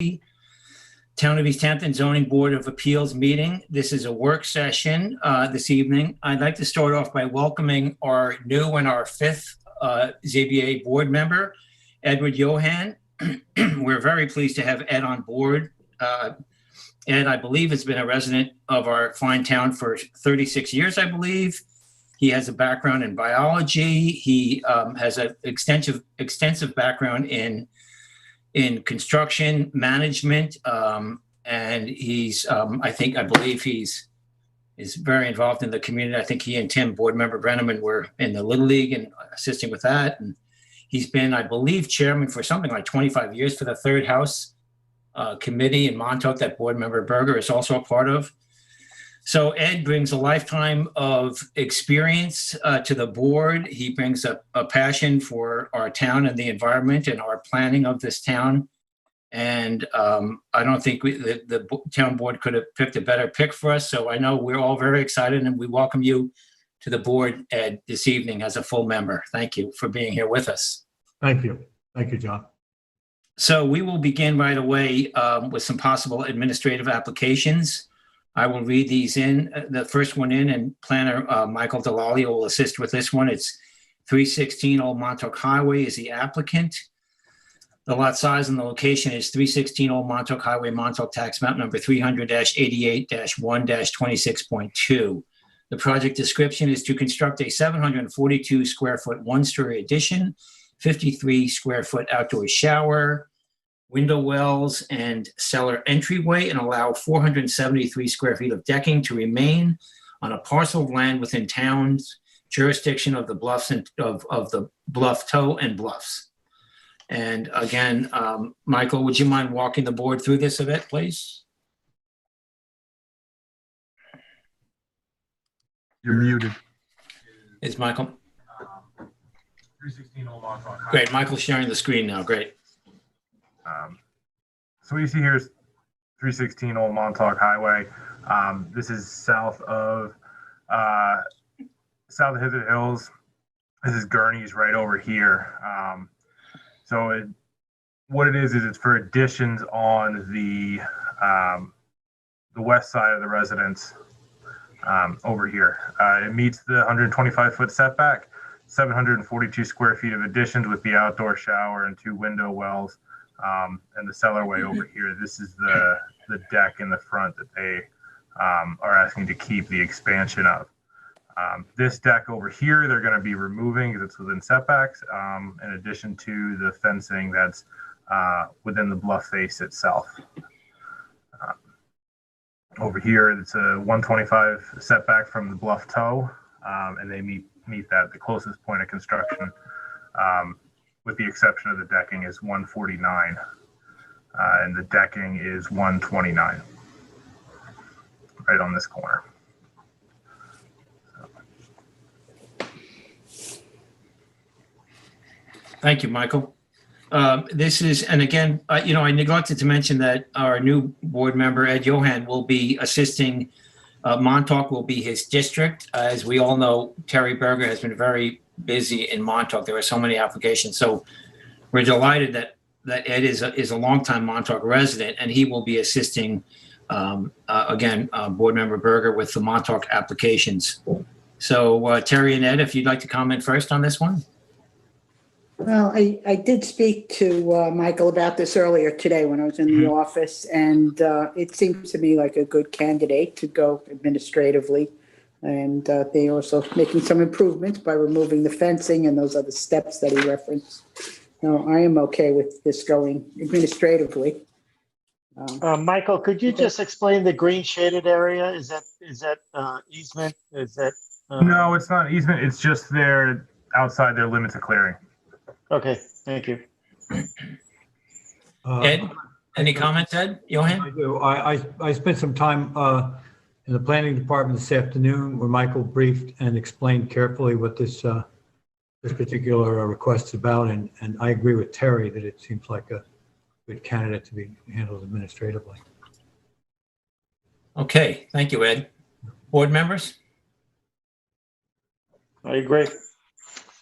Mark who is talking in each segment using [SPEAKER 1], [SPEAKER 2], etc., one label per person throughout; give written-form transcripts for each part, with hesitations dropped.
[SPEAKER 1] Town of East Hampton Zoning Board of Appeals meeting. This is a work session this evening. I'd like to start off by welcoming our new and our fifth ZBA board member, Edward Johan. We're very pleased to have Ed on board. Ed, I believe, has been a resident of our fine town for 36 years, I believe. He has a background in biology. He has an extensive background in construction management, and he's I believe he's very involved in the community. I think he and Tim, board member Brenneman, were in the Little League and assisting with that. And he's been, I believe, chairman for something like 25 years for the Third House committee in Montauk that board member Berger is also a part of. So Ed brings a lifetime of experience to the board. He brings a passion for our town and the environment and our planning of this town. And I don't think the town board could have picked a better pick for us. So I know we're all very excited, and we welcome you to the board, Ed, this evening as a full member. Thank you for being here with us.
[SPEAKER 2] Thank you. Thank you, John.
[SPEAKER 1] So we will begin right away with some possible administrative applications. I will read these in, the first one in, and planner Michael Delalio will assist with this one. It's 316 Old Montauk Highway is the applicant. The lot size and the location is 316 Old Montauk Highway, Montauk Tax Map number 300-88-1-26.2. The project description is to construct a 742 square foot one-story addition, 53 square foot outdoor shower, window wells, and cellar entryway, and allow 473 square feet of decking to remain on a parcel of land within town's jurisdiction of the bluffs and of the bluff toe and bluffs. And again, Michael, would you mind walking the board through this a bit, please?
[SPEAKER 3] You're muted.
[SPEAKER 1] Is Michael?
[SPEAKER 3] 316 Old Montauk Highway.
[SPEAKER 1] Great, Michael's sharing the screen now, great.
[SPEAKER 3] So what you see here is 316 Old Montauk Highway. This is south of Hither Hills. This is Gurney's right over here. What it is it's for additions on the west side of the residence over here. It meets the 125-foot setback, 742 square feet of additions with the outdoor shower and 2 window wells. And the cellarway over here. This is the deck in the front that they are asking to keep the expansion of. This deck over here, they're going to be removing because it's within setbacks, in addition to the fencing that's within the bluff face itself. Over here, it's a 125 setback from the bluff toe, and they meet that. The closest point of construction, with the exception of the decking, is 149, and the decking is 129, right on this corner.
[SPEAKER 1] Thank you, Michael. This is, and again, I neglected to mention that our new board member, Ed Johan, will be assisting. Montauk will be his district. As we all know, Terry Berger has been very busy in Montauk. There are so many applications. So we're delighted that Ed is a longtime Montauk resident, and he will be assisting, board member Berger with the Montauk applications. So Terry and Ed, if you'd like to comment first on this one.
[SPEAKER 4] Well, I did speak to Michael about this earlier today when I was in the office, and it seems to me like a good candidate to go administratively. And they're also making some improvements by removing the fencing and those other steps that he referenced. So I am okay with this going administratively.
[SPEAKER 5] Michael, could you just explain the green shaded area? Is that easement? Is that?
[SPEAKER 3] No, it's not easement. It's just they're outside their limits of clearing.
[SPEAKER 5] Okay, thank you.
[SPEAKER 1] Ed, any comments, Ed? Johan?
[SPEAKER 2] I do. I spent some time in the planning department this afternoon where Michael briefed and explained carefully what this particular request is about, and I agree with Terry that it seems like a good candidate to be handled administratively.
[SPEAKER 1] Okay, thank you, Ed. Board members?
[SPEAKER 5] I agree.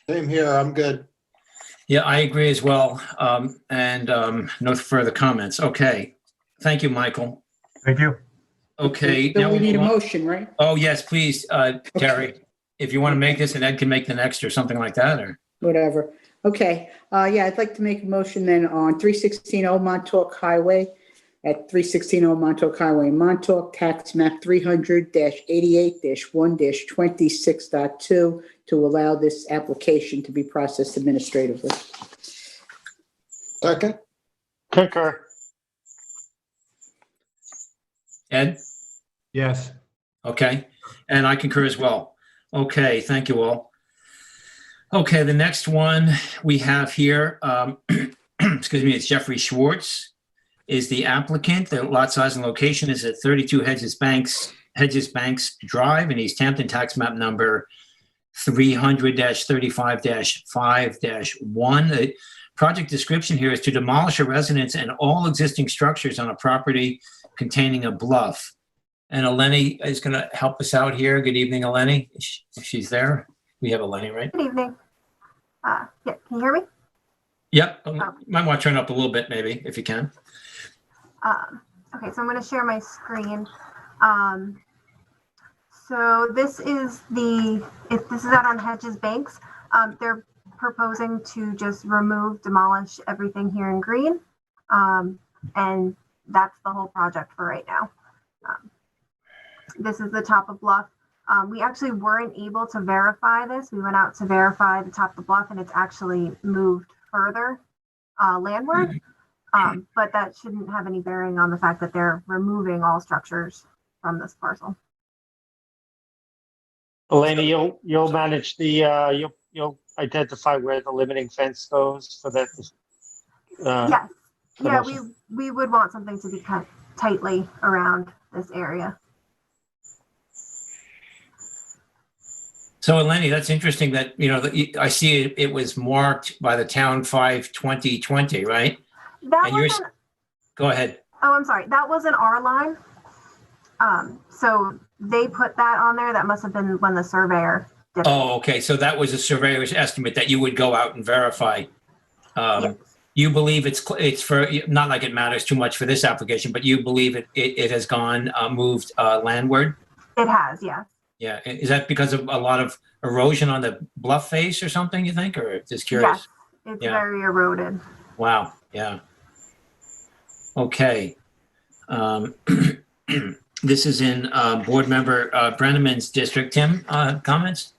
[SPEAKER 6] Same here. I'm good.
[SPEAKER 1] Yeah, I agree as well. No further comments. Okay. Thank you, Michael.
[SPEAKER 3] Thank you.
[SPEAKER 1] Okay.
[SPEAKER 4] So
[SPEAKER 1] now
[SPEAKER 4] we
[SPEAKER 1] we'll
[SPEAKER 4] need a
[SPEAKER 1] move on.
[SPEAKER 4] motion, right?
[SPEAKER 1] Oh, yes, please, Terry. If you want to make this and Ed can make the next or something like that, or,
[SPEAKER 4] Whatever. Okay, yeah, I'd like to make a motion then on 316 Old Montauk Highway, at 316 Old Montauk Highway in Montauk, tax map 300-88-1-26.2, to allow this application to be processed administratively.
[SPEAKER 6] Second?
[SPEAKER 5] Concur.
[SPEAKER 1] Ed?
[SPEAKER 2] Yes.
[SPEAKER 1] Okay. And I concur as well. Okay, thank you all. Okay, the next one we have here, excuse me, it's Jeffrey Schultz is the applicant. The lot size and location is at 32 Hedges Banks Drive in East Hampton, tax map number 300-35-5-1. The project description here is to demolish a residence and all existing structures on a property containing a bluff. And Eleni is going to help us out here. Good evening, Eleni. If she's there. We have Eleni, right?
[SPEAKER 7] Good evening. Yeah, can you hear me?
[SPEAKER 1] Yep. Might want to turn up a little bit, maybe, if you can.
[SPEAKER 7] Okay, so I'm going to share my screen. So this is out on Hedges Banks. They're proposing to just demolish everything here in green. And that's the whole project for right now. This is the top of bluff. We actually weren't able to verify this. We went out to verify the top of the bluff and it's actually moved further landward. But that shouldn't have any bearing on the fact that they're removing all structures from this parcel.
[SPEAKER 5] Elena, you'll manage the, you'll identify where the limiting fence goes for that.
[SPEAKER 7] Yes. Yeah,
[SPEAKER 5] also-
[SPEAKER 7] we would want something to be cut tightly around this area.
[SPEAKER 1] So Eleni, that's interesting that, I see it was marked by the Town 5-2020, right?
[SPEAKER 7] That
[SPEAKER 1] And yours-
[SPEAKER 7] wasn't,
[SPEAKER 1] Go ahead.
[SPEAKER 7] oh, I'm sorry. That wasn't our line. So they put that on there. That must have been when the surveyor did it.
[SPEAKER 1] Oh, okay. So that was a surveyor's estimate that you would go out and verify.
[SPEAKER 7] Yes.
[SPEAKER 1] You believe it's for, not like it matters too much for this application, but you believe it has moved landward?
[SPEAKER 7] It has, yeah.
[SPEAKER 1] Yeah. Is that because of a lot of erosion on the bluff face or something, you think, or just curious?
[SPEAKER 7] Yes, it's
[SPEAKER 1] Yeah.
[SPEAKER 7] very eroded.
[SPEAKER 1] Wow. Yeah. Okay. This is in board member Brenneman's district. Tim, comments?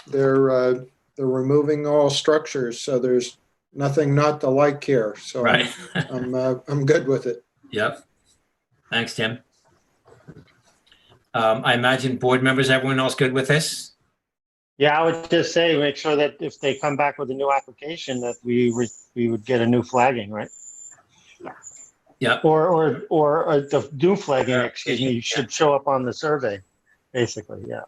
[SPEAKER 6] They're removing all structures, so there's nothing not to like here. So
[SPEAKER 1] Right.
[SPEAKER 6] I'm good with it.
[SPEAKER 1] Yep. Thanks, Tim. I imagine board members, everyone else good with this?
[SPEAKER 5] Yeah, I would just say, make sure that if they come back with a new application, that we would get a new flagging, right?
[SPEAKER 1] Yep.
[SPEAKER 5] Or the new flagging, excuse me, should show up on the survey, basically, yeah.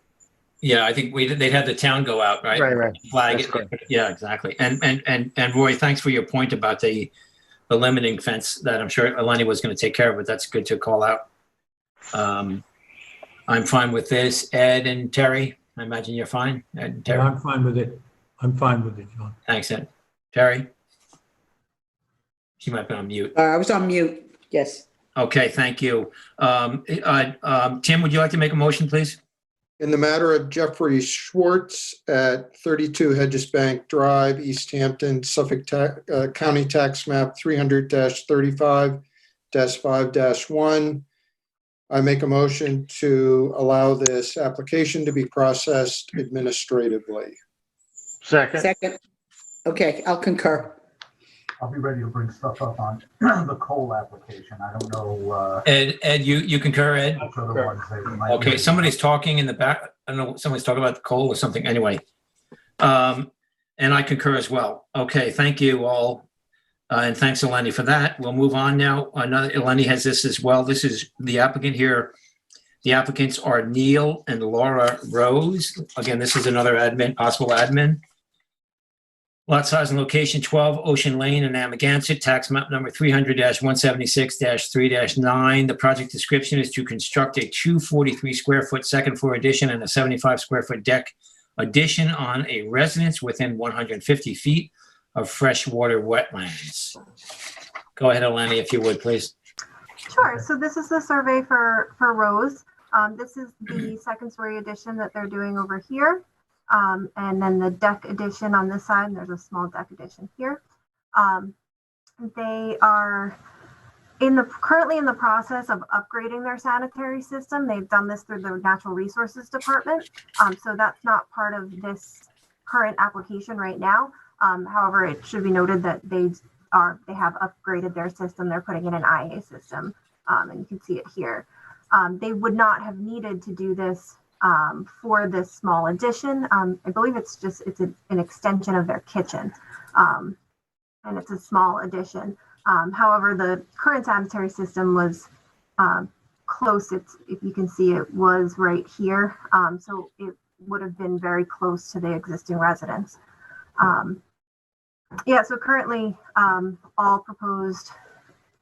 [SPEAKER 1] Yeah, I think they'd have the town go out, right?
[SPEAKER 5] Right.
[SPEAKER 1] Flag
[SPEAKER 5] That's
[SPEAKER 1] it.
[SPEAKER 5] correct.
[SPEAKER 1] Yeah, exactly. And Roy, thanks for your point about the limiting fence that I'm sure Eleni was going to take care of, but that's good to call out. I'm fine with this. Ed and Terry, I imagine you're fine. Ed and Terry.
[SPEAKER 2] Yeah, I'm fine with it. I'm fine with it, John.
[SPEAKER 1] Thanks, Ed. Terry? She might be on mute.
[SPEAKER 4] I was on mute, yes.
[SPEAKER 1] Okay, thank you. Tim, would you like to make a motion, please?
[SPEAKER 6] In the matter of Jeffrey Schwartz at 32 Hedges Bank Drive, East Hampton, Suffolk County Tax Map 300-35-5-1, I make a motion to allow this application to be processed administratively.
[SPEAKER 5] Second,
[SPEAKER 4] Second. Okay, I'll concur.
[SPEAKER 8] I'll be ready to bring stuff up on the coal application. I don't know.
[SPEAKER 1] Ed, you concur, Ed?
[SPEAKER 8] Which other ones they might
[SPEAKER 1] Okay,
[SPEAKER 8] be.
[SPEAKER 1] somebody's talking in the back. I don't know, somebody's talking about the coal or something. Anyway. And I concur as well. Okay, thank you all. And thanks, Eleni, for that. We'll move on now. Eleni has this as well. This is the applicant here. The applicants are Neil and Laura Rose. Again, this is another possible admin. Lot size and location 12 Ocean Lane in Amagansett, tax map number 300-176-3-9. The project description is to construct a 243 square foot second floor addition and a 75 square foot deck addition on a residence within 150 feet of freshwater wetlands. Go ahead, Eleni, if you would, please.
[SPEAKER 7] Sure. So this is the survey for Rose. This is the second story addition that they're doing over here. And then the deck addition on this side, and there's a small deck addition here. They are currently in the process of upgrading their sanitary system. They've done this through the Natural Resources Department. So that's not part of this current application right now. However, it should be noted that they have upgraded their system. They're putting in an IA system, and you can see it here. They would not have needed to do this for this small addition. I believe it's an extension of their kitchen, and it's a small addition. However, the current sanitary system was close. If you can see, it was right here. So it would have been very close to the existing residence. Yeah, so currently all proposed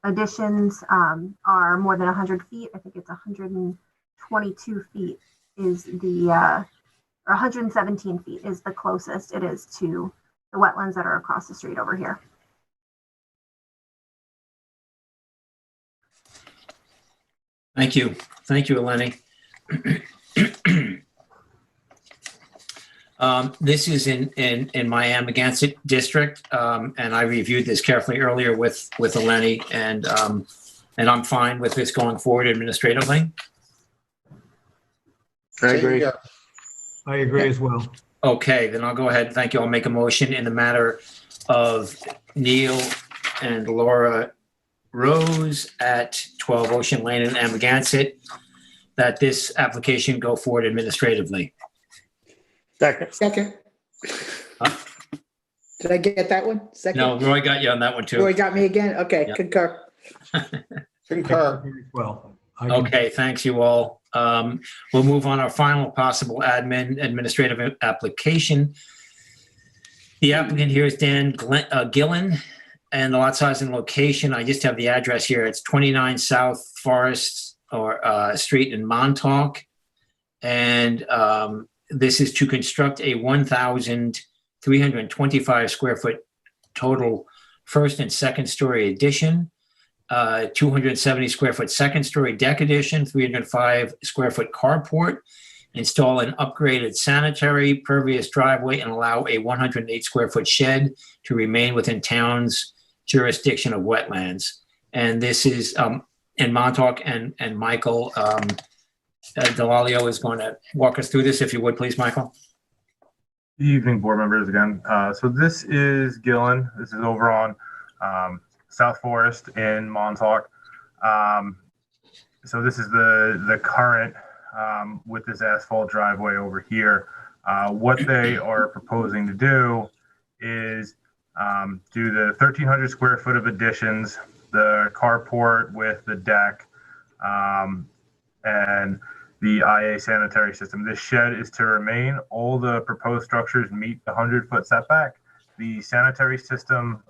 [SPEAKER 7] additions are more than 100 feet. I think it's 122 feet is or 117 feet is the closest it is to the wetlands that are across the street over here.
[SPEAKER 1] Thank you. Thank you, Eleni. This is in my Amagansett district, and I reviewed this carefully earlier with Eleni, and I'm fine with this going forward administratively.
[SPEAKER 6] I agree.
[SPEAKER 2] I agree as well.
[SPEAKER 1] Okay, then I'll go ahead. Thank you. I'll make a motion in the matter of Neil and Laura Rose at 12 Ocean Lane in Amagansett, that this application go forward administratively.
[SPEAKER 4] Second. Did I get that one? Second?
[SPEAKER 1] No, Roy got you on that one too.
[SPEAKER 4] Roy got me again? Okay,
[SPEAKER 1] Yeah.
[SPEAKER 4] Concur.
[SPEAKER 6] Concur.
[SPEAKER 2] Well,
[SPEAKER 1] Okay, thanks you all. We'll move on our final possible administrative application. The applicant here is Dan Gillen, and the lot size and location, I just have the address here. It's 29 South Forest Street in Montauk. And this is to construct a 1,325 square foot total first and second story addition, 270 square foot second story deck addition, 305 square foot carport, install an upgraded sanitary pervious driveway, and allow a 108 square foot shed to remain within town's jurisdiction of wetlands. And this is in Montauk, and Michael Delalio is going to walk us through this, if you would, please, Michael.
[SPEAKER 3] Good evening, board members again. So this is Gillen. This is over on South Forest in Montauk. So this is the current with this asphalt driveway over here. What they are proposing to do is do the 1,300 square foot of additions, the carport with the deck, and the IA sanitary system. This shed is to remain. All the proposed structures meet the 100-foot setback. The sanitary system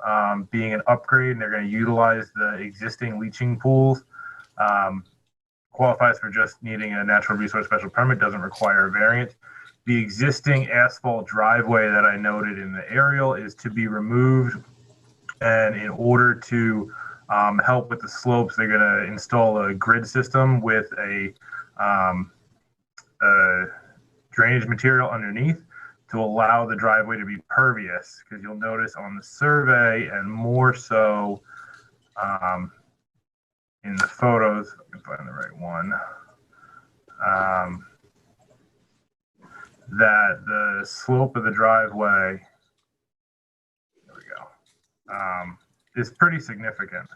[SPEAKER 3] being an upgrade, and they're going to utilize the existing leaching pools, qualifies for just needing a natural resource special permit, doesn't require a variance. The existing asphalt driveway that I noted in the aerial is to be removed, and in order to help with the slopes, they're going to install a grid system with a drainage material underneath to allow the driveway to be pervious, because you'll notice on the survey, and more so in the photos, I can find the right one, that the slope of the driveway, there we go, is pretty significant.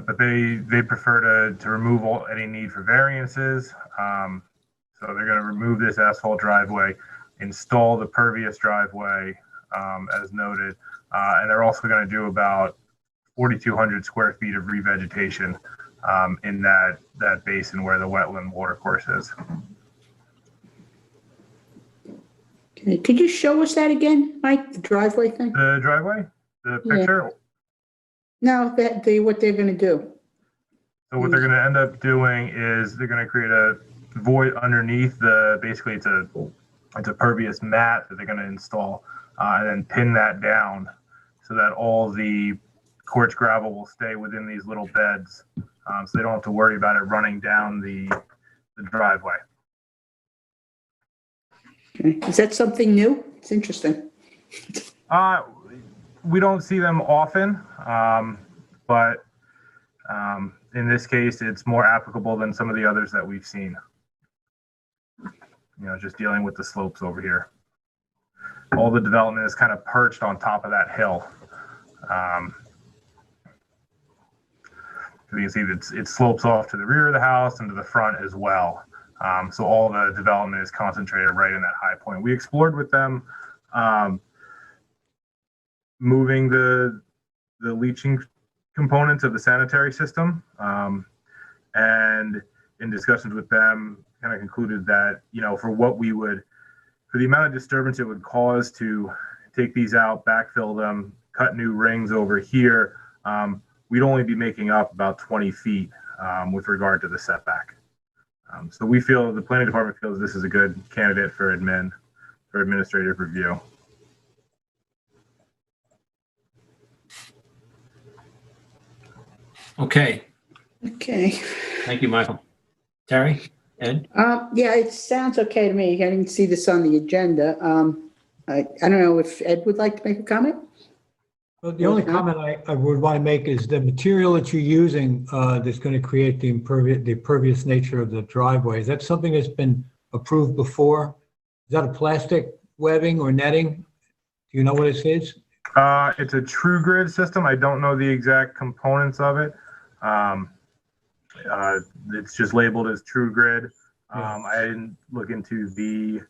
[SPEAKER 3] But they prefer to remove any need for variances. So they're going to remove this asphalt driveway, install the pervious driveway as noted, and they're also going to do about 4,200 square feet of revegetation in that basin where the wetland watercourse is.
[SPEAKER 4] Okay, could you show us that again, Mike, the driveway thing?
[SPEAKER 3] The driveway, the picture.
[SPEAKER 4] No, what they're going to do.
[SPEAKER 3] So what they're going to end up doing is they're going to create a void underneath basically it's a pervious mat that they're going to install, and then pin that down so that all the quartz gravel will stay within these little beds, so they don't have to worry about it running down the driveway.
[SPEAKER 4] Okay. Is that something new? It's interesting.
[SPEAKER 3] We don't see them often, but in this case, it's more applicable than some of the others that we've seen. You know, just dealing with the slopes over here. All the development is kind of perched on top of that hill. You can see that it slopes off to the rear of the house and to the front as well. So all the development is concentrated right in that high point. We explored with them moving the leaching components of the sanitary system, and in discussions with them kind of concluded that, you know, for the amount of disturbance it would cause to take these out, backfill them, cut new rings over here, we'd only be making up about 20 feet with regard to the setback. So we feel, the planning department feels this is a good candidate for administrative review.
[SPEAKER 1] Okay,
[SPEAKER 4] Okay.
[SPEAKER 1] thank you, Michael. Terry, Ed?
[SPEAKER 4] Yeah, it sounds okay to me. I didn't see this on the agenda. I don't know if Ed would like to make a comment?
[SPEAKER 2] Well, the only comment I would want to make is the material that you're using that's going to create the impervious nature of the driveway. Is that something that's been approved before? Is that a plastic webbing or netting? Do you know what it is?
[SPEAKER 3] It's a true grid system. I don't know the exact components of it. It's just labeled as true grid. I didn't look into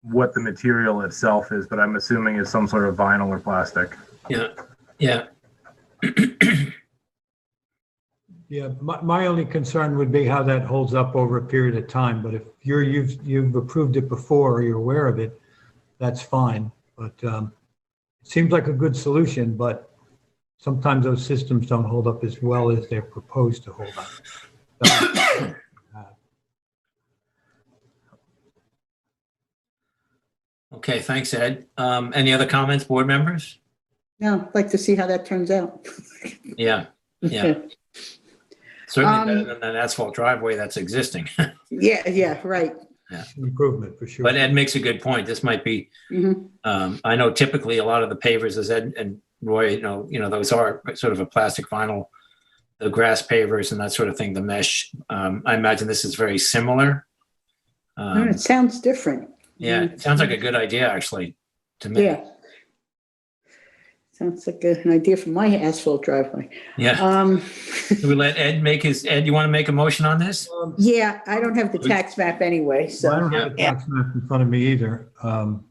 [SPEAKER 3] what the material itself is, but I'm assuming it's some sort of vinyl or plastic.
[SPEAKER 1] Yeah, yeah.
[SPEAKER 2] Yeah, my only concern would be how that holds up over a period of time. But if you've approved it before or you're aware of it, that's fine. But it seems like a good solution, but sometimes those systems don't hold up as well as they're proposed to hold up. So,
[SPEAKER 1] Okay, thanks, Ed. Any other comments, board members?
[SPEAKER 4] No, I'd like to see how that turns out.
[SPEAKER 1] Yeah, yeah. Certainly better than an asphalt driveway that's existing.
[SPEAKER 4] Yeah, right.
[SPEAKER 2] improvement for sure.
[SPEAKER 1] But Ed makes a good point. This might be, I know typically a lot of the pavers, as Ed and Roy, you know, those are sort of a plastic vinyl, the grass pavers and that sort of thing, the mesh. I imagine this is very similar.
[SPEAKER 4] It sounds different.
[SPEAKER 1] Yeah, it sounds like a good idea, actually, to me.
[SPEAKER 4] Yeah. Sounds like an idea for my asphalt driveway.
[SPEAKER 1] Yeah. Do we let Ed Ed, you want to make a motion on this?
[SPEAKER 4] Yeah, I don't have the tax map anyway, so.
[SPEAKER 2] I don't have a tax map in front of me either. And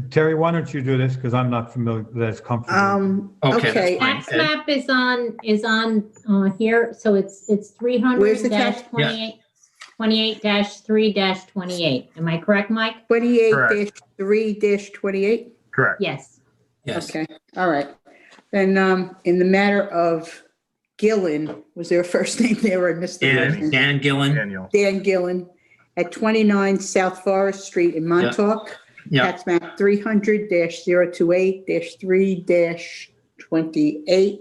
[SPEAKER 2] Terry, why don't you do this? Because I'm not familiar, that's comfortable.
[SPEAKER 4] Okay.
[SPEAKER 1] That's fine.
[SPEAKER 9] Tax map is on here, so it's 300
[SPEAKER 4] Where's the tax?
[SPEAKER 9] 28-3-28. Am I correct, Mike?
[SPEAKER 4] 28-3-28?
[SPEAKER 3] Correct.
[SPEAKER 9] Yes.
[SPEAKER 1] Yes.
[SPEAKER 4] Okay, all right. Then, in the matter of Gillen, was there a first name there? I missed the first name.
[SPEAKER 1] Dan Gillen.
[SPEAKER 3] Daniel.
[SPEAKER 4] Dan Gillen at 29 South Forest Street in Montauk.
[SPEAKER 1] Yeah.
[SPEAKER 4] Tax map 300-028-3-28.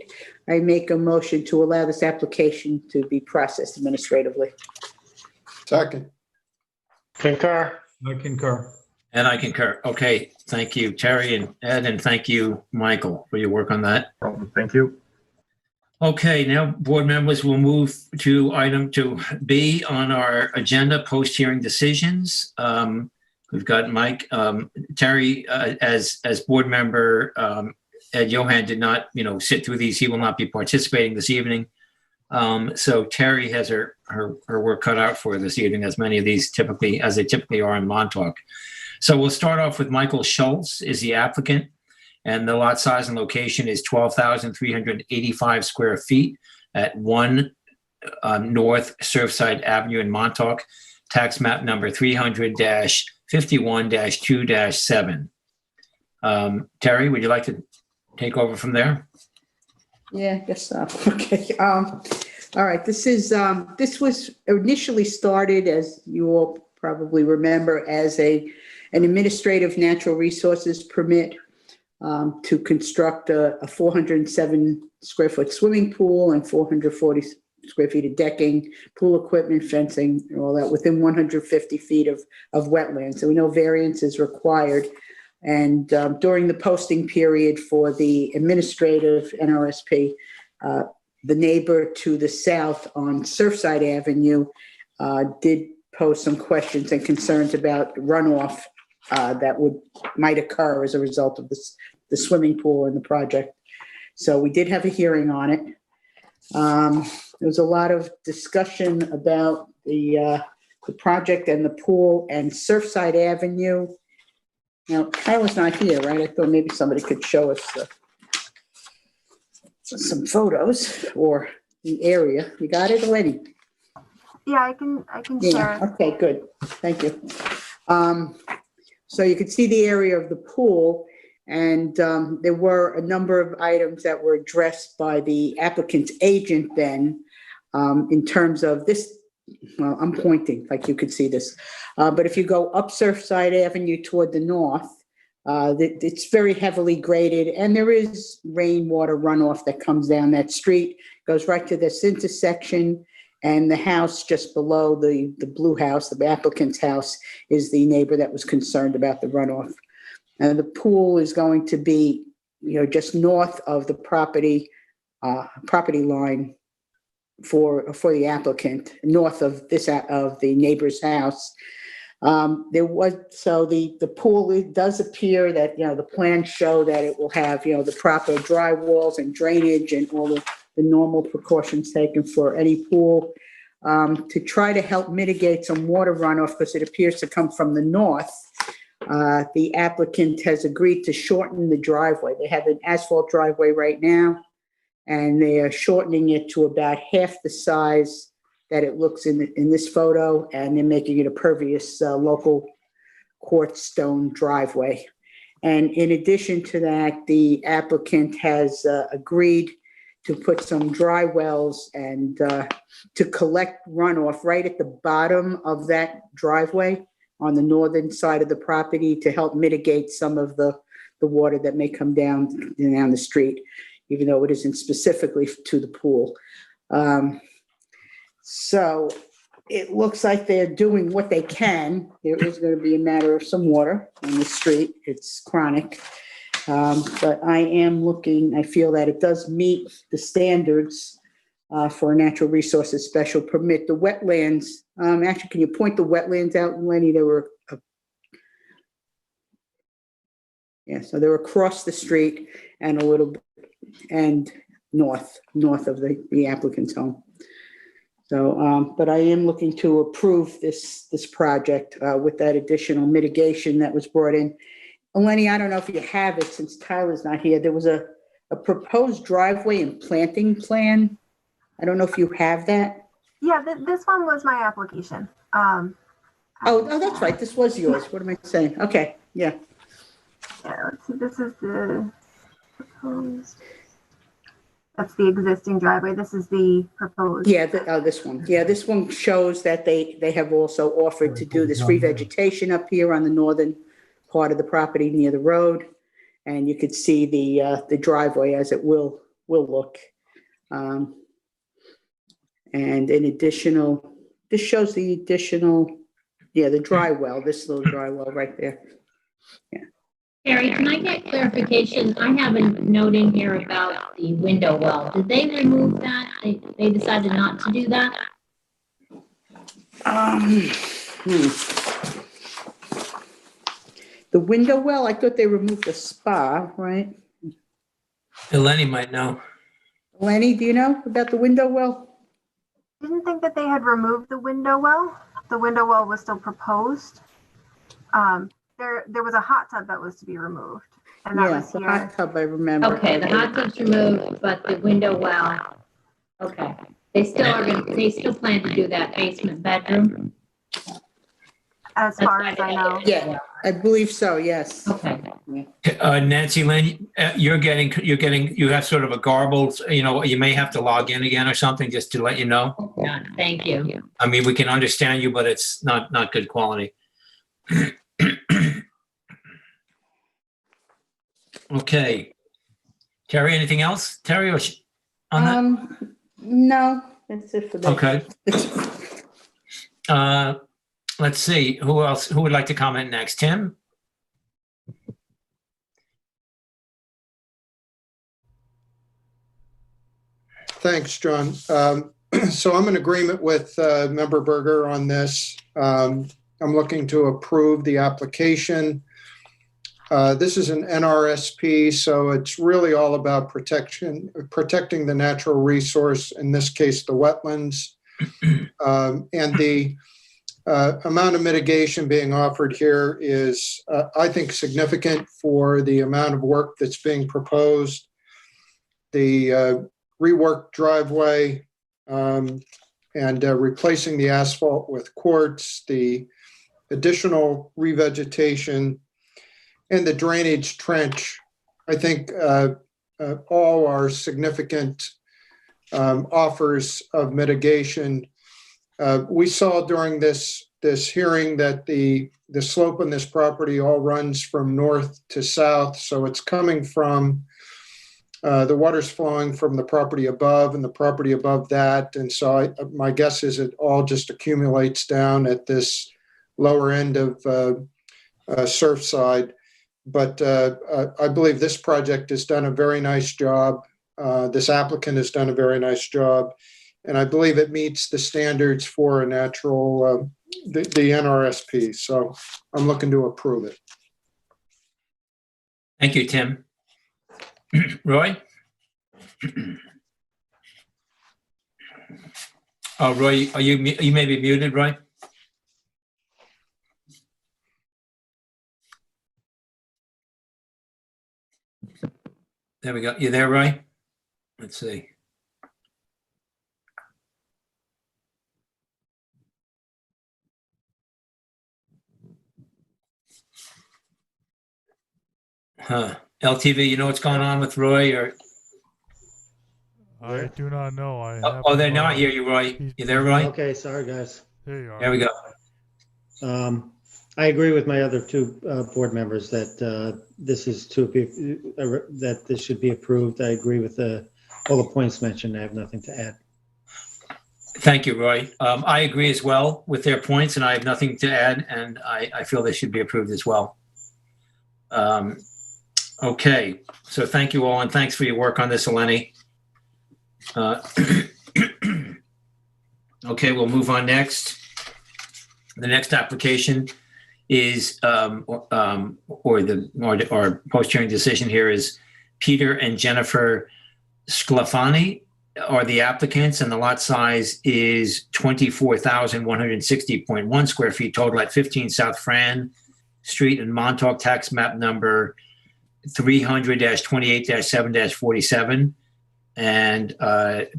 [SPEAKER 4] I make a motion to allow this application to be processed administratively.
[SPEAKER 6] Second.
[SPEAKER 5] Concur.
[SPEAKER 2] I concur.
[SPEAKER 1] And I concur. Okay, thank you, Terry and Ed, and thank you, Michael, for your work on that.
[SPEAKER 3] Thank you.
[SPEAKER 1] Okay, now, board members, we'll move to item 2B on our agenda, post-hearing decisions. We've got Mike, Terry, as board member, Ed Johan did not, sit through these. He will not be participating this evening. So Terry has her work cut out for this evening, as many of these typically are in Montauk. So we'll start off with Michael Schultz is the applicant, and the lot size and location is 12,385 square feet at 1 North Surfside Avenue in Montauk, tax map number 300-51-2-7. Terry, would you like to take over from there?
[SPEAKER 4] Yeah, I guess so. Okay. All right, this was initially started, as you all probably remember, as an administrative natural resources permit to construct a 407 square foot swimming pool and 440 square feet of decking, pool equipment, fencing, and all that within 150 feet of wetlands. So we know variance is required. And during the posting period for the administrative NRSP, the neighbor to the south on Surfside Avenue did pose some questions and concerns about runoff that might occur as a result of the swimming pool in the project. So we did have a hearing on it. There was a lot of discussion about the project and the pool and Surfside Avenue. Now, Kyla's not here, right? I thought maybe somebody could show us some photos or the area. You got it, Lenny?
[SPEAKER 7] Yeah, I can share.
[SPEAKER 4] Yeah, okay, good. Thank you. So you could see the area of the pool, and there were a number of items that were addressed by the applicant's agent then in terms of this. Well, I'm pointing like you could see this, but if you go up Surfside Avenue toward the north, it's very heavily graded, and there is rainwater runoff that comes down that street, goes right to this intersection, and the house just below the blue house, the applicant's house, is the neighbor that was concerned about the runoff. And the pool is going to be, just north of the property line for the applicant, north of the neighbor's house. The pool, it does appear that, the plans show that it will have, the proper dry walls and drainage and all the normal precautions taken for any pool to try to help mitigate some water runoff because it appears to come from the north. The applicant has agreed to shorten the driveway. They have an asphalt driveway right now, and they are shortening it to about half the size that it looks in this photo, and they're making it a pervious local quartz stone driveway. And in addition to that, the applicant has agreed to put some dry wells and to collect runoff right at the bottom of that driveway on the northern side of the property to help mitigate some of the water that may come down the street, even though it isn't specifically to the pool. So it looks like they're doing what they can. There is going to be a matter of some water on the street. It's chronic. But I feel that it does meet the standards for a natural resources special permit. The wetlands, actually, can you point the wetlands out, Lenny? So they're across the street and a little bit, and north of the applicant's home. So, but I am looking to approve this project with that additional mitigation that was brought in. Lenny, I don't know if you have it since Tyler's not here. There was a proposed driveway and planting plan. I don't know if you have that.
[SPEAKER 7] Yeah, this one was my application.
[SPEAKER 4] Oh, that's right. This was yours. What am I saying? Okay, yeah.
[SPEAKER 7] Yeah, let's see. This is the proposed. That's the existing driveway. This is the proposed.
[SPEAKER 4] Yeah, this one. Yeah, this one shows that they have also offered to do this revegetation up here on the northern part of the property near the road, and you could see the driveway as it will look. And an additional, this shows the additional, the dry well, this little dry well right there. Yeah.
[SPEAKER 9] Carrie, can I get clarification? I have a note in here about the window well. Did they remove that? They decided not to do that?
[SPEAKER 4] The window well, I thought they removed the spa, right?
[SPEAKER 1] Lenny might know.
[SPEAKER 4] Lenny, do you know about the window well?
[SPEAKER 7] Didn't think that they had removed the window well. The window well was still proposed. There was a hot tub that was to be removed. And that was
[SPEAKER 4] the
[SPEAKER 7] here.
[SPEAKER 4] hot tub, I remember.
[SPEAKER 9] Okay, the hot tub's removed, but the window well, okay. They still plan to do that basement bedroom?
[SPEAKER 7] as far as I know.
[SPEAKER 4] Yeah, I believe so, yes.
[SPEAKER 9] Okay.
[SPEAKER 1] Nancy Lynn, you have sort of a garbled, you may have to log in again or something, just to let you know.
[SPEAKER 9] Yeah, thank you.
[SPEAKER 1] I mean, we can understand you, but it's not good quality. Okay. Terry, anything else? Terry, on that?
[SPEAKER 4] No, that's it for that.
[SPEAKER 1] Okay. Let's see, who else, who would like to comment next? Tim?
[SPEAKER 6] Thanks, John. So I'm in agreement with Member Berger on this. I'm looking to approve the application. This is an NRSP, so it's really all about protecting the natural resource, in this case, the wetlands. And the amount of mitigation being offered here is, I think, significant for the amount of work that's being proposed. The reworked driveway and replacing the asphalt with quartz, the additional revegetation, and the drainage trench, I think all are significant offers of mitigation. We saw during this hearing that the slope on this property all runs from north to south, so it's coming from the water's flowing from the property above and the property above that, and so my guess is it all just accumulates down at this lower end of Surfside. But I believe this project has done a very nice job. This applicant has done a very nice job, and I believe it meets the standards for a natural, the NRSP. So I'm looking to approve it.
[SPEAKER 1] Thank you, Tim. Roy? Oh, Roy, you may be muted, Roy? There we go. You there, Roy? Let's see. LTV, you know what's going on with Roy, or?
[SPEAKER 10] I do not know.
[SPEAKER 1] Oh, they're not here, you, Roy. You there, Roy?
[SPEAKER 11] Okay, sorry, guys.
[SPEAKER 10] There you are.
[SPEAKER 1] There we go.
[SPEAKER 11] I agree with my other two board members that this is that this should be approved. I agree with all the points mentioned. I have nothing to add.
[SPEAKER 1] Thank you, Roy. I agree as well with their points, and I have nothing to add, and I feel they should be approved as well. Okay, so thank you all, and thanks for your work on this, Eleni. Okay, we'll move on next. The next application is, or post-hearing decision here is Peter and Jennifer Sclafani are the applicants, and the lot size is 24,160.1 square feet total at 15 South Fran Street in Montauk, tax map number 300-28-7-47. And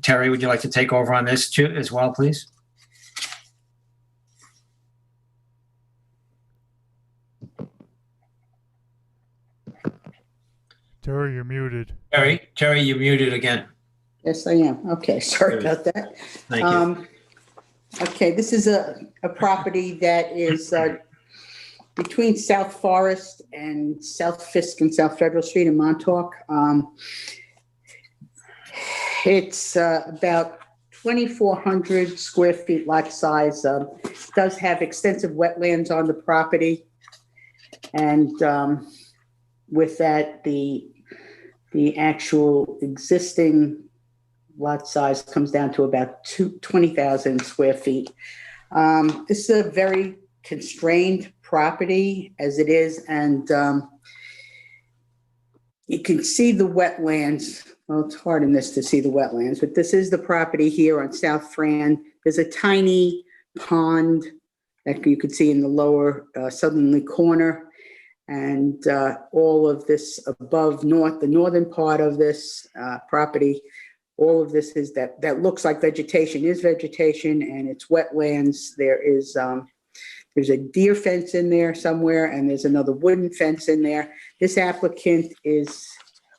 [SPEAKER 1] Terry, would you like to take over on this too, as well, please?
[SPEAKER 10] Terry, you're muted.
[SPEAKER 1] Terry, you're muted again.
[SPEAKER 4] Yes, I am. Okay, sorry about that.
[SPEAKER 1] Thank you.
[SPEAKER 4] Okay, this is a property that is between South Forest and South Fisk and South Federal Street in Montauk. It's about 2,400 square feet lot size. Does have extensive wetlands on the property. And with that, the actual existing lot size comes down to about 20,000 square feet. This is a very constrained property as it is, and you can see the wetlands. Well, it's hard in this to see the wetlands, but this is the property here on South Fran. There's a tiny pond that you could see in the lower southerly corner, and all of this above the northern part of this property, all of this is that looks like vegetation is vegetation, and it's wetlands. There's a deer fence in there somewhere, and there's another wooden fence in there. This applicant is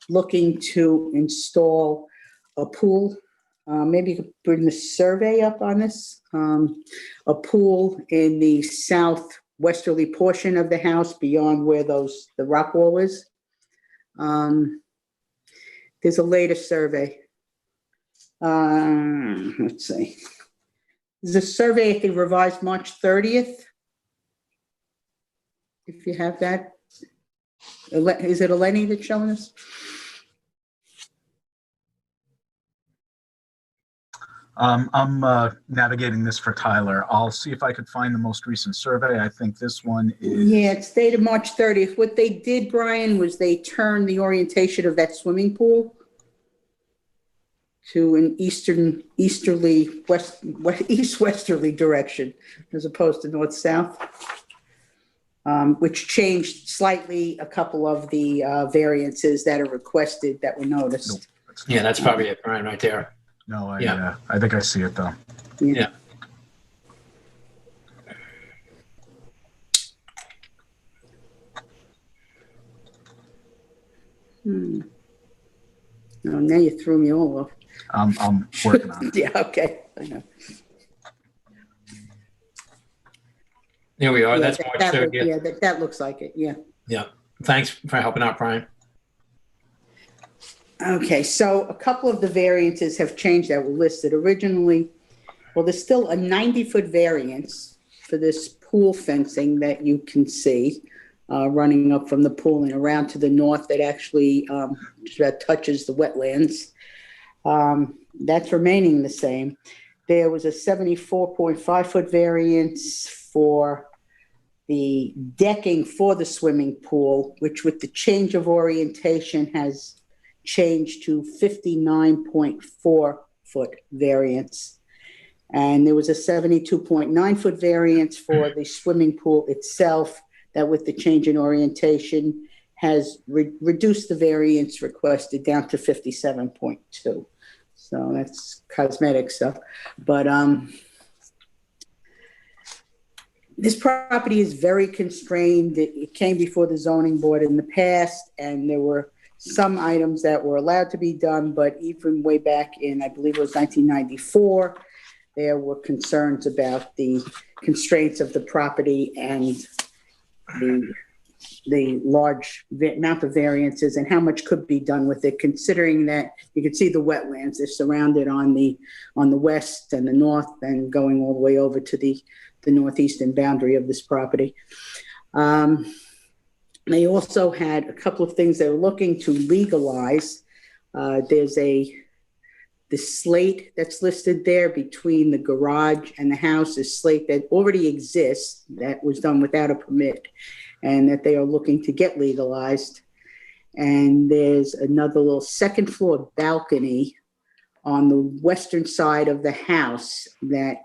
[SPEAKER 4] looking to install a pool. Maybe you could bring the survey up on this. A pool in the southwesterly portion of the house beyond where the rock wall is. There's a latest survey. Let's see. There's a survey, I think, revised March 30th. If you have that. Is it Eleni that's showing us?
[SPEAKER 8] I'm navigating this for Tyler. I'll see if I could find the most recent survey. I think this one is.
[SPEAKER 4] Yeah, it's dated March 30th. What they did, Brian, was they turned the orientation of that swimming pool to an east-westerly direction as opposed to north-south, which changed slightly a couple of the variances that are requested that were noticed.
[SPEAKER 1] Yeah, that's probably it, Brian, right there.
[SPEAKER 8] No,
[SPEAKER 1] Yeah.
[SPEAKER 8] I think I see it though.
[SPEAKER 1] Yeah.
[SPEAKER 4] No, now you threw me all off.
[SPEAKER 8] I'm working on it.
[SPEAKER 4] Yeah, okay. I know.
[SPEAKER 1] There we are.
[SPEAKER 4] Yeah,
[SPEAKER 1] That's March 30th.
[SPEAKER 4] Yeah, that looks like it, yeah.
[SPEAKER 1] Yeah. Thanks for helping out, Brian.
[SPEAKER 4] Okay, so a couple of the variances have changed that were listed originally. Well, there's still a 90-foot variance for this pool fencing that you can see running up from the pool and around to the north that actually that touches the wetlands. That's remaining the same. There was a 74.5-foot variance for the decking for the swimming pool, which with the change of orientation has changed to 59.4-foot variance. And there was a 72.9-foot variance for the swimming pool itself that with the change in orientation has reduced the variance requested down to 57.2. So that's cosmetic stuff. But this property is very constrained. It came before the zoning board in the past, and there were some items that were allowed to be done, but even way back in, I believe it was 1994, there were concerns about the constraints of the property and the large amount of variances and how much could be done with it, considering that you can see the wetlands. They're surrounded on the west and the north and going all the way over to the northeastern boundary of this property. They also had a couple of things they were looking to legalize. There's the slate that's listed there between the garage and the house, is slate that already exists, that was done without a permit, and that they are looking to get legalized. And there's another little second floor balcony on the western side of the house that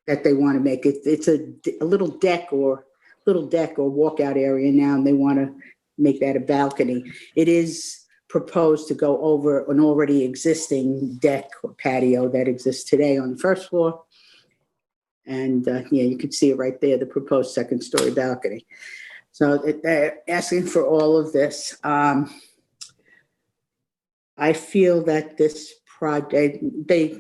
[SPEAKER 4] they want to make. It's a little deck or walkout area now, and they want to make that a balcony. It is proposed to go over an already existing deck or patio that exists today on the first floor. And yeah, you can see it right there, the proposed second story balcony. So they're asking for all of this. I feel that this project,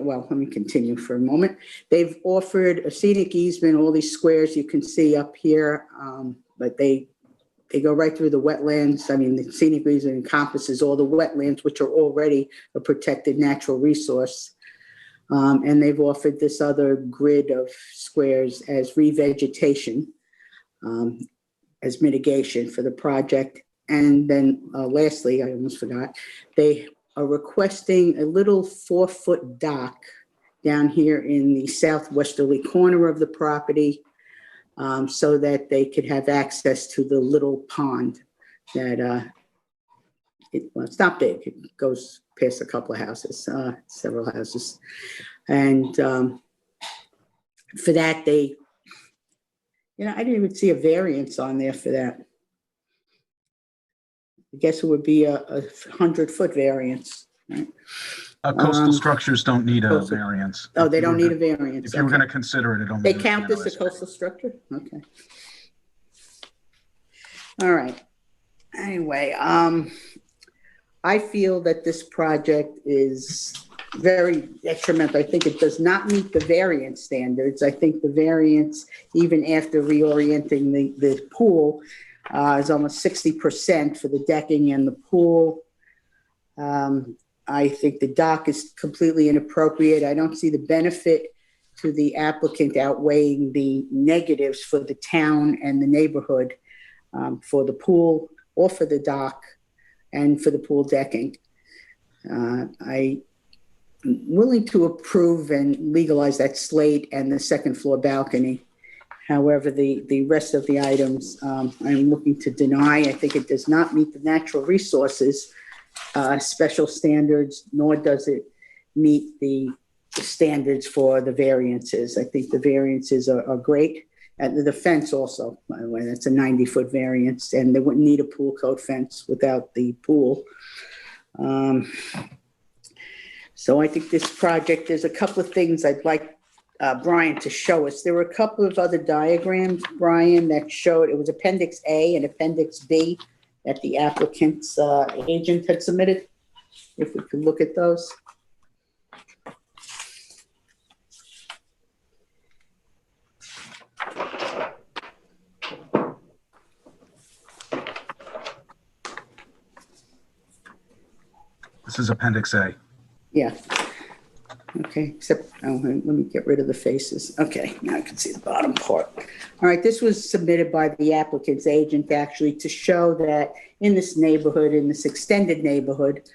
[SPEAKER 4] well, let me continue for a moment. They've offered a scenic easement, all these squares you can see up here, but they go right through the wetlands. I mean, the scenic easement encompasses all the wetlands, which are already a protected natural resource. And they've offered this other grid of squares as revegetation, as mitigation for the project. And then lastly, I almost forgot, they are requesting a little 4-foot dock down here in the southwesterly corner of the property, so that they could have access to the little pond that, it's not big, it goes past a couple of houses, several houses. And for that, I didn't even see a variance on there for that. I guess it would be a 100-foot variance, right?
[SPEAKER 8] Coastal structures don't need a
[SPEAKER 4] coastal-
[SPEAKER 8] variance.
[SPEAKER 4] Oh, they don't need a variance.
[SPEAKER 8] If you were
[SPEAKER 4] Okay.
[SPEAKER 8] going to consider it, it only.
[SPEAKER 4] They
[SPEAKER 8] needs
[SPEAKER 4] count this a
[SPEAKER 8] NOS.
[SPEAKER 4] coastal structure? Okay. All right. Anyway, I feel that this project is very detrimental. I think it does not meet the variance standards. I think the variance, even after reorienting the pool, is almost 60% for the decking and the pool. I think the dock is completely inappropriate. I don't see the benefit to the applicant outweighing the negatives for the town and the neighborhood, for the pool or for the dock and for the pool decking. I'm willing to approve and legalize that slate and the second floor balcony. However, the rest of the items, I'm looking to deny. I think it does not meet the natural resources special standards, nor does it meet the standards for the variances. I think the variances are great. And the fence also, by the way, that's a 90-foot variance, and they wouldn't need a pool code fence without the pool. So I think this project, there's a couple of things I'd like Brian to show us. There were a couple of other diagrams, Brian, that showed, it was Appendix A and Appendix B that the applicant's agent had submitted. If we could look at those.
[SPEAKER 8] This is Appendix A.
[SPEAKER 4] Yeah. Okay, except, oh, let me get rid of the faces. Okay, now I can see the bottom part. All right, this was submitted by the applicant's agent actually to show that in this neighborhood, in this extended neighborhood,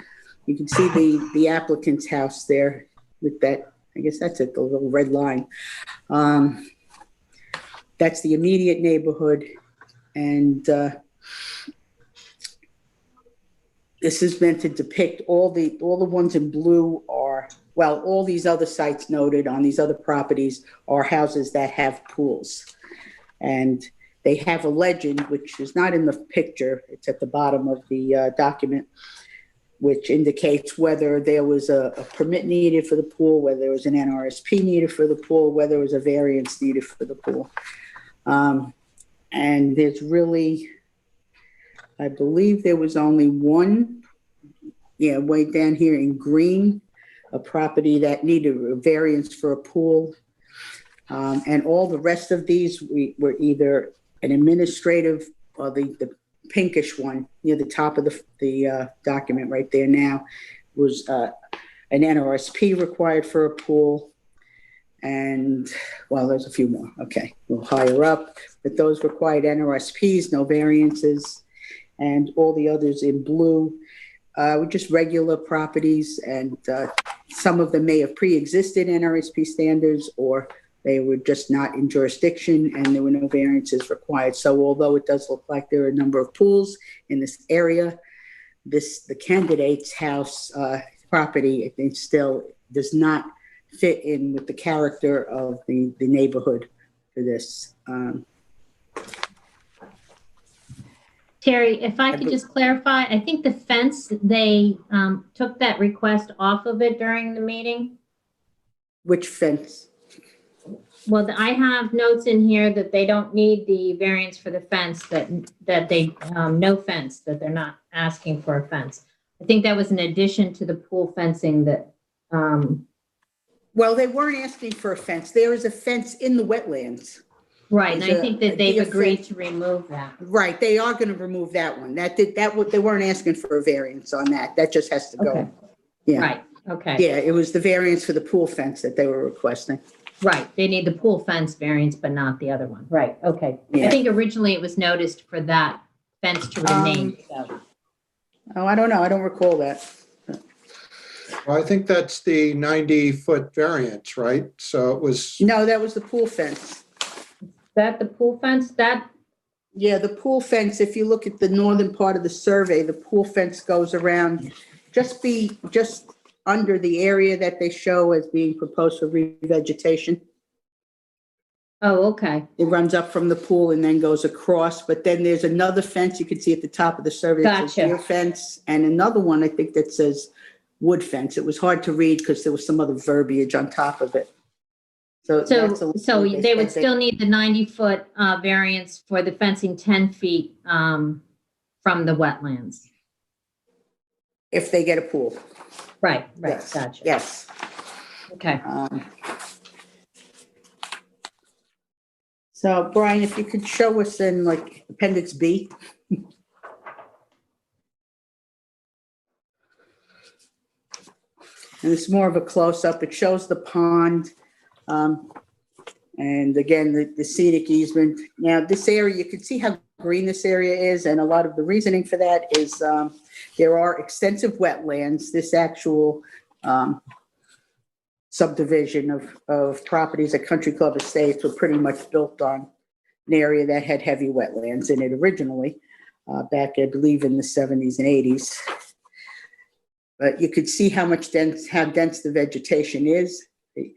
[SPEAKER 4] you can see the applicant's house there with that, I guess that's it, the little red line. That's the immediate neighborhood. And this is meant to depict all the ones in blue are, well, all these other sites noted on these other properties are houses that have pools. And they have a legend, which is not in the picture, it's at the bottom of the document, which indicates whether there was a permit needed for the pool, whether there was an NRSP needed for the pool, whether there was a variance needed for the pool. And there's really, I believe there was only one, yeah, way down here in green, a property that needed a variance for a pool. And all the rest of these were either an administrative or the pinkish one near the top of the document right there now was an NRSP required for a pool. And, well, there's a few more. Okay, we'll higher up. But those required NRSPs, no variances. And all the others in blue were just regular properties. And some of them may have pre-existed NRSP standards, or they were just not in jurisdiction and there were no variances required. So although it does look like there are a number of pools in this area, the candidate's house property, I think, still does not fit in with the character of the neighborhood for this.
[SPEAKER 9] Terry, if I could just clarify, I think the fence, they took that request off of it during the meeting.
[SPEAKER 4] Which fence?
[SPEAKER 9] Well, I have notes in here that they don't need the variance for the fence, that they, no fence, that they're not asking for a fence. I think that was an addition to the pool fencing that,
[SPEAKER 4] well, they weren't asking for a fence. There is a fence in the wetlands.
[SPEAKER 9] right, and I think that they've agreed
[SPEAKER 4] fence.
[SPEAKER 9] to remove that.
[SPEAKER 4] Right, they are going to remove that one. They weren't asking for a variance on that. That just has to go.
[SPEAKER 9] Okay.
[SPEAKER 4] Yeah.
[SPEAKER 9] Right, okay.
[SPEAKER 4] Yeah, it was the variance for the pool fence that they were requesting.
[SPEAKER 9] Right, they need the pool fence variance, but not the other one. Right, okay.
[SPEAKER 4] Yeah.
[SPEAKER 9] I think originally it was noticed for that fence to remain. So.
[SPEAKER 4] Oh, I don't know. I don't recall that.
[SPEAKER 6] Well, I think that's the 90-foot variance, right? So it was,
[SPEAKER 4] No, that was the pool fence.
[SPEAKER 9] That the pool fence, that,
[SPEAKER 4] Yeah, the pool fence, if you look at the northern part of the survey, the pool fence goes around just under the area that they show as being proposed for revegetation.
[SPEAKER 9] oh, okay.
[SPEAKER 4] It runs up from the pool and then goes across, but then there's another fence you can see at the top of the survey. That says
[SPEAKER 9] Gotcha.
[SPEAKER 4] deer fence, and another one, I think, that says wood fence. It was hard to read because there was some other verbiage on top of it. So that's a-
[SPEAKER 9] So they would
[SPEAKER 4] said
[SPEAKER 9] still need the 90-foot variance for the fencing 10 feet from the wetlands.
[SPEAKER 4] if they get a pool.
[SPEAKER 9] Right,
[SPEAKER 4] Yes.
[SPEAKER 9] gotcha.
[SPEAKER 4] Yes.
[SPEAKER 9] Okay.
[SPEAKER 4] So Brian, if you could show us in like Appendix B. And it's more of a close-up. It shows the pond. And again, the scenic easement. Now, this area, you can see how green this area is. And a lot of the reasoning for that is there are extensive wetlands. This actual subdivision of properties at Country Club Estates were pretty much built on an area that had heavy wetlands in it originally, back, I believe, in the 70s and 80s. But you could see how dense the vegetation is.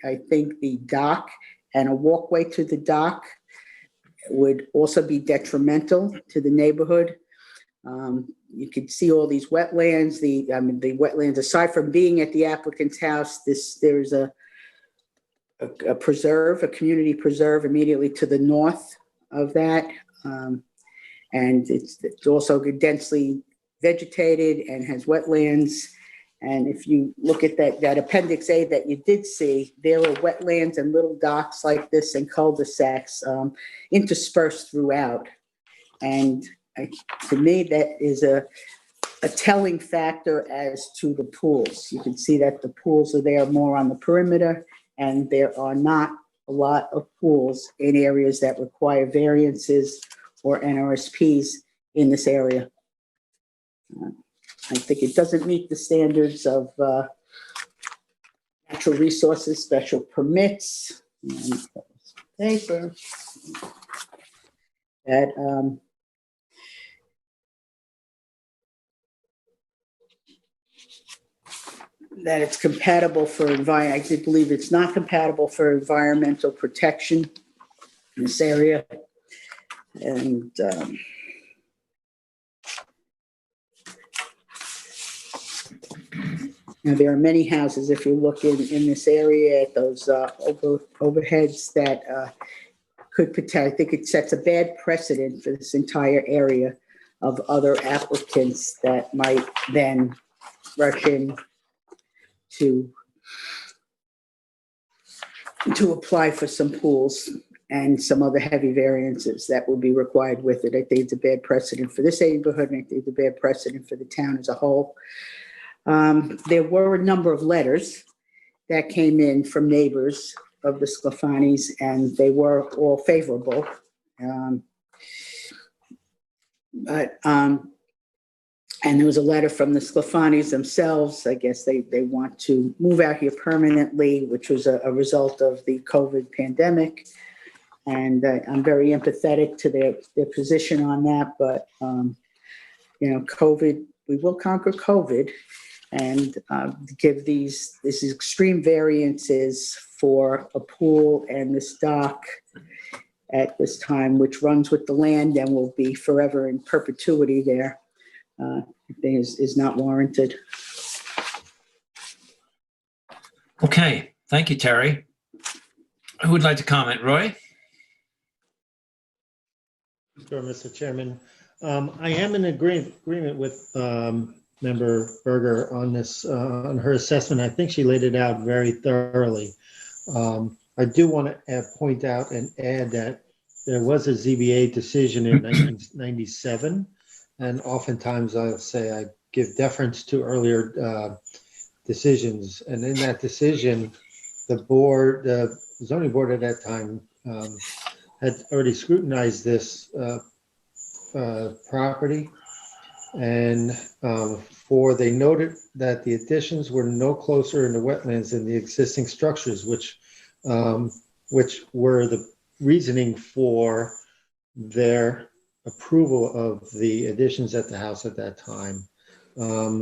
[SPEAKER 4] I think the dock and a walkway to the dock would also be detrimental to the neighborhood. You could see all these wetlands. The wetlands, aside from being at the applicant's house, there's a preserve, a community preserve immediately to the north of that. And it's also densely vegetated and has wetlands. And if you look at that Appendix A that you did see, there are wetlands and little docks like this and cul-de-sacs interspersed throughout. And to me, that is a telling factor as to the pools. You can see that the pools are there more on the perimeter, and there are not a lot of pools in areas that require variances or NRSPs in this area. I think it doesn't meet the standards of natural resources, special permits, and paper. That it's compatible for I did believe it's not compatible for environmental protection in this area. And now there are many houses, if you look in this area at those overheads that could potentially, I think it sets a bad precedent for this entire area of other applicants that might then rush in to apply for some pools and some other heavy variances that will be required with it. I think it's a bad precedent for this neighborhood, and I think it's a bad precedent for the town as a whole. There were a number of letters that came in from neighbors of the Sclafanis, and they were all favorable. And there was a letter from the Sclafanis themselves. I guess they want to move out here permanently, which was a result of the COVID pandemic. And I'm very empathetic to their position on that. But, COVID, we will conquer COVID and give these extreme variances for a pool and this dock at this time, which runs with the land and will be forever in perpetuity there. Is not warranted.
[SPEAKER 1] Okay, thank you, Terry. Who would like to comment? Roy?
[SPEAKER 11] Sure, Mr. Chairman. I am in agreement with Member Berger on this, on her assessment. I think she laid it out very thoroughly. I do want to point out and add that there was a ZBA decision in 1997. And oftentimes I'll say I give deference to earlier decisions. And in that decision, the zoning board at that time had already scrutinized this property. And they noted that the additions were no closer in the wetlands than the existing structures, which were the reasoning for their approval of the additions at the house at that time.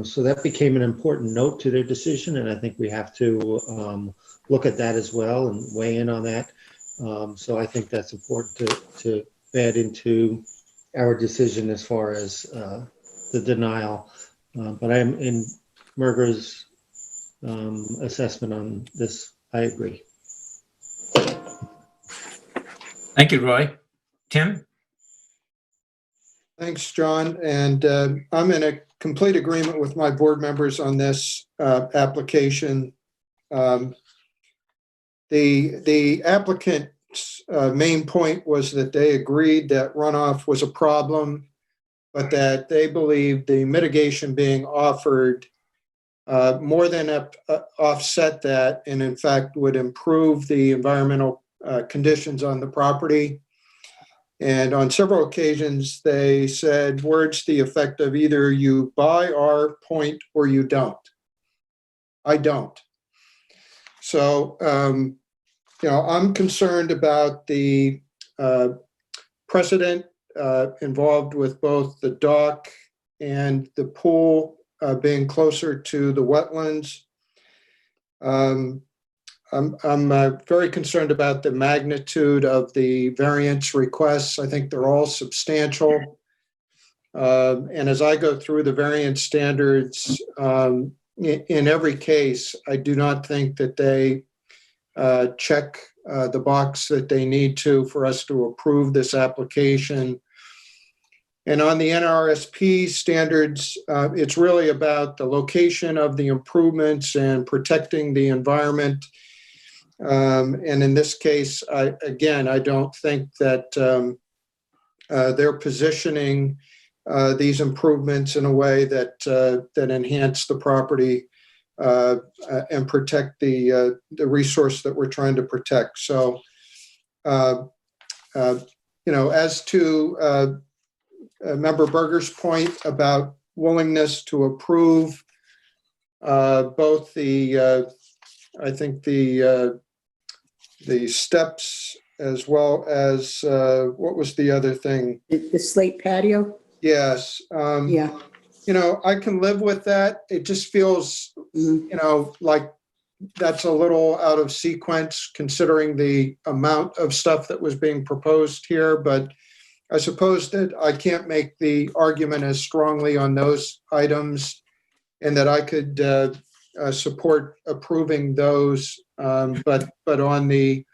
[SPEAKER 11] So that became an important note to their decision, and I think we have to look at that as well and weigh in on that. So I think that's important to add into our decision as far as the denial. But I'm in Berger's assessment on this. I agree.
[SPEAKER 1] Thank you, Roy. Tim?
[SPEAKER 6] Thanks, John. And I'm in a complete agreement with my board members on this application. The applicant's main point was that they agreed that runoff was a problem, but that they believed the mitigation being offered more than offset that, and in fact would improve the environmental conditions on the property. And on several occasions, they said words to the effect of either you buy our point or you don't. I don't. So, I'm concerned about the precedent involved with both the dock and the pool being closer to the wetlands. I'm very concerned about the magnitude of the variance requests. I think they're all substantial. And as I go through the variance standards, in every case, I do not think that they check the box that they need to for us to approve this application. And on the NRSP standards, it's really about the location of the improvements and protecting the environment. And in this case, I don't think that they're positioning these improvements in a way that enhance the property and protect the resource that we're trying to protect. So, as to Member Berger's point about willingness to approve both the steps as well as what was the other thing?
[SPEAKER 4] The slate patio?
[SPEAKER 6] Yes.
[SPEAKER 4] Yeah.
[SPEAKER 6] I can live with that. It just feels, like that's a little out of sequence considering the amount of stuff that was being proposed here. But I suppose that I can't make the argument as strongly on those items and that I could support approving those. But on the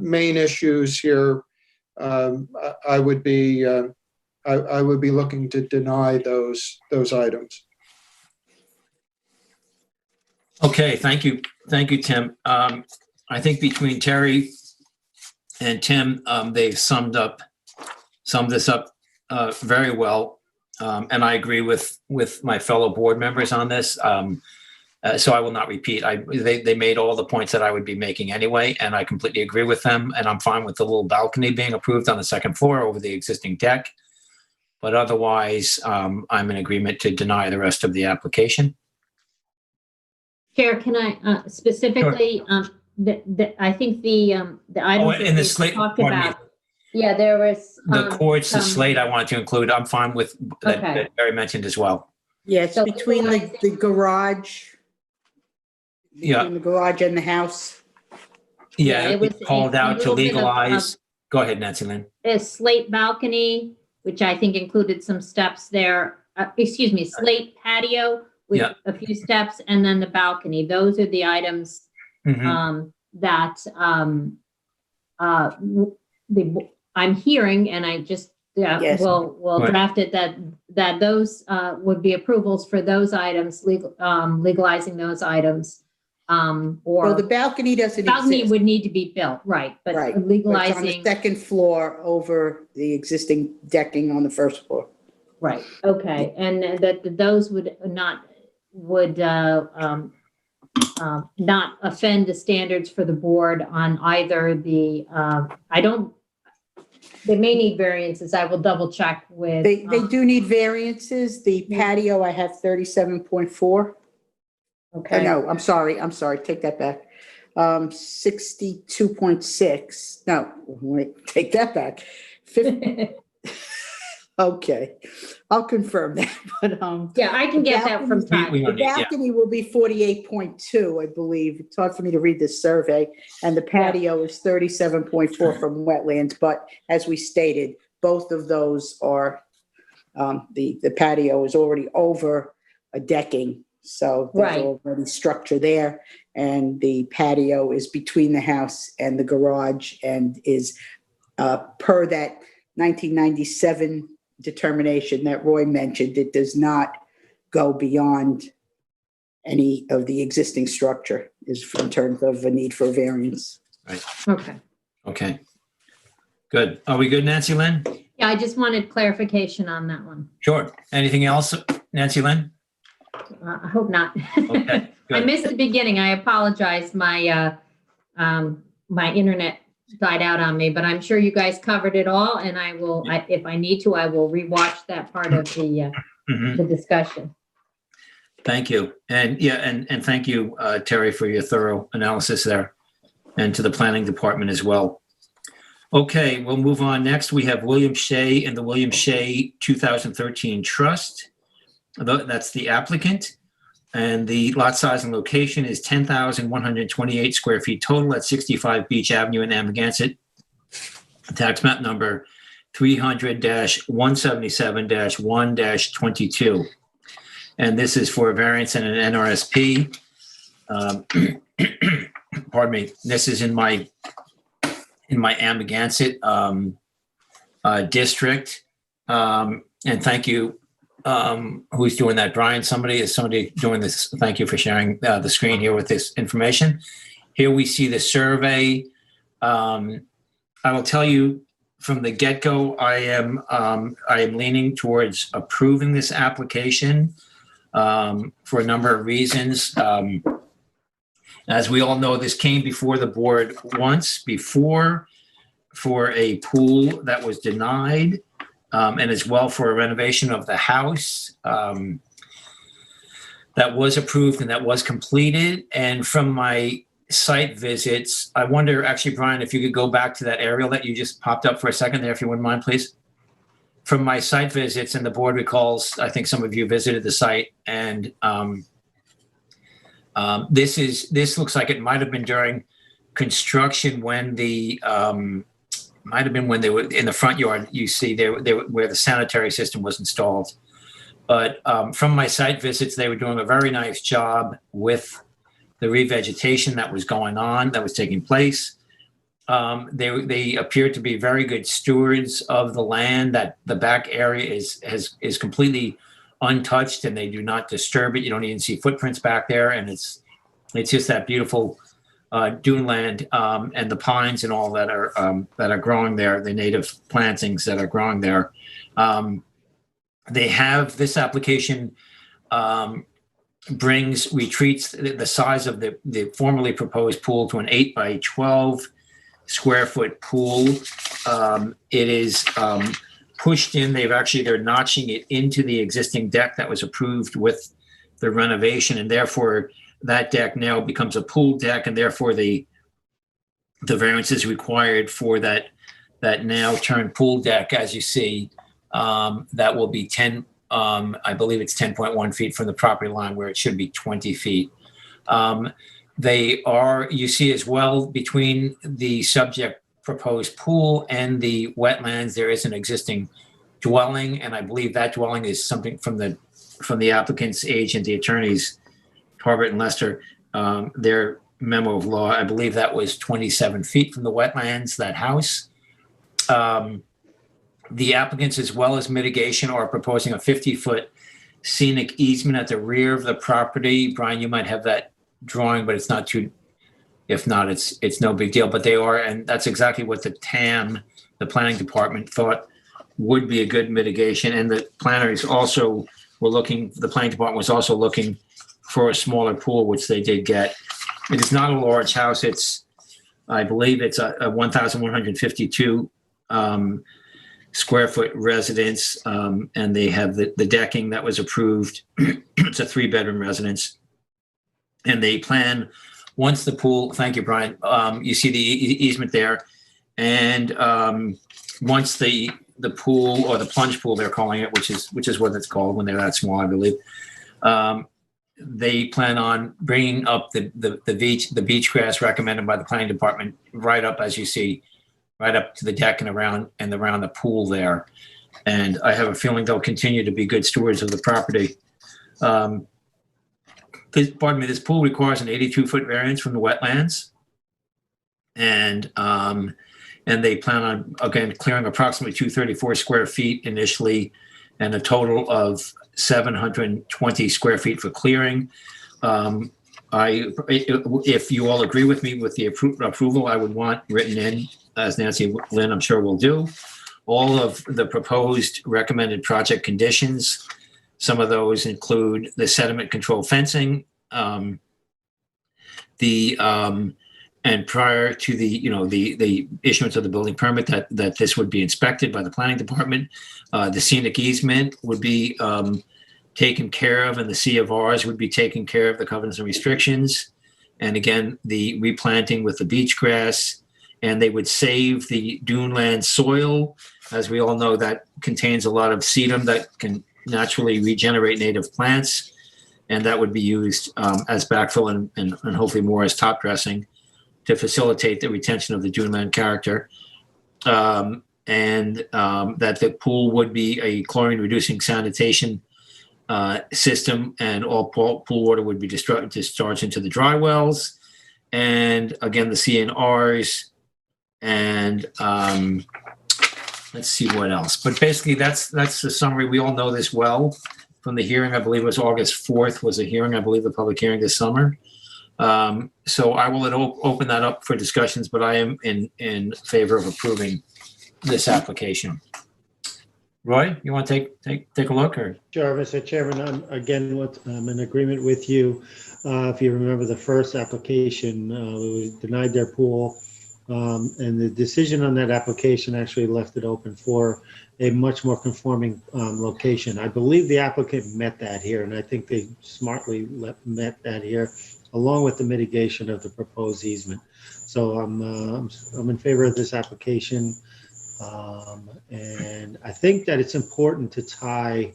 [SPEAKER 6] main issues here, I would be looking to deny those items.
[SPEAKER 1] Okay, thank you, Tim. I think between Terry and Tim, they've summed this up very well, and I agree with my fellow board members on this. So I will not repeat. They made all the points that I would be making anyway, and I completely agree with them. And I'm fine with the little balcony being approved on the second floor over the existing deck. But otherwise, I'm in agreement to deny the rest of the application.
[SPEAKER 9] Chair, can I specifically, I think the items
[SPEAKER 1] in the
[SPEAKER 9] that we
[SPEAKER 1] slate,
[SPEAKER 9] talked about. Yeah, there was.
[SPEAKER 1] The cords, the slate I wanted to include. I'm fine with that Barry mentioned as well.
[SPEAKER 4] Yes,
[SPEAKER 9] So
[SPEAKER 4] between the garage.
[SPEAKER 1] Yeah.
[SPEAKER 4] Between the garage and the house.
[SPEAKER 1] Yeah,
[SPEAKER 9] it was
[SPEAKER 1] called
[SPEAKER 9] a
[SPEAKER 1] out to
[SPEAKER 9] little bit of,
[SPEAKER 1] legalize. Go ahead, Nancy Lynn.
[SPEAKER 9] A slate balcony, which I think included some steps there. Slate patio with a few steps, and then the balcony. Those are the items that I'm hearing, and I just will draft it that those would be approvals for those items, legalizing those items. Or
[SPEAKER 4] the balcony doesn't
[SPEAKER 9] balcony
[SPEAKER 4] exist.
[SPEAKER 9] would need to be built, right? But legalizing
[SPEAKER 4] It's on the second floor over the existing decking on the first floor.
[SPEAKER 9] Right. Okay. And that those would not offend the standards for the board on either the. They may need variances. I will double check with.
[SPEAKER 4] They do need variances. The patio, I have 37.4.
[SPEAKER 9] Okay.
[SPEAKER 4] No, I'm sorry. Take that back. 62.6. No, wait, take that back. 50. Okay, I'll confirm that. But
[SPEAKER 9] yeah, I can get that from time.
[SPEAKER 4] The balcony will be 48.2, I believe. It's hard for me to read this survey. And the patio is 37.4 from wetlands. But as we stated, both of those are the patio is already over a decking. So there's
[SPEAKER 9] Right.
[SPEAKER 4] already structure there. And the patio is between the house and the garage and is per that 1997 determination that Roy mentioned. It does not go beyond any of the existing structure is in terms of a need for variance.
[SPEAKER 9] Okay.
[SPEAKER 1] Okay. Good. Are we good, Nancy Lynn?
[SPEAKER 9] Yeah, I just wanted clarification on that one.
[SPEAKER 1] Sure. Anything else, Nancy Lynn?
[SPEAKER 9] I hope not.
[SPEAKER 1] Okay,
[SPEAKER 9] I
[SPEAKER 1] good.
[SPEAKER 9] missed the beginning. I apologize. My my internet died out on me, but I'm sure you guys covered it all, and I will, if I need to, I will rewatch that part of the
[SPEAKER 1] Mhm.
[SPEAKER 9] the discussion.
[SPEAKER 1] Thank you. And yeah, and thank you, Terry, for your thorough analysis there, and to the planning department as well. Okay, we'll move on. Next, we have William Shea and the William Shea 2013 Trust. That's the applicant. And the lot size and location is 10,128 square feet total at 65 Beach Avenue in Amagansett. Tax map number 300-177-1-22. And this is for a variance and an NRSP. Pardon me. This is in my Amagansett district. And thank you. Who's doing that? Brian, is somebody doing this? Thank you for sharing the screen here with this information. Here we see the survey. I will tell you from the get-go, I am leaning towards approving this application for a number of reasons. As we all know, this came before the board once before for a pool that was denied, and as well for a renovation of the house that was approved and that was completed. And from my site visits, I wonder, actually, Brian, if you could go back to that aerial that you just popped up for a second there, if you wouldn't mind, please. From my site visits, and the board recalls, I think some of you visited the site, and this looks like it might have been during construction when might have been when they were in the front yard. You see they were where the sanitary system was installed. But from my site visits, they were doing a very nice job with the revegetation that was going on, that was taking place. They appeared to be very good stewards of the land. That the back area is completely untouched, and they do not disturb it. You don't even see footprints back there, and it's just that beautiful dune land and the pines and all that are growing there, the native plantings that are growing there. They have this application retreats the size of the formerly proposed pool to an 8 by 12 square foot pool. It is pushed in. They're notching it into the existing deck that was approved with the renovation, and therefore that deck now becomes a pool deck, and therefore the variance is required for that now turned pool deck, as you see. That will be 10, I believe it's 10.1 feet from the property line, where it should be 20 feet. You see as well, between the subject proposed pool and the wetlands, there is an existing dwelling, and I believe that dwelling is something from the applicant's agent, the attorneys, Harbert and Lester, their memo of law. I believe that was 27 feet from the wetlands, that house. The applicants, as well as mitigation, are proposing a 50-foot scenic easement at the rear of the property. Brian, you might have that drawing, but it's not too, if not, it's no big deal, but they are, and that's exactly what the TAM, the planning department, thought would be a good mitigation. And the planners also the planning department was also looking for a smaller pool, which they did get. It is not a large house. I believe it's a 1,152 square foot residence, and they have the decking that was approved. It's a 3-bedroom residence, and they plan, once the pool, thank you, Brian, you see the easement there, and once the pool, or the plunge pool they're calling it, which is what it's called when they're that small, I believe, they plan on bringing up the beach grass recommended by the planning department right up, as you see, right up to the deck and around the pool there. And I have a feeling they'll continue to be good stewards of the property. this pool requires an 82-foot variance from the wetlands. And they plan on, again, clearing approximately 234 square feet initially, and a total of 720 square feet for clearing. If you all agree with me with the approval, I would want written in, as Nancy Lynn, I'm sure will do, all of the proposed recommended project conditions. Some of those include the sediment control fencing, and prior to the issuance of the building permit, that this would be inspected by the planning department. The scenic easement would be taken care of, and the C of Rs would be taken care of, the covenants and restrictions. And again, the replanting with the beach grass, and they would save the duneland soil. As we all know, that contains a lot of sedum that can naturally regenerate native plants, and that would be used as backfill and hopefully more as top dressing to facilitate the retention of the duneland character. That the pool would be a chlorine reducing sanitation system, and all pool water would be discharged into the dry wells. And again, the C and Rs, and let's see what else. But basically, that's the summary. We all know this well from the hearing. I believe it was August 4th was a hearing. I believe the public hearing this summer. So I will open that up for discussions, but I am in favor of approving this application. Roy, you want to take a look? Or
[SPEAKER 11] Sure, Mr. Chairman. I'm in agreement with you. If you remember the first application, we denied their pool, and the decision on that application actually left it open for a much more conforming location. I believe the applicant met that here, and I think they smartly met that here, along with the mitigation of the proposed easement. So I'm in favor of this application. And I think that it's important to tie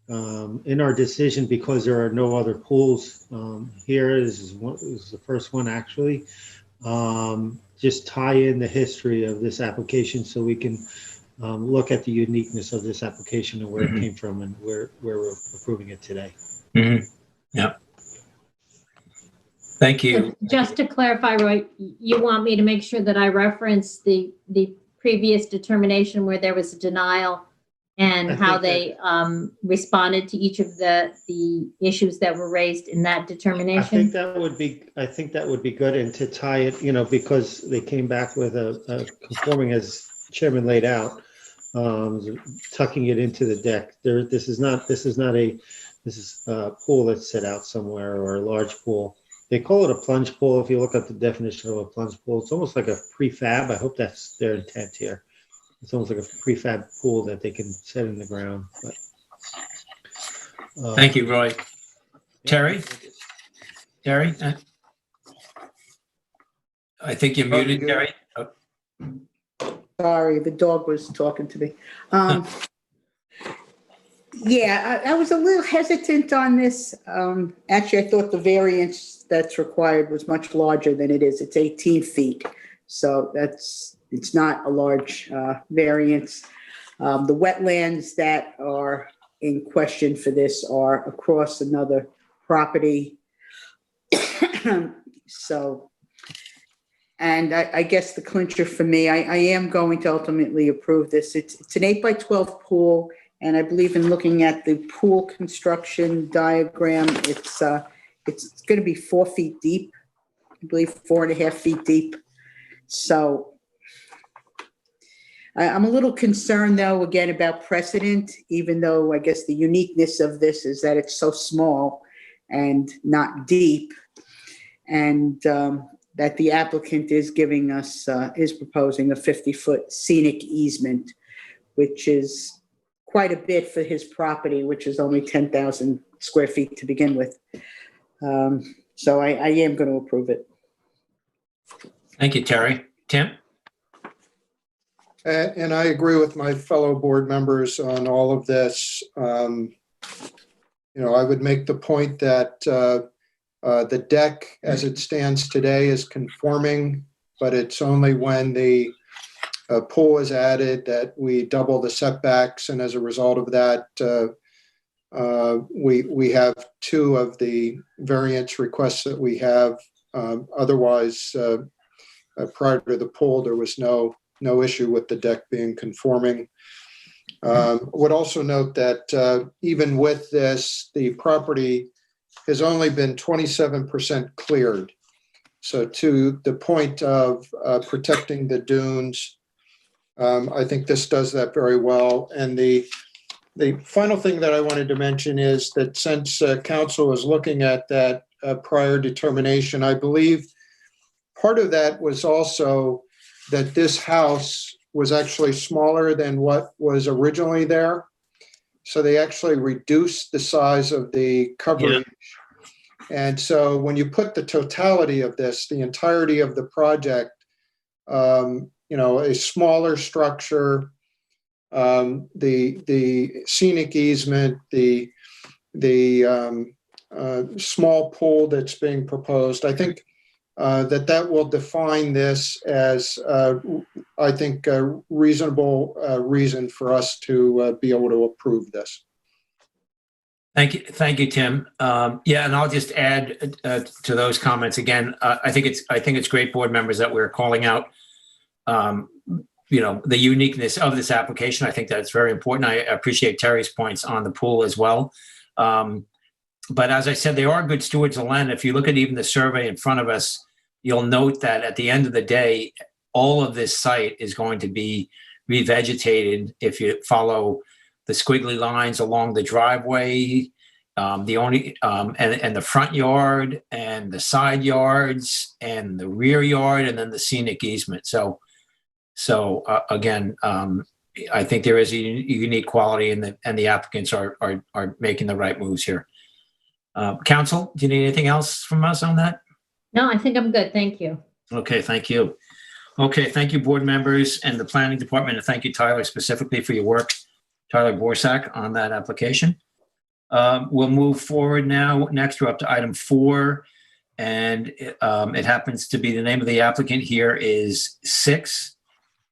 [SPEAKER 11] in our decision, because there are no other pools here. This is the first one, actually. Just tie in the history of this application so we can look at the uniqueness of this application and where it came from and where we're approving it today.
[SPEAKER 1] Yep. Thank you.
[SPEAKER 9] Just to clarify, Roy, you want me to make sure that I reference the previous determination where there was a denial and how they responded to each of the issues that were raised in that determination?
[SPEAKER 11] I think that would be good, and to tie it, because they came back with a conforming, as Chairman laid out, tucking it into the deck. This is a pool that's set out somewhere, or a large pool. They call it a plunge pool. If you look up the definition of a plunge pool, it's almost like a prefab. I hope that's their intent here. It's almost like a prefab pool that they can set in the ground. But,
[SPEAKER 1] thank you, Roy. Terry? Terry? I think you're muted, Terry. Oh.
[SPEAKER 4] Sorry, the dog was talking to me. Yeah, I was a little hesitant on this. Actually, I thought the variance that's required was much larger than it is. It's 18 feet. So it's not a large variance. The wetlands that are in question for this are across another property. So, and I guess the clincher for me, I am going to ultimately approve this. It's an 8x12 pool. And I believe in looking at the pool construction diagram, it's going to be 4 feet deep. I believe 4.5 feet deep. So I'm a little concerned, though, again, about precedent, even though I guess the uniqueness of this is that it's so small and not deep, and that the applicant is giving us, is proposing a 50-foot scenic easement, which is quite a bit for his property, which is only 10,000 square feet to begin with. So I am going to approve it.
[SPEAKER 1] Thank you, Terry. Tim?
[SPEAKER 6] And I agree with my fellow board members on all of this. I would make the point that the deck as it stands today is conforming, but it's only when the pool is added that we double the setbacks, and as a result of that, We have two of the variance requests that we have. Otherwise, prior to the pool, there was no issue with the deck being conforming. Would also note that even with this, the property has only been 27% cleared. So to the point of protecting the dunes, I think this does that very well. And the final thing that I wanted to mention is that since council was looking at that prior determination, I believe part of that was also that this house was actually smaller than what was originally there. So they actually reduced the size of the coverage. And so when you put the totality of this, the entirety of the project, a smaller structure, the scenic easement, the small pool that's being proposed, I think that will define this as, I think, a reasonable reason for us to be able to approve this.
[SPEAKER 1] Thank you, Tim. Yeah, and I'll just add to those comments again. I think it's great, board members, that we're calling out, the uniqueness of this application. I think that's very important. I appreciate Terry's points on the pool as well. But as I said, they are good stewards of land. If you look at even the survey in front of us, you'll note that at the end of the day, all of this site is going to be revegetated if you follow the squiggly lines along the driveway, and the front yard and the side yards and the rear yard, and then the scenic easement. So again, I think there is a unique quality, and the applicants are making the right moves here. Council, do you need anything else from us on that?
[SPEAKER 9] No, I think I'm good. Thank you.
[SPEAKER 1] Okay, thank you. Okay, thank you, board members and the planning department, and thank you, Tyler, specifically for your work, Tyler Borsak, on that application. We'll move forward now. Next, we're up to item 4, and it happens to be the name of the applicant here is 6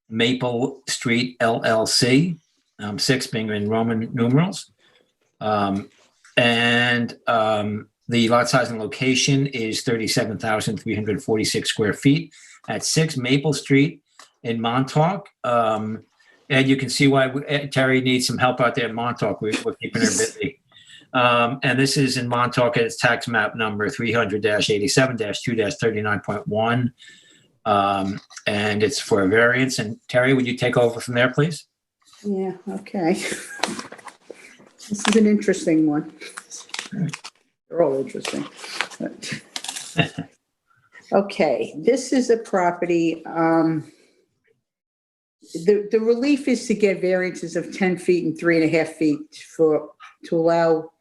[SPEAKER 1] Maple Street LLC, 6 being in Roman numerals. The lot size and location is 37,346 square feet at 6 Maple Street in Montauk. And you can see why Terry needs some help out there in Montauk. We're keeping her busy. And this is in Montauk, and it's tax map number 300-87-2-39.1. And it's for a variance. And Terry, would you take over from there, please?
[SPEAKER 4] Yeah, okay. This is an interesting one. They're all interesting. Okay, this is a property. The relief is to get variances of 10 feet and 3.5 feet to allow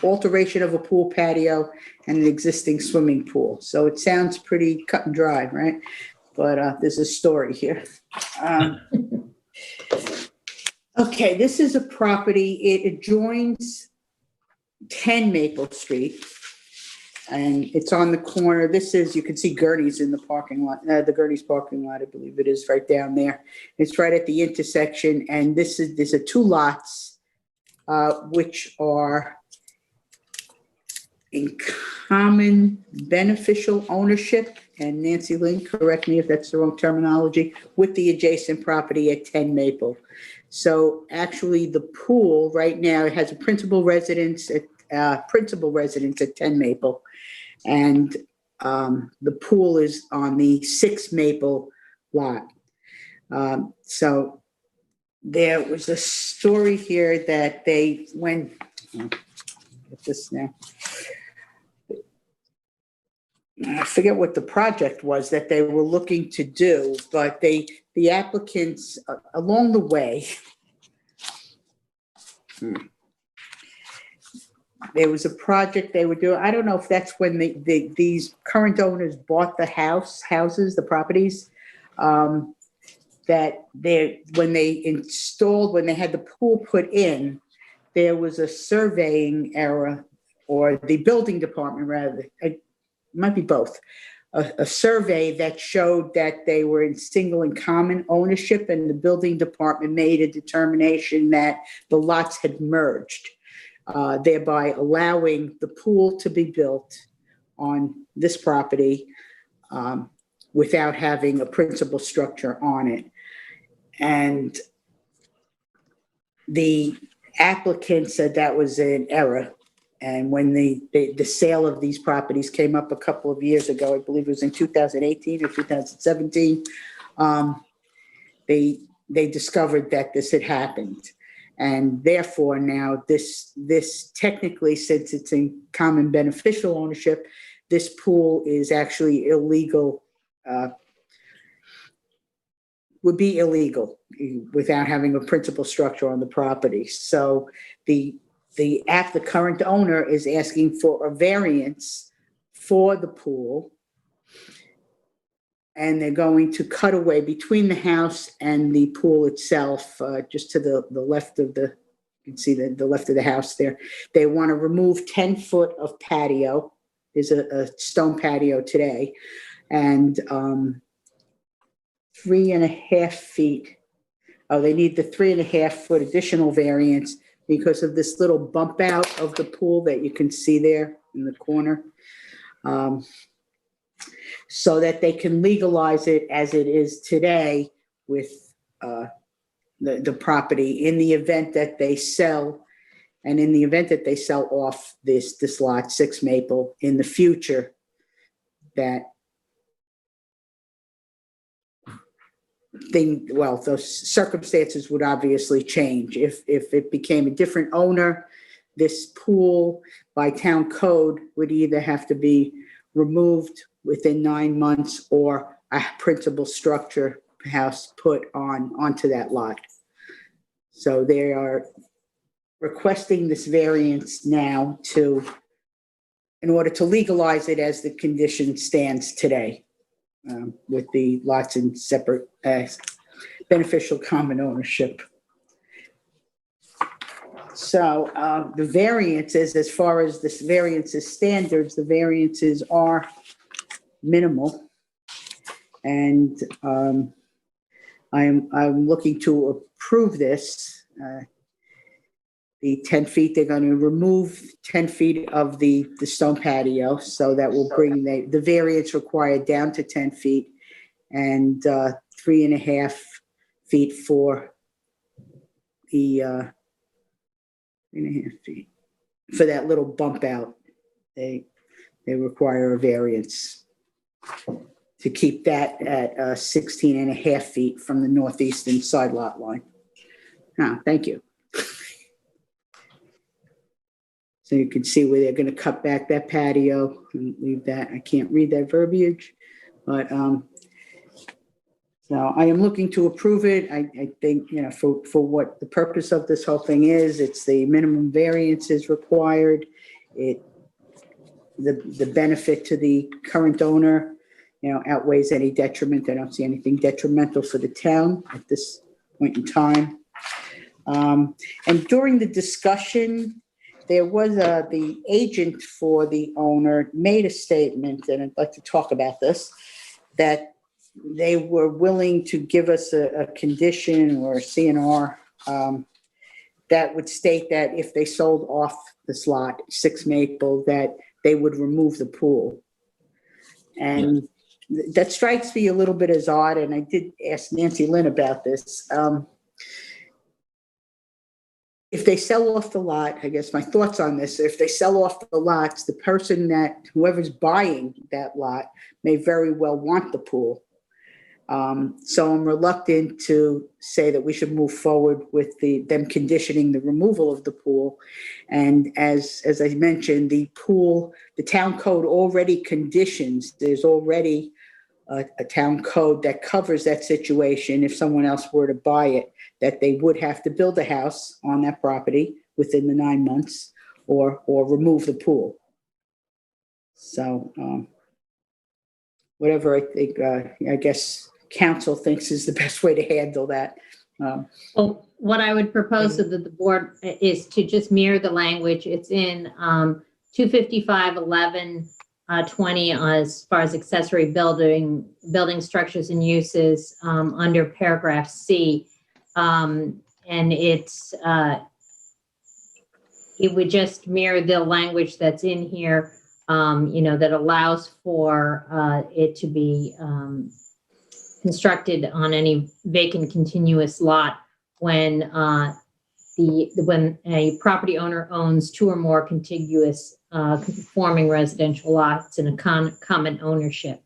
[SPEAKER 4] alteration of a pool patio and an existing swimming pool. So it sounds pretty cut and dry, right? But there's a story here. Okay, this is a property. It adjoins 10 Maple Street, and it's on the corner. This is, you can see Gurney's in the parking lot, the Gurney's parking lot, I believe it is, right down there. It's right at the intersection, and there's 2 lots, which are in common beneficial ownership, and Nancy Lynn, correct me if that's the wrong terminology, with the adjacent property at 10 Maple. So actually the pool right now, it has a principal residence at 10 Maple. And the pool is on the 6 Maple lot. So there was a story here that they went, get this now. I forget what the project was that they were looking to do, but the applicants along the way, there was a project they were doing. I don't know if that's when these current owners bought the houses, the properties, that when they had the pool put in, there was a surveying error, or the building department rather, it might be both, a survey that showed that they were in single and common ownership, and the building department made a determination that the lots had merged. thereby allowing the pool to be built on this property without having a principal structure on it. And the applicant said that was an error. And when the sale of these properties came up a couple of years ago, I believe it was in 2018 or 2017, they discovered that this had happened. And therefore now this technically, since it's in common beneficial ownership, this pool is actually illegal, would be illegal without having a principal structure on the property. So the current owner is asking for a variance for the pool, and they're going to cut away between the house and the pool itself, just to the left of you can see the left of the house there. They want to remove 10 foot of patio. There's a stone patio today, and 3.5 feet. Oh, they need the 3.5 foot additional variance because of this little bump out of the pool that you can see there in the corner. So that they can legalize it as it is today with the property in the event that they sell, and in the event that they sell off this lot 6 Maple in the future, that those circumstances would obviously change. If it became a different owner, this pool by town code would either have to be removed within 9 months or a principal structure house put onto that lot. So they are requesting this variance now in order to legalize it as the condition stands today, with the lots in separate beneficial common ownership. So the variances, as far as this variances standards, the variances are minimal, and I'm looking to approve this. The 10 feet, they're going to remove 10 feet of the stone patio, so that will bring the variance required down to 10 feet, and 3.5 feet for the 3.5 feet for that little bump out. They require a variance to keep that at 16.5 feet from the northeastern side lot line. Thank you. So you can see where they're going to cut back that patio and leave that. I can't read that verbiage, but so I am looking to approve it. I think, for what the purpose of this whole thing is, it's the minimum variance is required. The benefit to the current owner, outweighs any detriment. I don't see anything detrimental for the town at this point in time. And during the discussion, there was the agent for the owner made a statement, and I'd like to talk about this, that they were willing to give us a condition or a CNR that would state that if they sold off this lot, 6 Maple, that they would remove the pool. And that strikes me a little bit as odd, and I did ask Nancy Lynn about this. If they sell off the lot, I guess my thoughts on this, if they sell off the lots, the person whoever's buying that lot may very well want the pool. So I'm reluctant to say that we should move forward with them conditioning the removal of the pool. And as I mentioned, the pool, the town code already conditions, there's already a town code that covers that situation if someone else were to buy it, that they would have to build a house on that property within the 9 months or remove the pool. So whatever I think, I guess council thinks is the best way to handle that.
[SPEAKER 9] Well, what I would propose to the board is to just mirror the language. It's in 255-11-20 as far as accessory building structures and uses under paragraph C. And it's it would just mirror the language that's in here, that allows for it to be constructed on any vacant continuous lot when when a property owner owns 2 or more contiguous conforming residential lots in a common ownership,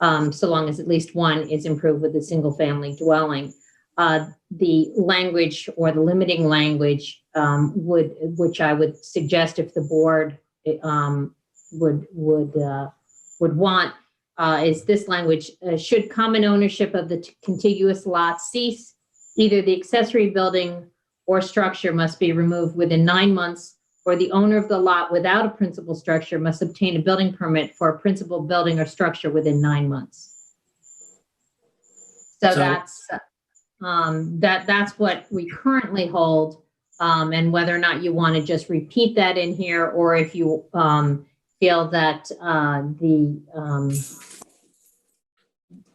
[SPEAKER 9] so long as at least one is improved with a single family dwelling. The language or the limiting language which I would suggest if the board would want is this language: should common ownership of the contiguous lots cease, either the accessory building or structure must be removed within 9 months, or the owner of the lot without a principal structure must obtain a building permit for a principal building or structure within 9 months. So that's what we currently hold, and whether or not you want to just repeat that in here, or if you feel that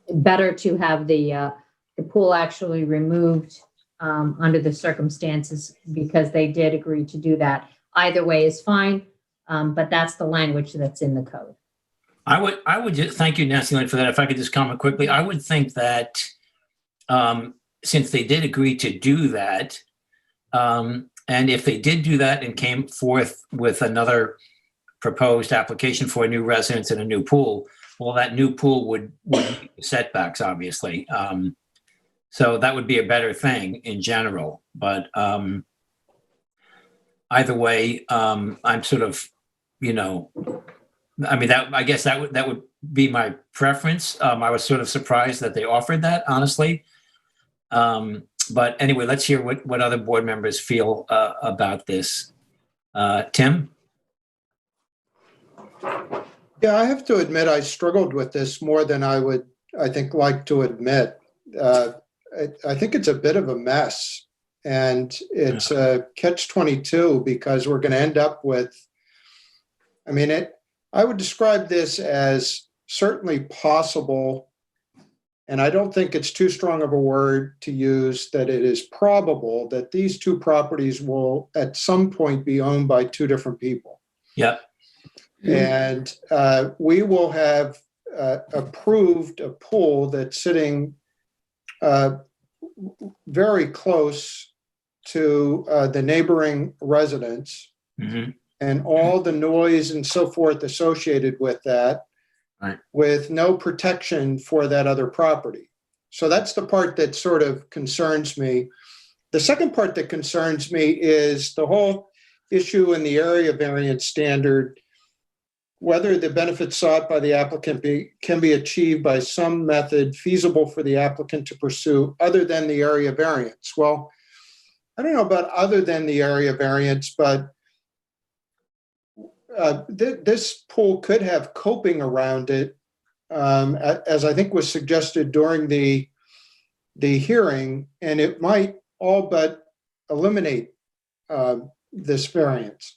[SPEAKER 9] better to have the pool actually removed under the circumstances, because they did agree to do that. Either way is fine, but that's the language that's in the code.
[SPEAKER 1] I would just thank you, Nancy Lynn, for that. If I could just comment quickly, I would think that since they did agree to do that, and if they did do that and came forth with another proposed application for a new residence and a new pool, well, that new pool would meet the setbacks, obviously. So that would be a better thing in general. But either way, I'm sort of, I guess that would be my preference. I was sort of surprised that they offered that, honestly. But anyway, let's hear what other board members feel about this. Tim?
[SPEAKER 6] Yeah, I have to admit, I struggled with this more than I would, I think, like to admit. I think it's a bit of a mess, and it's a catch-22 because we're going to end up with, I would describe this as certainly possible, and I don't think it's too strong of a word to use, that it is probable that these 2 properties will at some point be owned by 2 different people.
[SPEAKER 1] Yep.
[SPEAKER 6] And we will have approved a pool that's sitting very close to the neighboring residence,
[SPEAKER 1] Mm-hmm.
[SPEAKER 6] and all the noise and so forth associated with that,
[SPEAKER 1] right,
[SPEAKER 6] with no protection for that other property. So that's the part that sort of concerns me. The second part that concerns me is the whole issue in the area variance standard, whether the benefits sought by the applicant can be achieved by some method feasible for the applicant to pursue other than the area variance. Well, I don't know about other than the area variance, but this pool could have coping around it, as I think was suggested during the hearing, and it might all but eliminate this variance.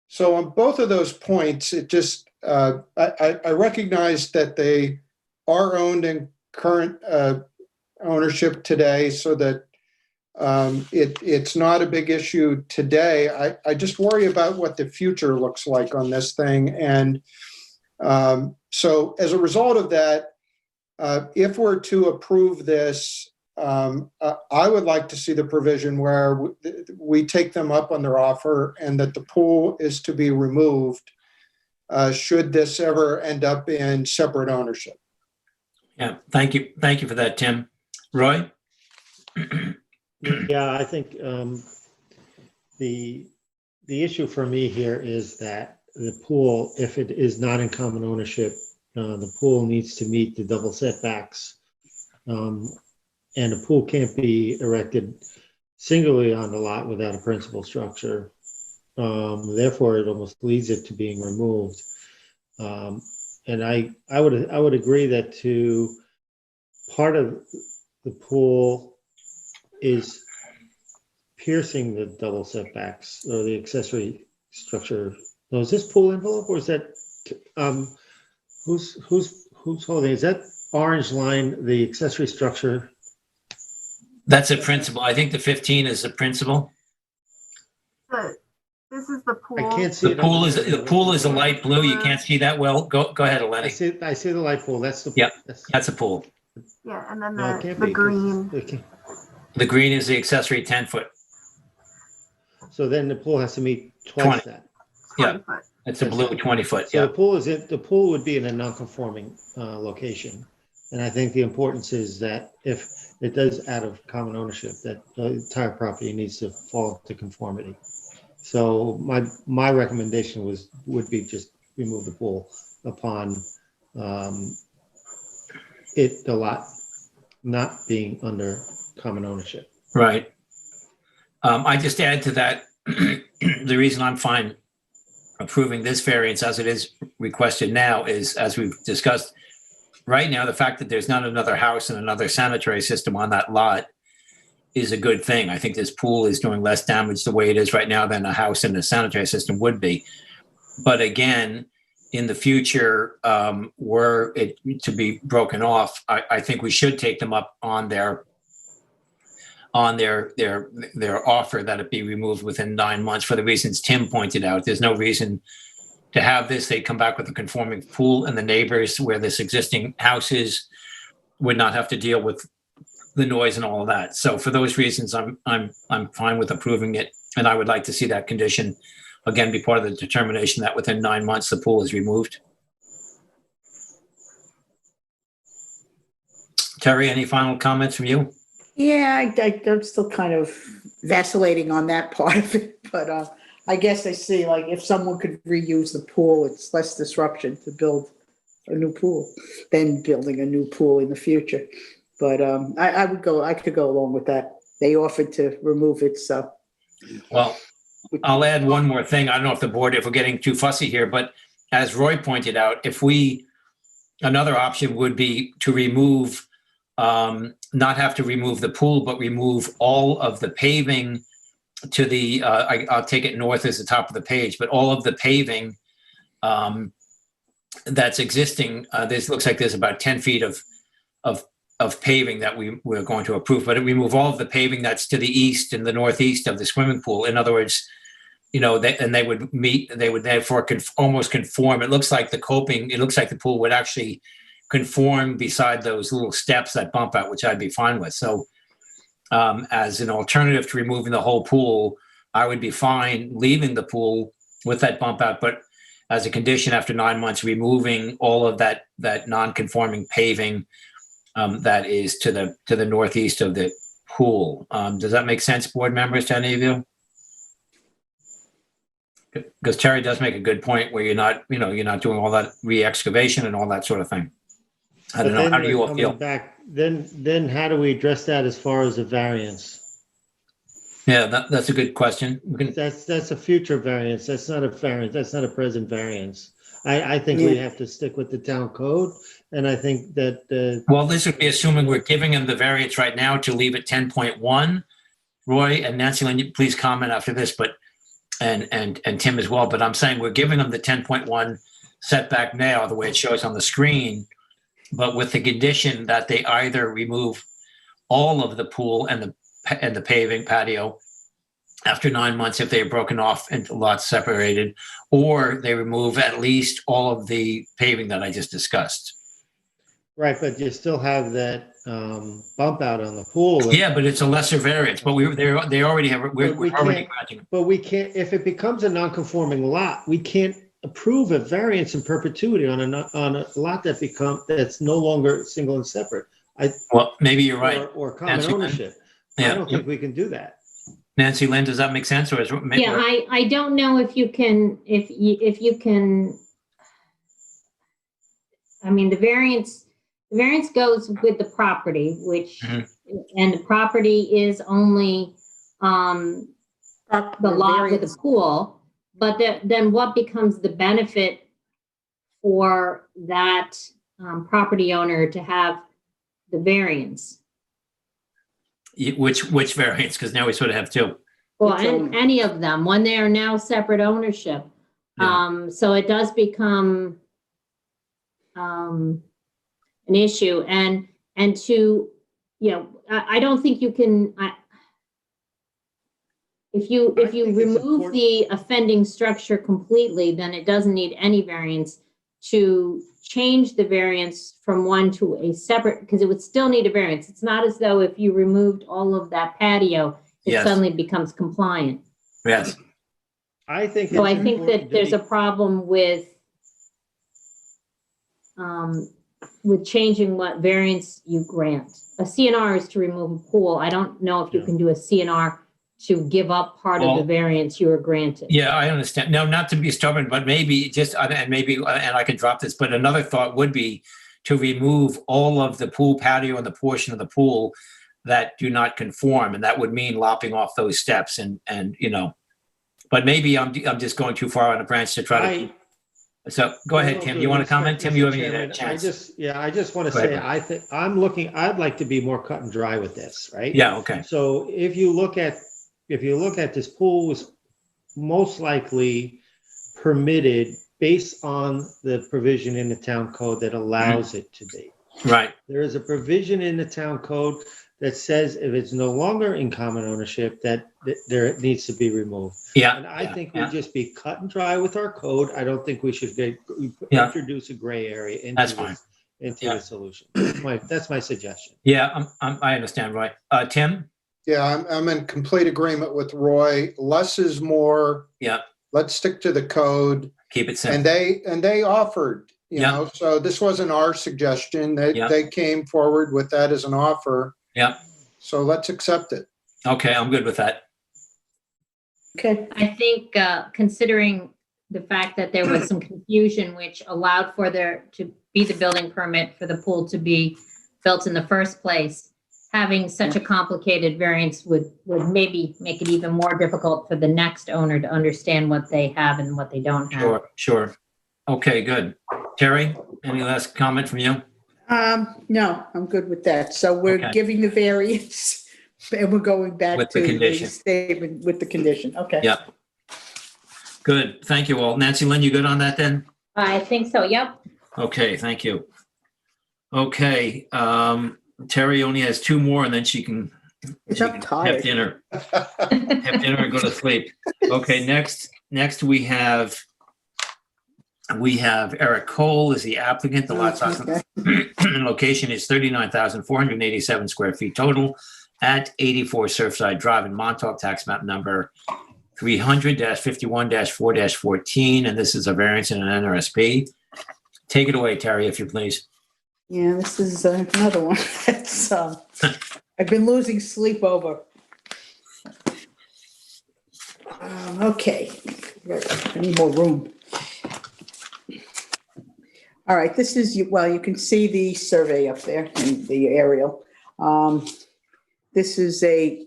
[SPEAKER 6] So on both of those points, it just, I recognize that they are owned in current ownership today, so that it's not a big issue today. I just worry about what the future looks like on this thing. And so as a result of that, if we're to approve this, I would like to see the provision where we take them up on their offer and that the pool is to be removed should this ever end up in separate ownership.
[SPEAKER 1] Yeah, thank you. Thank you for that, Tim. Roy?
[SPEAKER 11] Yeah, I think the issue for me here is that the pool, if it is not in common ownership, the pool needs to meet the double setbacks. And a pool can't be erected singularly on the lot without a principal structure. Therefore, it almost leads it to being removed. And I would agree that to part of the pool is piercing the double setbacks or the accessory structure. Now, is this pool envelope, or is that who's holding? Is that orange line the accessory structure?
[SPEAKER 1] That's a principal. I think the 15 is a principal.
[SPEAKER 7] This is the pool.
[SPEAKER 11] I can't see
[SPEAKER 1] The
[SPEAKER 11] it.
[SPEAKER 1] pool is a light blue. You can't see that well. Go ahead,
[SPEAKER 11] I
[SPEAKER 1] Eleni.
[SPEAKER 11] see the light pole. That's the.
[SPEAKER 1] Yep.
[SPEAKER 11] that's-
[SPEAKER 1] That's a pool.
[SPEAKER 7] Yeah, and then
[SPEAKER 11] No, it can't
[SPEAKER 7] the
[SPEAKER 11] be, 'cause
[SPEAKER 7] green.
[SPEAKER 11] it can't-
[SPEAKER 1] The green is the accessory 10-foot.
[SPEAKER 11] So then the pool has to meet
[SPEAKER 1] 20.
[SPEAKER 11] twice that.
[SPEAKER 7] 20 foot.
[SPEAKER 1] It's a blue 20-foot,
[SPEAKER 11] So
[SPEAKER 1] yeah.
[SPEAKER 11] the pool would be in a non-conforming location. And I think the importance is that if it does out of common ownership, that the entire property needs to fall to conformity. So my recommendation would be just remove the pool upon the lot not being under common ownership.
[SPEAKER 1] Right. I just add to that, the reason I'm fine approving this variance as it is requested now is, as we've discussed, right now, the fact that there's not another house and another sanitary system on that lot is a good thing. I think this pool is doing less damage the way it is right now than a house and a sanitary system would be. But again, in the future, were it to be broken off, I think we should take them up on their offer that it be removed within 9 months for the reasons Tim pointed out. There's no reason to have this. They come back with a conforming pool, and the neighbors where this existing house is would not have to deal with the noise and all of that. So for those reasons, I'm fine with approving it, and I would like to see that condition again be part of the determination that within 9 months the pool is removed. Terry, any final comments from you?
[SPEAKER 4] Yeah, I'm still kind of vacillating on that part of it, but I guess I see, like, if someone could reuse the pool, it's less disruption to build a new pool than building a new pool in the future. But I could go along with that. They offered to remove it, so.
[SPEAKER 1] Well, I'll add one more thing. I don't know if we're getting too fussy here, but as Roy pointed out, another option would be to remove, not have to remove the pool, but remove all of the paving to the, I'll take it north as the top of the page, but all of the paving that's existing, this looks like there's about 10 feet of paving that we're going to approve, but remove all of the paving that's to the east and the northeast of the swimming pool. In other words, they would therefore almost conform. It looks like the pool would actually conform beside those little steps that bump out, which I'd be fine with. So as an alternative to removing the whole pool, I would be fine leaving the pool with that bump out, but as a condition after 9 months, removing all of that non-conforming paving that is to the northeast of the pool. Does that make sense, board members, to any of you? Because Terry does make a good point where you're not doing all that re-excavation and all that sort of thing. I don't know. How do you all feel?
[SPEAKER 11] Then how do we address that as far as a variance?
[SPEAKER 1] Yeah, that's a good question.
[SPEAKER 11] That's a future variance. That's not a variance. That's not a present variance. I think we have to stick with the town code, and I think that.
[SPEAKER 1] Well, this would be assuming we're giving him the variance right now to leave it 10.1. Roy and Nancy Lynn, please comment after this, but and Tim as well. But I'm saying we're giving them the 10.1 setback now, the way it shows on the screen, but with the condition that they either remove all of the pool and the paving patio after 9 months if they're broken off into lots separated, or they remove at least all of the paving that I just discussed.
[SPEAKER 11] Right, but you still have that bump out on the pool.
[SPEAKER 1] Yeah, but it's a lesser variance, but they already have, we're already granting.
[SPEAKER 11] But we can't, if it becomes a non-conforming lot, we can't approve a variance in perpetuity on a lot that's no longer single and separate.
[SPEAKER 1] Well, maybe you're right.
[SPEAKER 11] Or common
[SPEAKER 1] Nancy,
[SPEAKER 11] ownership.
[SPEAKER 1] Yeah.
[SPEAKER 11] I don't think we can do that.
[SPEAKER 1] Nancy Lynn, does that make sense? Or is
[SPEAKER 9] Yeah, I don't know if you can, I mean, the variance goes with the property, which, and the property is only the lot with the pool, but then what becomes the benefit for that property owner to have the variance?
[SPEAKER 1] Which variance? Because now we sort of have two.
[SPEAKER 9] Well, any of them, when they are now separate ownership.
[SPEAKER 1] Yeah.
[SPEAKER 9] So it does become an issue, and to, I don't think you can, If you
[SPEAKER 11] I think it's
[SPEAKER 9] remove
[SPEAKER 11] important-
[SPEAKER 9] the offending structure completely, then it doesn't need any variance. To change the variance from one to a separate, because it would still need a variance. It's not as though if you removed all of that patio, it
[SPEAKER 1] Yes.
[SPEAKER 9] suddenly becomes compliant.
[SPEAKER 1] Yes,
[SPEAKER 11] I think.
[SPEAKER 9] So
[SPEAKER 11] it's
[SPEAKER 9] I think
[SPEAKER 11] important
[SPEAKER 9] that
[SPEAKER 11] to
[SPEAKER 9] there's
[SPEAKER 11] be-
[SPEAKER 9] a problem with changing what variance you grant. A CNR is to remove a pool. I don't know if you
[SPEAKER 11] Yeah.
[SPEAKER 9] can do a CNR to give up part of the
[SPEAKER 1] Well,
[SPEAKER 9] variance you were granted.
[SPEAKER 1] yeah, I understand. No, not to be stubborn, but maybe just, and maybe, and I can drop this, but another thought would be to remove all of the pool patio and the portion of the pool that do not conform, and that would mean lopping off those steps and, but maybe I'm just going too far on a branch to try to. So go ahead,
[SPEAKER 11] With
[SPEAKER 1] Tim.
[SPEAKER 11] all
[SPEAKER 1] You
[SPEAKER 11] due
[SPEAKER 1] want to comment?
[SPEAKER 11] respect,
[SPEAKER 1] Tim, you
[SPEAKER 11] Mr.
[SPEAKER 1] haven't had a
[SPEAKER 11] Chairman,
[SPEAKER 1] chance.
[SPEAKER 11] I just want to
[SPEAKER 1] Go ahead,
[SPEAKER 11] say,
[SPEAKER 1] Mike.
[SPEAKER 11] I'd like to be more cut and dry with this, right?
[SPEAKER 1] Yeah, okay.
[SPEAKER 11] So if you look at this pool was most likely permitted based on the provision in the town code that allows it to be.
[SPEAKER 1] Right.
[SPEAKER 11] There is a provision in the town code that says if it's no longer in common ownership, that there needs to be removed.
[SPEAKER 1] Yeah.
[SPEAKER 11] And I think
[SPEAKER 1] yeah.
[SPEAKER 11] we'd just be cut and dry with our code. I don't think we should
[SPEAKER 1] Yeah.
[SPEAKER 11] introduce a gray area
[SPEAKER 1] That's
[SPEAKER 11] into
[SPEAKER 1] fine.
[SPEAKER 11] the solution. That's my suggestion.
[SPEAKER 1] Yeah, I understand, Roy. Tim?
[SPEAKER 6] Yeah, I'm in complete agreement with Roy. Less is more.
[SPEAKER 1] Yeah.
[SPEAKER 6] Let's stick to the code.
[SPEAKER 1] Keep it simple.
[SPEAKER 6] And they offered,
[SPEAKER 1] Yeah.
[SPEAKER 6] know, so this wasn't our suggestion.
[SPEAKER 1] Yeah.
[SPEAKER 6] They came forward with that as an offer.
[SPEAKER 1] Yeah.
[SPEAKER 6] So let's accept it.
[SPEAKER 1] Okay, I'm good with that.
[SPEAKER 4] Okay,
[SPEAKER 9] I think considering the fact that there was some confusion which allowed for there to be the building permit for the pool to be built in the first place, having such a complicated variance would maybe make it even more difficult for the next owner to understand what they have and what they don't have.
[SPEAKER 1] Sure. Okay, good. Terry, any last comment from you?
[SPEAKER 4] no, I'm good with that. So we're
[SPEAKER 1] Okay.
[SPEAKER 4] giving the variance and we're going back
[SPEAKER 1] With the
[SPEAKER 4] to the
[SPEAKER 1] condition.
[SPEAKER 4] statement with the condition. Okay.
[SPEAKER 1] Yeah. Good. Thank you all. Nancy Lynn, you good on that then?
[SPEAKER 9] I think so, yep.
[SPEAKER 1] Okay, thank you. Okay, Terry only has two more and then she can
[SPEAKER 4] I'm
[SPEAKER 1] have
[SPEAKER 4] tired.
[SPEAKER 1] dinner. Have dinner and go to sleep. Okay, next we have Eric Cole is the applicant. The lot size
[SPEAKER 4] Okay.
[SPEAKER 1] and location is 39,487 square feet total at 84 Surfside Drive in Montauk, tax map number 300-51-4-14, and this is a variance in an NRSP. Take it away, Terry, if you please.
[SPEAKER 4] Yeah, this is another one that's, I've been losing sleep over. Okay, I need more room. All right, this is, well, you can see the survey up there and the aerial. This is a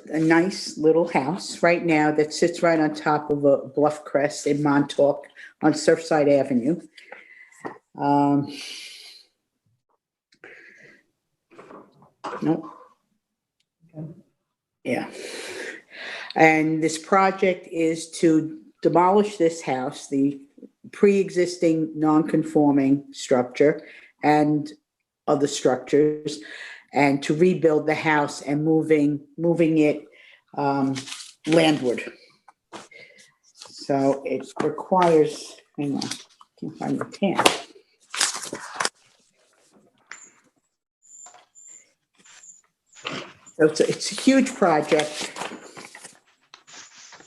[SPEAKER 4] nice little house right now that sits right on top of a bluff crest in Montauk on Surfside Avenue. Nope. Yeah. And this project is to demolish this house, the pre-existing non-conforming structure and other structures, and to rebuild the house and moving it landward. So it requires, hang on, can't find the pen. So it's a huge project.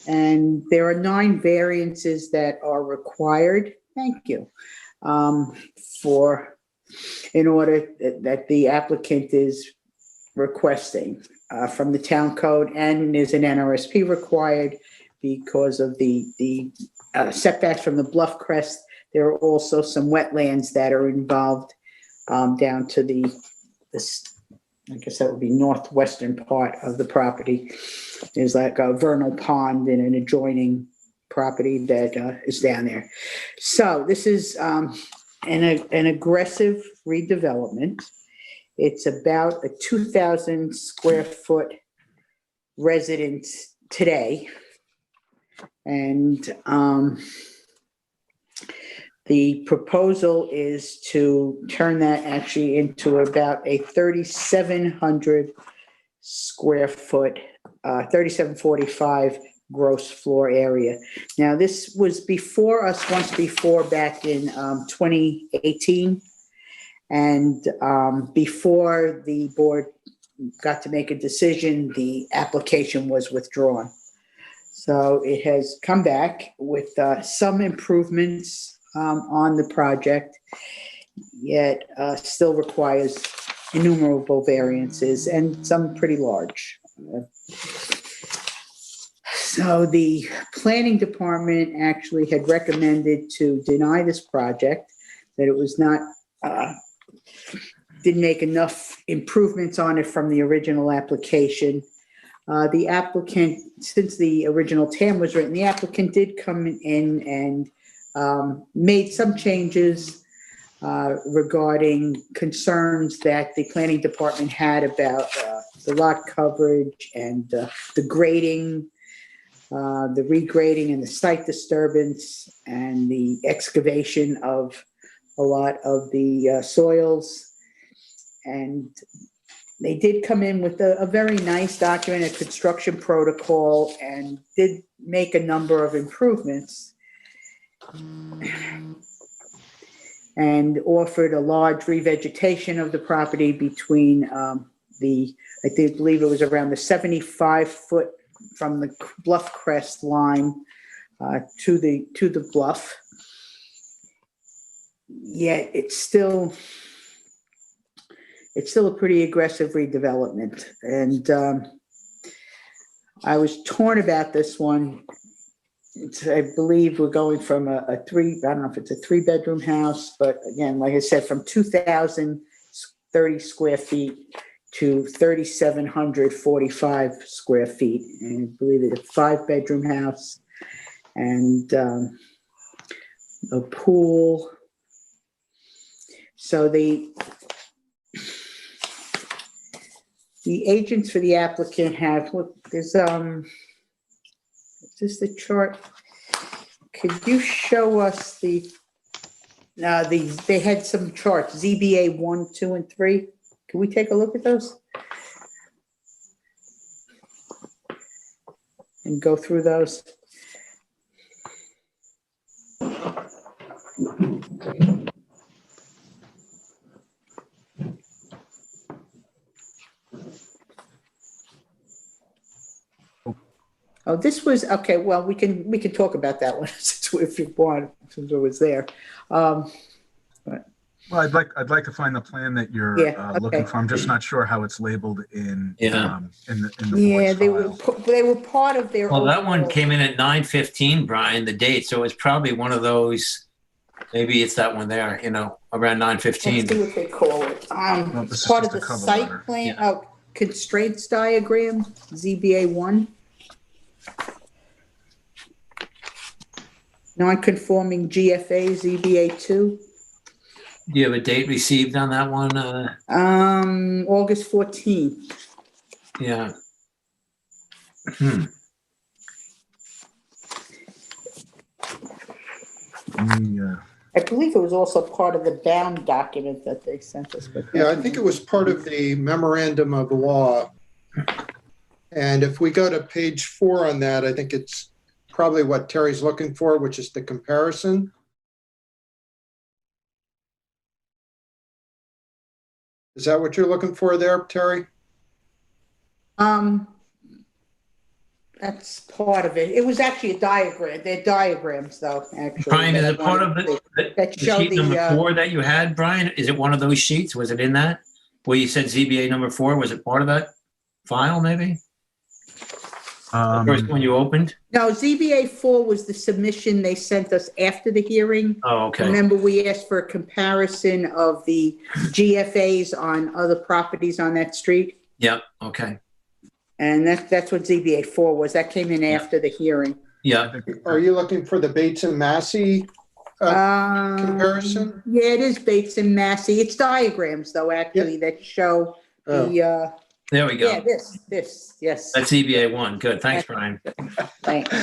[SPEAKER 4] And there are 9 variances that are required, thank you, in order that the applicant is requesting from the town code, and is an NRSP required because of the setbacks from the bluff crest. There are also some wetlands that are involved down to this, I guess that would be northwestern part of the property. There's like a vernal pond in an adjoining property that is down there. So this is an aggressive redevelopment. It's about a 2,000 square foot residence today. And the proposal is to turn that actually into about a 3,700 square foot, 3745 gross floor area. Now, this was before us once before back in 2018. And before the board got to make a decision, the application was withdrawn. So it has come back with some improvements on the project, yet still requires innumerable variances and some pretty large. So the planning department actually had recommended to deny this project, that it was not, didn't make enough improvements on it from the original application. The applicant, since the original TAM was written, the applicant did come in and made some changes regarding concerns that the planning department had about the lot coverage and the grading, the regrading and the site disturbance and the excavation of a lot of the soils. And they did come in with a very nice document, a construction protocol, and did make a number of improvements and offered a large revegetation of the property between I believe it was around the 75-foot from the bluff crest line to the bluff. Yet it's still a pretty aggressive redevelopment. And I was torn about this one. I believe we're going from I don't know if it's a 3-bedroom house, but again, like I said, from 2,030 square feet to 3,745 square feet. And I believe it's a 5-bedroom house and a pool. So the agents for the applicant have, look, there's, is this the chart? Could you show us they had some charts, ZBA 1, 2, and 3. Can we take a look at those? And go through those? Oh, this was, okay, well, we can talk about that one if you want, since it was there.
[SPEAKER 8] Well, I'd like to find the plan that you're looking for. I'm just not sure how it's labeled in the board's file.
[SPEAKER 4] they were part of their.
[SPEAKER 1] Well, that one came in at 9:15, Brian, the date, so it's probably one of those, maybe it's that one there, around 9:15.
[SPEAKER 4] Let's see what they call it.
[SPEAKER 8] This is
[SPEAKER 4] Part of
[SPEAKER 8] just
[SPEAKER 4] the
[SPEAKER 8] a cover
[SPEAKER 4] site
[SPEAKER 8] letter.
[SPEAKER 4] plan, constraints diagram, ZBA 1. Non-conforming GFA, ZBA 2.
[SPEAKER 1] Do you have a date received on that one?
[SPEAKER 4] August 14th.
[SPEAKER 1] Yeah.
[SPEAKER 4] I believe it was also part of the bound document that they sent us. But
[SPEAKER 6] Yeah, I think it was part of the memorandum of law. And if we go to page 4 on that, I think it's probably what Terry's looking for, which is the comparison. Is that what you're looking for there, Terry?
[SPEAKER 4] That's part of it. It was actually a diagram. They're diagrams, though, actually.
[SPEAKER 1] Brian, is it part of
[SPEAKER 4] that
[SPEAKER 1] the
[SPEAKER 4] show
[SPEAKER 1] sheet
[SPEAKER 4] the,
[SPEAKER 1] number 4 that you had, Brian? Is it one of those sheets? Was it in that? Where you said ZBA number 4, was it part of that file, maybe? The first one you opened?
[SPEAKER 4] No, ZBA 4 was the submission they sent us after the hearing.
[SPEAKER 1] Oh, okay.
[SPEAKER 4] Remember, we asked for a comparison of the GFAs on other properties on that street?
[SPEAKER 1] Yep, okay.
[SPEAKER 4] And that's what ZBA 4 was. That came in after the hearing.
[SPEAKER 1] Yeah.
[SPEAKER 6] Are you looking for the Bates and Massey comparison?
[SPEAKER 4] Yeah, it is Bates and Massey. It's diagrams, though, actually, that show the,
[SPEAKER 1] There we go.
[SPEAKER 4] yeah, this, yes.
[SPEAKER 1] That's ZBA 1. Good. Thanks, Brian.
[SPEAKER 4] Thanks.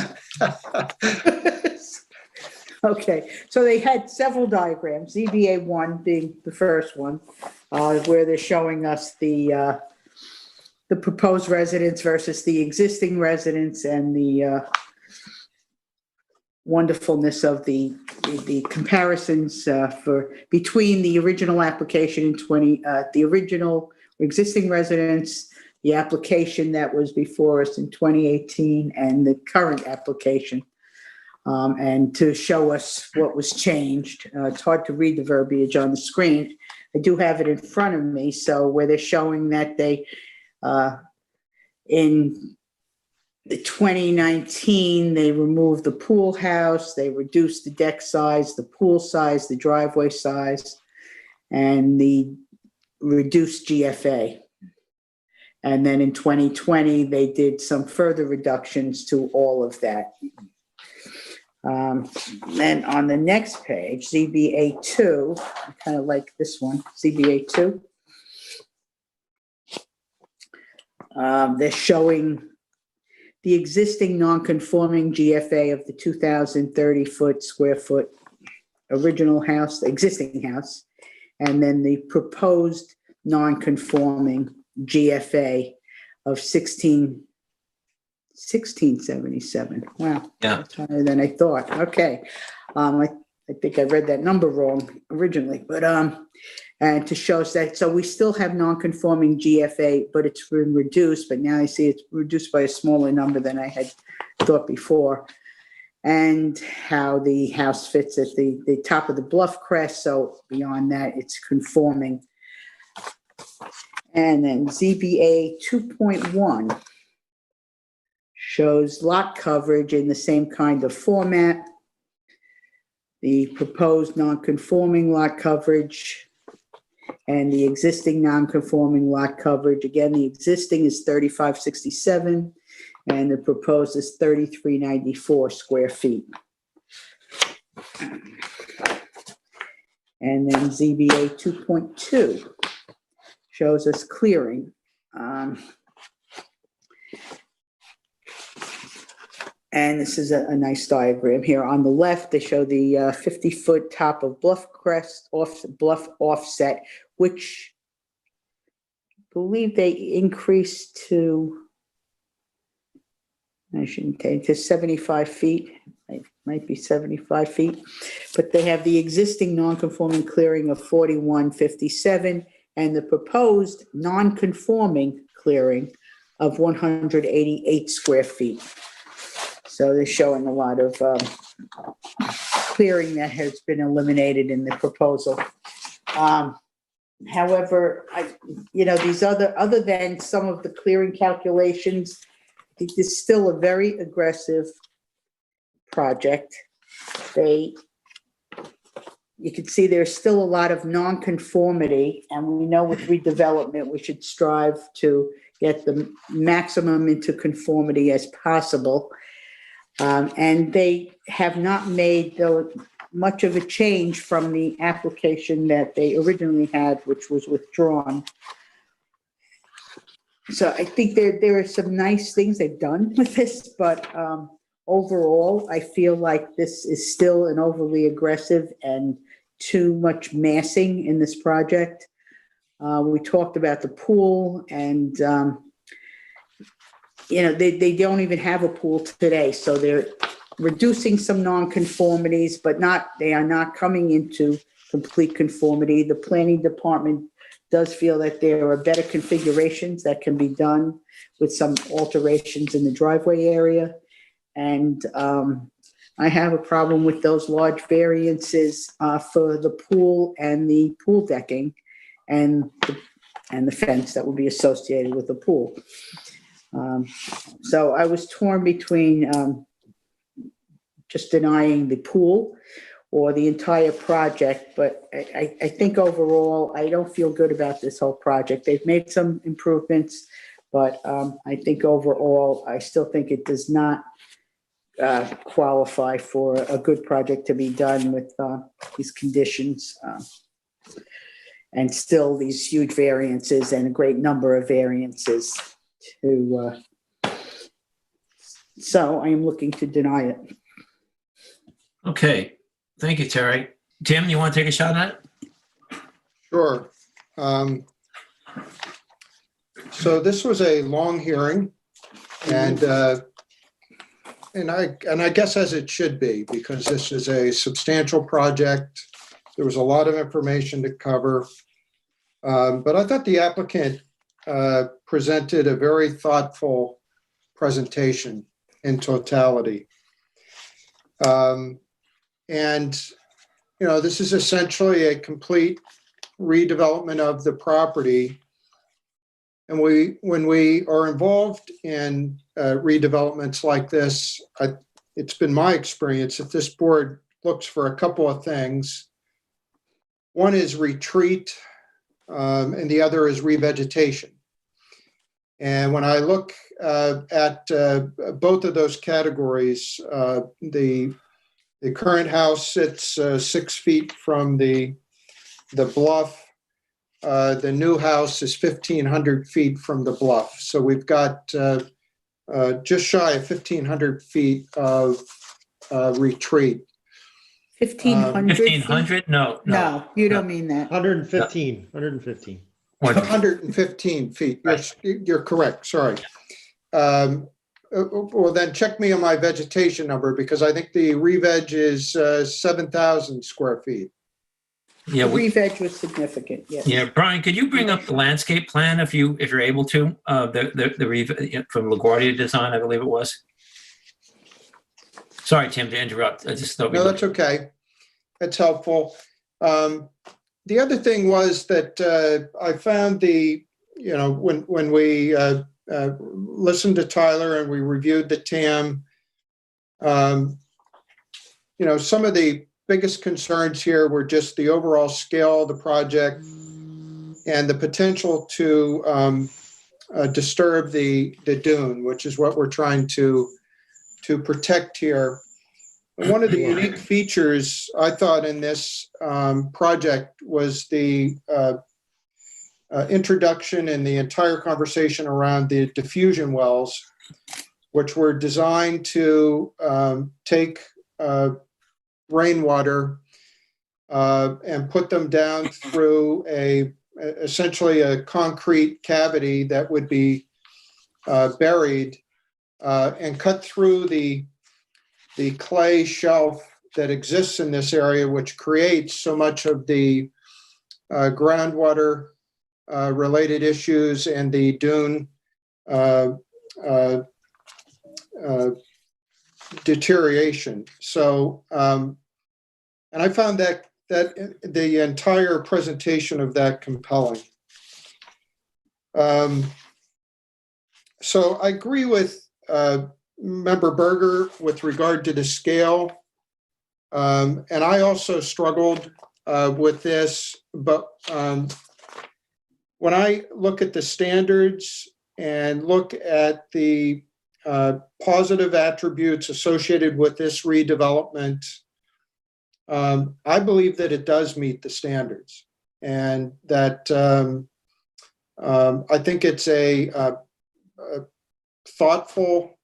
[SPEAKER 4] Okay, so they had several diagrams, ZBA 1 being the first one, where they're showing us the the proposed residence versus the existing residence and the wonderfulness of the comparisons between the original application in the original existing residence, the application that was before us in 2018, and the current application, and to show us what was changed. It's hard to read the verbiage on the screen. I do have it in front of me, so where they're showing that they in the 2019, they removed the pool house, they reduced the deck size, the pool size, the driveway size, and the reduced GFA. And then in 2020, they did some further reductions to all of that. Then on the next page, ZBA 2, I kind of like this one, ZBA 2. They're showing the existing non-conforming GFA of the 2,030 square foot original house, the existing house, and then the proposed non-conforming GFA of 1677. Wow.
[SPEAKER 1] Yeah.
[SPEAKER 4] That's higher than I thought. Okay. I think I read that number wrong originally, but and to show us that, so we still have non-conforming GFA, but it's been reduced, but now I see it's reduced by a smaller number than I had thought before. And how the house fits at the top of the bluff crest, so beyond that, it's conforming. And then ZBA 2.1 shows lot coverage in the same kind of format. The proposed non-conforming lot coverage and the existing non-conforming lot coverage. Again, the existing is 3567 and the proposed is 3394 square feet. And then ZBA 2.2 shows us clearing. And this is a nice diagram here. On the left, they show the 50-foot top of bluff crest, bluff offset, which I believe they increased to, I shouldn't take, to 75 feet. It might be 75 feet. But they have the existing non-conforming clearing of 4157 and the proposed non-conforming clearing of 188 square feet. So they're showing a lot of clearing that has been eliminated in the proposal. However, these other than some of the clearing calculations, I think this is still a very aggressive project. You can see there's still a lot of non-conformity, and we know with redevelopment, we should strive to get the maximum into conformity as possible. And they have not made much of a change from the application that they originally had, which was withdrawn. So I think there are some nice things they've done with this, but overall, I feel like this is still an overly aggressive and too much massing in this project. We talked about the pool and they don't even have a pool today, so they're reducing some non-conformities, but they are not coming into complete conformity. The planning department does feel that there are better configurations that can be done with some alterations in the driveway area. And I have a problem with those large variances for the pool and the pool decking and the fence that will be associated with the pool. So I was torn between just denying the pool or the entire project, but I think overall, I don't feel good about this whole project. They've made some improvements, but I think overall, I still think it does not qualify for a good project to be done with these conditions. And still these huge variances and a great number of variances. So I am looking to deny it.
[SPEAKER 1] Okay, thank you, Terry. Tim, you want to take a shot at it?
[SPEAKER 6] Sure. So this was a long hearing, and I guess as it should be, because this is a substantial project. There was a lot of information to cover, but I thought the applicant presented a very thoughtful presentation in totality. And, you know, this is essentially a complete redevelopment of the property. And when we are involved in redevelopments like this, it's been my experience that this board looks for a couple of things. One is retreat, and the other is revegetation. And when I look at both of those categories, the current house sits 6 feet from the bluff. The new house is 1,500 feet from the bluff. So we've got just shy of 1,500 feet of retreat.
[SPEAKER 4] 1,500 feet?
[SPEAKER 1] 1,500? No.
[SPEAKER 4] No, you don't mean that.
[SPEAKER 11] 115.
[SPEAKER 6] 115 feet. You're correct. Sorry. Well, then check me on my vegetation number, because I think the re-veg is 7,000 square feet.
[SPEAKER 1] Yeah,
[SPEAKER 4] The re-veg was significant, yes.
[SPEAKER 1] yeah. Brian, could you bring up the landscape plan if you're able to? From LaGuardia Design, I believe it was. Sorry, Tim, to interrupt. I just thought.
[SPEAKER 6] No, that's okay. That's helpful. The other thing was that I found when we listened to Tyler and we reviewed the TAM, some of the biggest concerns here were just the overall scale of the project and the potential to disturb the dune, which is what we're trying to protect here. And one of the unique features I thought in this project was the introduction and the entire conversation around the diffusion wells, which were designed to take rainwater and put them down through essentially a concrete cavity that would be buried and cut through the clay shelf that exists in this area, which creates so much of the groundwater related issues and the dune deterioration. So, and I found that the entire presentation of that compelling. So I agree with Member Berger with regard to the scale. And I also struggled with this, but when I look at the standards and look at the positive attributes associated with this redevelopment, I believe that it does meet the standards, and that I think it's a thoughtful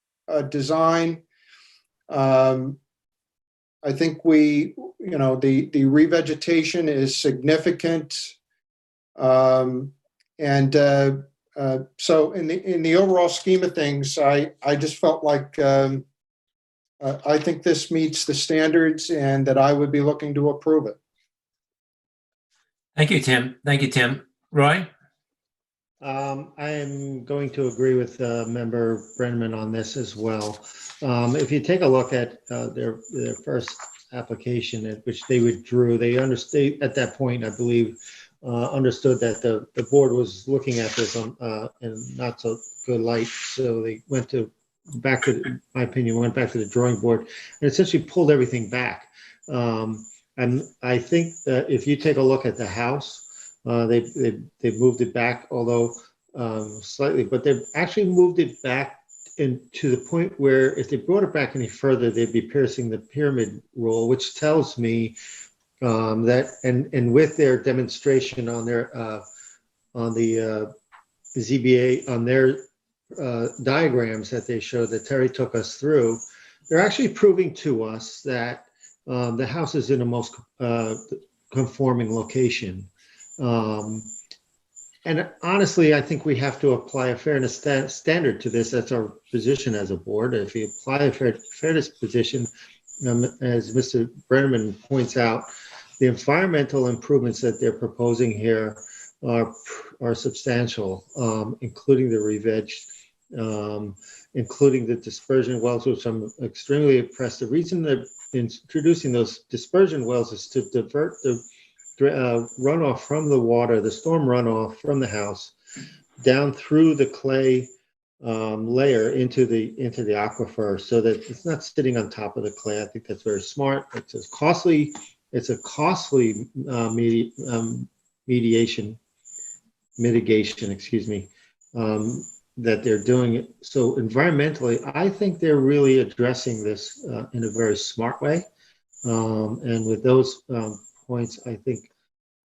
[SPEAKER 6] design. I think the revegetation is significant, and so in the overall scheme of things, I just felt like I think this meets the standards, and that I would be looking to approve it.
[SPEAKER 1] Thank you, Tim. Thank you, Tim. Roy?
[SPEAKER 11] I am going to agree with Member Brenneman on this as well. If you take a look at their first application, at which they withdrew, they understood at that point, I believe, understood that the board was looking at this in not so good light. So they went back to the drawing board and essentially pulled everything back. And I think that if you take a look at the house, they've moved it back, although slightly, but they've actually moved it back to the point where if they brought it back any further, they'd be piercing the pyramid rule, which tells me that, and with their demonstration on their on the ZBA, on their diagrams that they showed that Terry took us through, they're actually proving to us that the house is in a most conforming location. And And honestly, I think we have to apply a fairness standard to this. That's our position as a board. If you apply a fairness position, as Mr. Brenneman points out, the environmental improvements that they're proposing here are substantial, including the re-veg, including the dispersion wells, which I'm extremely impressed. The reason they're introducing those dispersion wells is to divert the runoff from the water, the storm runoff from the house, down through the clay layer into the aquifer, so that it's not sitting on top of the clay. I think that's very smart. It's a costly mitigation, excuse me, that they're doing it. So environmentally, I think they're really addressing this in a very smart way. And with those points, I think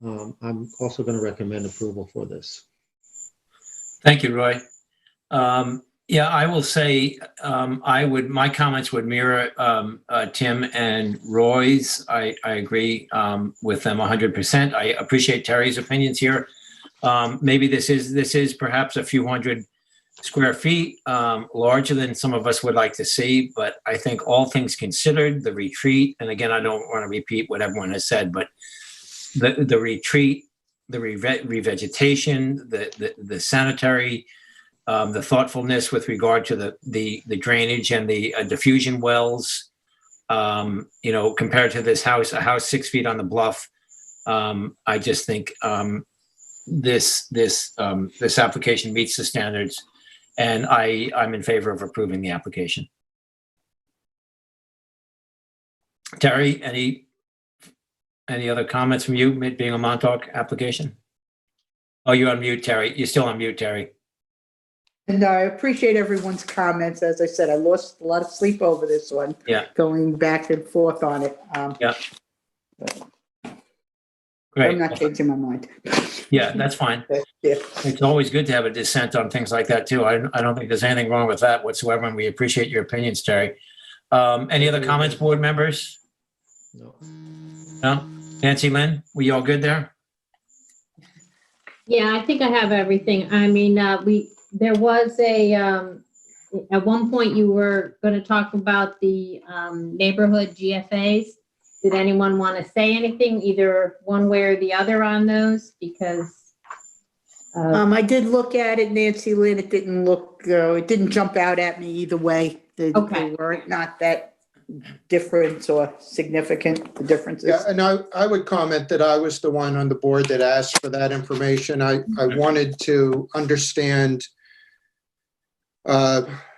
[SPEAKER 11] I'm also going to recommend approval for this.
[SPEAKER 1] Thank you, Roy. Yeah, I will say my comments would mirror Tim and Roy's. I agree with them 100%. I appreciate Terry's opinions here. Maybe this is perhaps a few hundred square feet larger than some of us would like to see, but I think all things considered, the retreat, and again, I don't want to repeat what everyone has said, but the retreat, the revegetation, the sanitary, the thoughtfulness with regard to the drainage and the diffusion wells, compared to a house 6 feet on the bluff, I just think this application meets the standards, and I'm in favor of approving the application. Terry, any other comments from you, it being a Montauk application? Oh, you're on mute, Terry. You're still on mute, Terry.
[SPEAKER 4] And I appreciate everyone's comments. As I said, I lost a lot of sleep over this one.
[SPEAKER 1] Yeah.
[SPEAKER 4] Going back and forth on it.
[SPEAKER 1] Yeah.
[SPEAKER 4] Great. I'm not changing my mind.
[SPEAKER 1] Yeah, that's fine.
[SPEAKER 4] Yeah.
[SPEAKER 1] It's always good to have a dissent on things like that too. I don't think there's anything wrong with that whatsoever, and we appreciate your opinions, Terry. Any other comments, board members?
[SPEAKER 11] No.
[SPEAKER 1] No? Nancy, Lynn, were you all good there?
[SPEAKER 9] Yeah, I think I have everything. I mean, there was at one point you were going to talk about the neighborhood GFAs. Did anyone want to say anything, either one way or the other on those? Because
[SPEAKER 4] I did look at it, Nancy Lynn. It didn't look, it didn't jump out at me either way. They weren't not that different or significant, the differences.
[SPEAKER 6] Yeah, and I would comment that I was the one on the board that asked for that information. I wanted to understand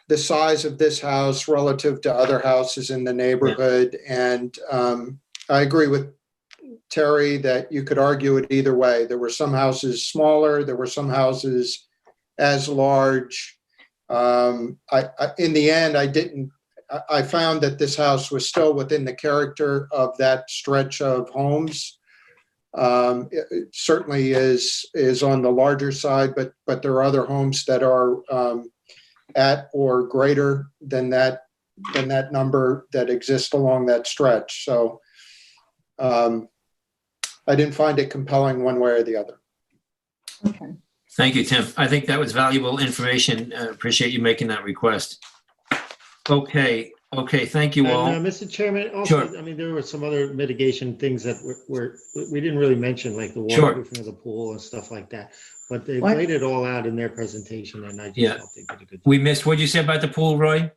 [SPEAKER 6] the size of this house relative to other houses in the neighborhood. And I agree with Terry that you could argue it either way. There were some houses smaller, there were some houses as large. In the end, I found that this house was still within the character of that stretch of homes. It certainly is on the larger side, but there are other homes that are at or greater than that number that exist along that stretch. So I didn't find it compelling one way or the other.
[SPEAKER 9] okay.
[SPEAKER 1] Thank you, Tim. I think that was valuable information. Appreciate you making that request. Okay, thank you all.
[SPEAKER 11] And, Mr. Chairman, also,
[SPEAKER 1] Sure.
[SPEAKER 11] I mean, there were some other mitigation things that we didn't really mention, like the waterproofing of the pool and stuff like that. But they laid it all out in their presentation, and I just felt they did a good job.
[SPEAKER 1] We missed, what'd you say about the pool, Roy?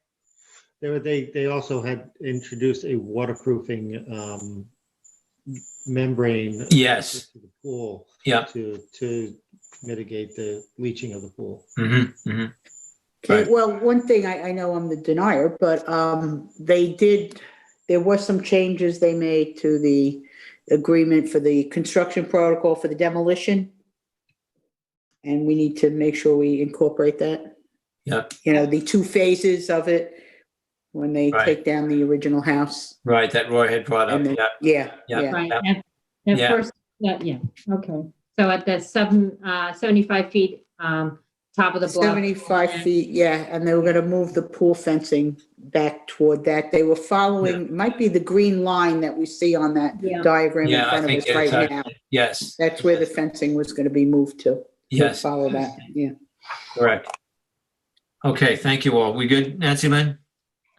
[SPEAKER 11] They also had introduced a waterproofing membrane
[SPEAKER 1] Yes.
[SPEAKER 11] to the pool to mitigate the leaching of the pool.
[SPEAKER 1] Mm-hmm, mm-hmm.
[SPEAKER 4] Okay,
[SPEAKER 1] Right.
[SPEAKER 4] well, one thing I know I'm the denier, but there were some changes they made to the agreement for the construction protocol for the demolition. And we need to make sure we incorporate that.
[SPEAKER 1] Yep.
[SPEAKER 4] The 2 phases of it when they take down the original house.
[SPEAKER 1] Right, that Roy had brought up.
[SPEAKER 4] And then-
[SPEAKER 1] Yeah.
[SPEAKER 9] Right.
[SPEAKER 1] Yep.
[SPEAKER 9] At first, okay. So at the 75 feet top of the block.
[SPEAKER 4] 75 feet, and they were going to move the pool fencing back toward that. They were following, might be the green line that we see on that diagram in front of us right now.
[SPEAKER 1] Yes.
[SPEAKER 4] That's where the fencing was going to be moved to.
[SPEAKER 1] Yes,
[SPEAKER 4] Follow that, yeah.
[SPEAKER 1] correct. Okay, thank you all. We good, Nancy Lynn?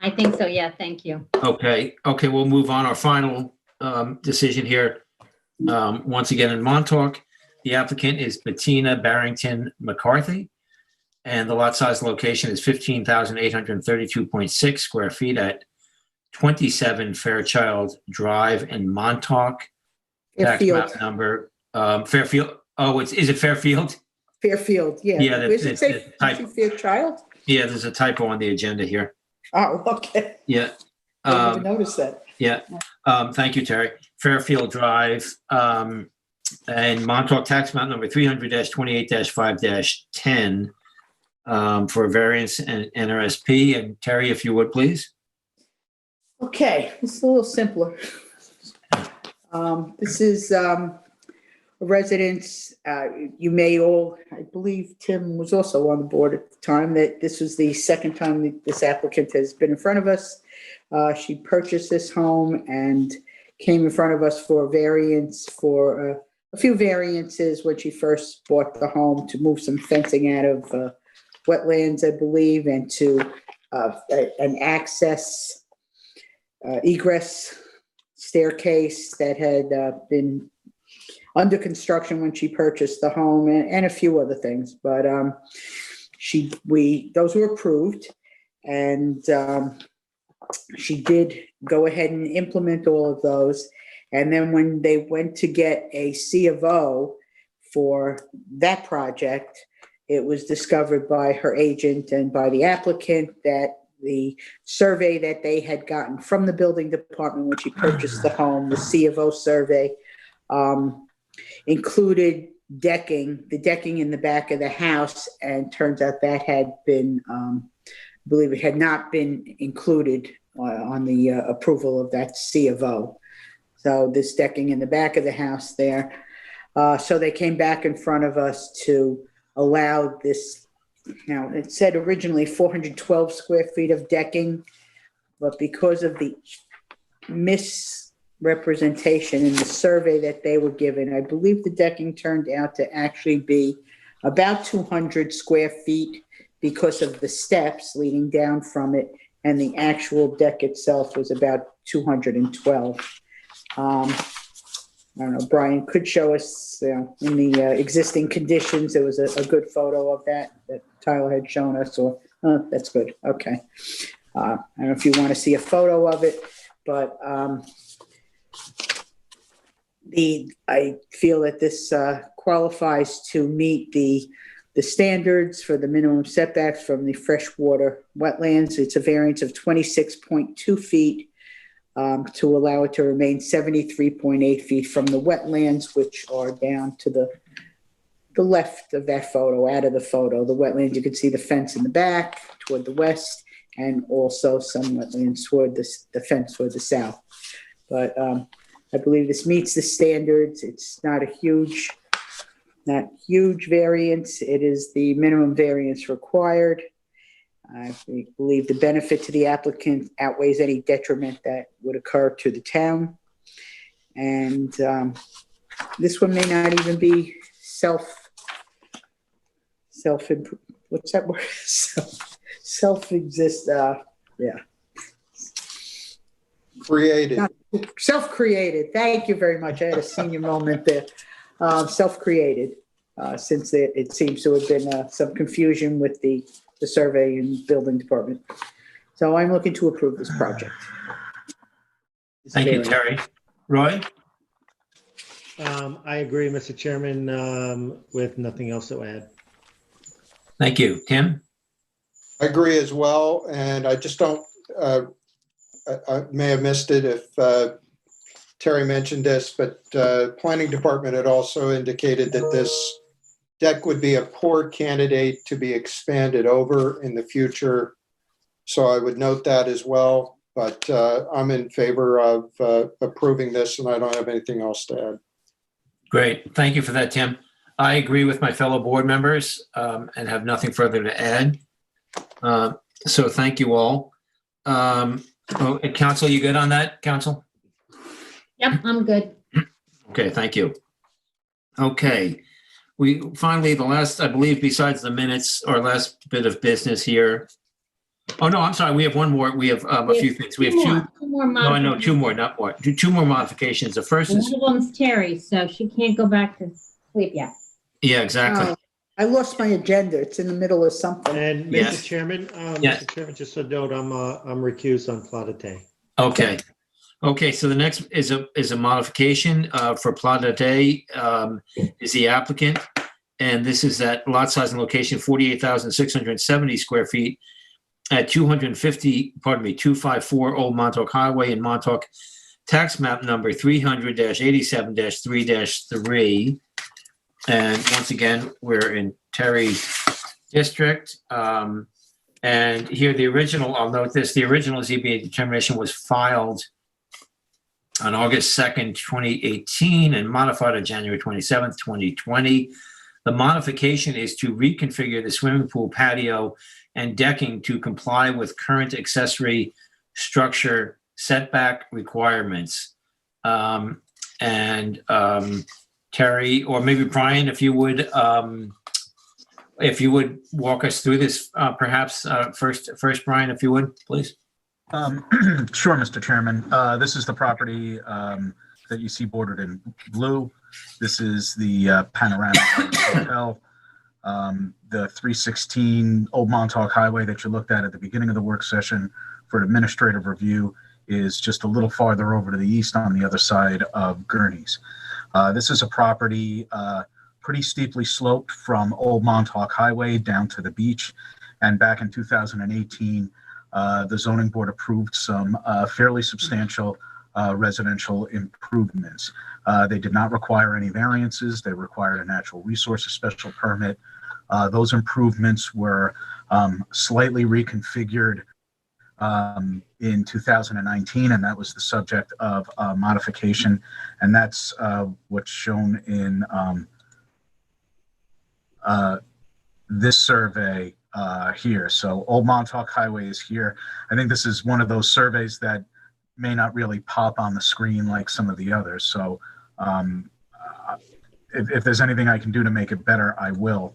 [SPEAKER 9] I think so, yeah, thank you.
[SPEAKER 1] Okay, we'll move on. Our final decision here. Once again in Montauk, the applicant is Bettina Barrington McCarthy, and the lot size location is 15,832.6 square feet at 27 Fairchild Drive in Montauk. Tax
[SPEAKER 4] Fairfield,
[SPEAKER 1] map number, Fairfield. Oh, is it Fairfield?
[SPEAKER 4] Fairfield, yeah.
[SPEAKER 1] Yeah,
[SPEAKER 4] Where's it say
[SPEAKER 1] type.
[SPEAKER 4] Fairchild?
[SPEAKER 1] Yeah, there's a typo on the agenda here.
[SPEAKER 4] Oh, okay.
[SPEAKER 1] Yeah.
[SPEAKER 4] I didn't even notice that.
[SPEAKER 1] Yeah. Thank you, Terry. Fairfield Drive, and Montauk tax map number 300-28-5-10 for a variance and NRSP. And Terry, if you would, please.
[SPEAKER 4] Okay, it's a little simpler. This is a residence, you may all, I believe Tim was also on the board at the time, that this was the second time that this applicant has been in front of us. She purchased this home and came in front of us for a variance for a few variances when she first bought the home, to move some fencing out of wetlands, I believe, and to an access egress staircase that had been under construction when she purchased the home, and a few other things. But those were approved, and she did go ahead and implement all of those. And then when they went to get a C of O for that project, it was discovered by her agent and by the applicant that the survey that they had gotten from the building department when she purchased the home, the C of O survey, included the decking in the back of the house, and turns out that had been, I believe it had not been included on the approval of that C of O. So this decking in the back of the house there. So they came back in front of us to allow this. Now, it said originally 412 square feet of decking, but because of the misrepresentation in the survey that they were given, I believe the decking turned out to actually be about 200 square feet because of the steps leading down from it, and the actual deck itself was about 212. I don't know, Brian could show us in the existing conditions. There was a good photo of that Tyler had shown us, or that's good. Okay. I don't know if you want to see a photo of it, but I feel that this qualifies to meet the standards for the minimum setbacks from the freshwater wetlands. It's a variance of 26.2 feet. To allow it to remain 73.8 feet from the wetlands, which are down to the left of that photo, out of the photo. The wetlands, you can see the fence in the back toward the west, and also some wetlands toward the fence toward the south. But I believe this meets the standards. It's not a huge variance. It is the minimum variance required. I believe the benefit to the applicant outweighs any detriment that would occur to the town. And this one may not even be what's that word? Self-exist,
[SPEAKER 6] Created.
[SPEAKER 4] Self-created. Thank you very much. I had a senior moment there. Self-created, since it seems to have been some confusion with the survey and building department. So I'm looking to approve this project.
[SPEAKER 1] Thank you, Terry. Roy?
[SPEAKER 11] I agree, Mr. Chairman, with nothing else to add.
[SPEAKER 1] Thank you. Tim?
[SPEAKER 6] I agree as well, and I just don't, I may have missed it if Terry mentioned this, but planning department had also indicated that this deck would be a poor candidate to be expanded over in the future. So I would note that as well, but I'm in favor of approving this, and I don't have anything else to add.
[SPEAKER 1] Great. Thank you for that, Tim. I agree with my fellow board members and have nothing further to add. So thank you all. Council, you good on that, Council?
[SPEAKER 9] Yep, I'm good.
[SPEAKER 1] Okay, thank you. Okay, we finally, the last, I believe, besides the minutes, our last bit of business here. Oh, no, I'm sorry. We have one more. We have a few things. We have two.
[SPEAKER 9] Two more
[SPEAKER 1] No, I know, two more,
[SPEAKER 9] modifications.
[SPEAKER 1] not more. Two more modifications. The first is,
[SPEAKER 9] One of them's Terry, so she can't go back to sleep yet.
[SPEAKER 1] yeah, exactly.
[SPEAKER 4] Oh, I lost my agenda. It's in the middle of something.
[SPEAKER 11] And
[SPEAKER 1] Yes.
[SPEAKER 11] Mr. Chairman,
[SPEAKER 1] Yes.
[SPEAKER 11] Mr. Chairman, just a note, I'm recused on Plata Day.
[SPEAKER 1] Okay. Okay, so the next is a modification for Plata Day, is the applicant. And this is that lot size and location, 48,670 square feet at 254 Old Montauk Highway in Montauk, tax map number 300-87-3-3. And once again, we're in Terry District. And here the original, I'll note this, the original ZBA determination was filed on August 2nd, 2018 and modified on January 27th, 2020. The modification is to reconfigure the swimming pool patio and decking to comply with current accessory structure setback requirements. Terry, or maybe Brian, if you would walk us through this, perhaps first, Brian, if you would, please.
[SPEAKER 8] Sure, Mr. Chairman. This is the property that you see bordered in blue. This is the Panorama Hotel. The 316 Old Montauk Highway that you looked at the beginning of the work session for administrative review is just a little farther over to the east on the other side of Gurney's. This is a property pretty steeply sloped from Old Montauk Highway down to the beach. And back in 2018, the zoning board approved some fairly substantial residential improvements. They did not require any variances. They required a natural resources special permit. Those improvements were slightly reconfigured in 2019, and that was the subject of modification. And that's what's shown in this survey here. So Old Montauk Highway is here. I think this is one of those surveys that may not really pop on the screen like some of the others. So if there's anything I can do to make it better, I will.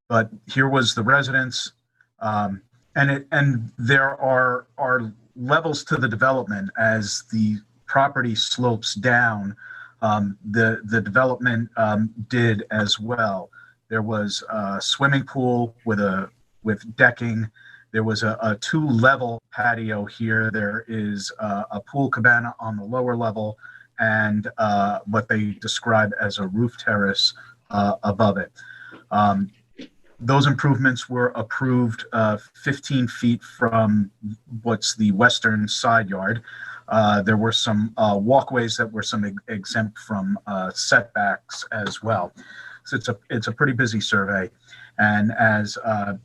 [SPEAKER 8] But here was the residence, and there are levels to the development as the property slopes down. The development did as well. There was a swimming pool with decking. There was a two-level patio here. There is a pool cabana on the lower level and what they describe as a roof terrace above it. Those improvements were approved 15 feet from what's the western side yard. There were some walkways that were exempt from setbacks as well. So it's a pretty busy survey. And as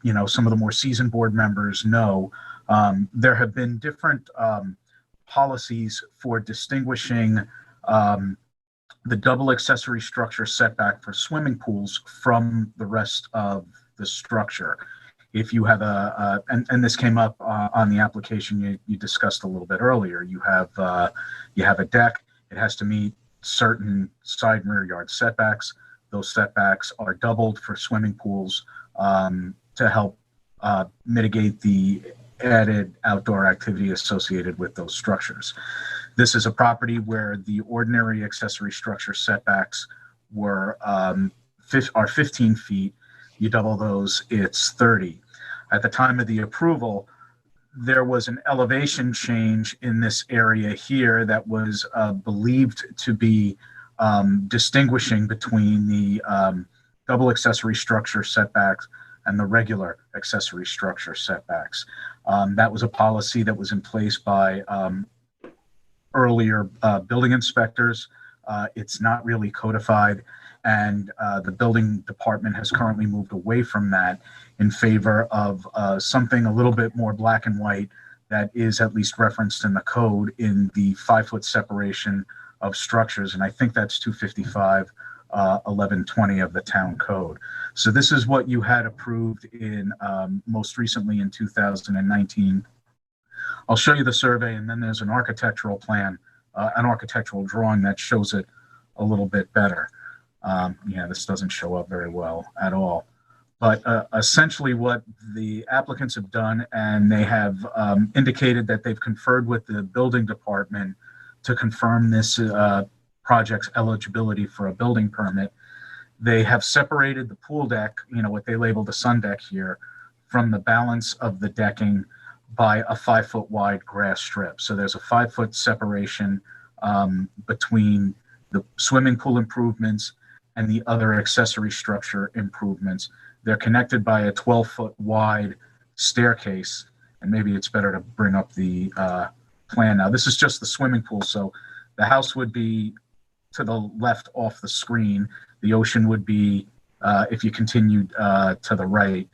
[SPEAKER 8] you know, some of the more seasoned board members know, there have been different policies for distinguishing the double accessory structure setback for swimming pools from the rest of the structure. If you have and this came up on the application you discussed a little bit earlier, you have a deck. It has to meet certain side and rear yard setbacks. Those setbacks are doubled for swimming pools to help mitigate the added outdoor activity associated with those structures. This is a property where the ordinary accessory structure setbacks are 15 feet. You double those, it's 30. At the time of the approval, there was an elevation change in this area here that was believed to be distinguishing between the double accessory structure setbacks and the regular accessory structure setbacks. That was a policy that was in place by earlier building inspectors. It's not really codified, and the building department has currently moved away from that in favor of something a little bit more black and white that is at least referenced in the code in the 5-foot separation of structures. And I think that's 255 1120 of the town code. So this is what you had approved in most recently in 2019. I'll show you the survey, and then there's an architectural plan, an architectural drawing that shows it a little bit better. Yeah, this doesn't show up very well at all. But essentially what the applicants have done, and they have indicated that they've conferred with the building department to confirm this project's eligibility for a building permit. They have separated the pool deck, what they labeled the sun deck here, from the balance of the decking by a 5-foot wide grass strip. So there's a 5-foot separation between the swimming pool improvements and the other accessory structure improvements. They're connected by a 12-foot wide staircase, and maybe it's better to bring up the plan now. This is just the swimming pool, so the house would be to the left off the screen. The ocean would be, if you continued to the right,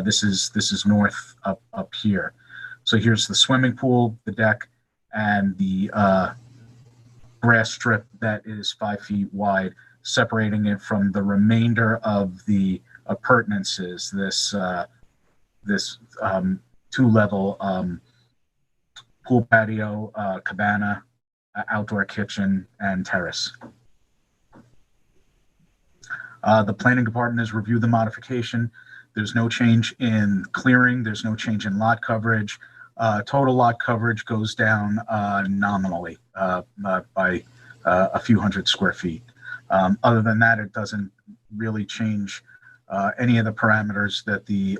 [SPEAKER 8] this is north up here. So here's the swimming pool, the deck, and the grass strip that is 5 feet wide, separating it from the remainder of the appurtenances, this 2-level pool patio, cabana, outdoor kitchen, and terrace. The planning department has reviewed the modification. There's no change in clearing. There's no change in lot coverage. Total lot coverage goes down nominally by a few hundred square feet. Other than that, it doesn't really change any of the parameters that the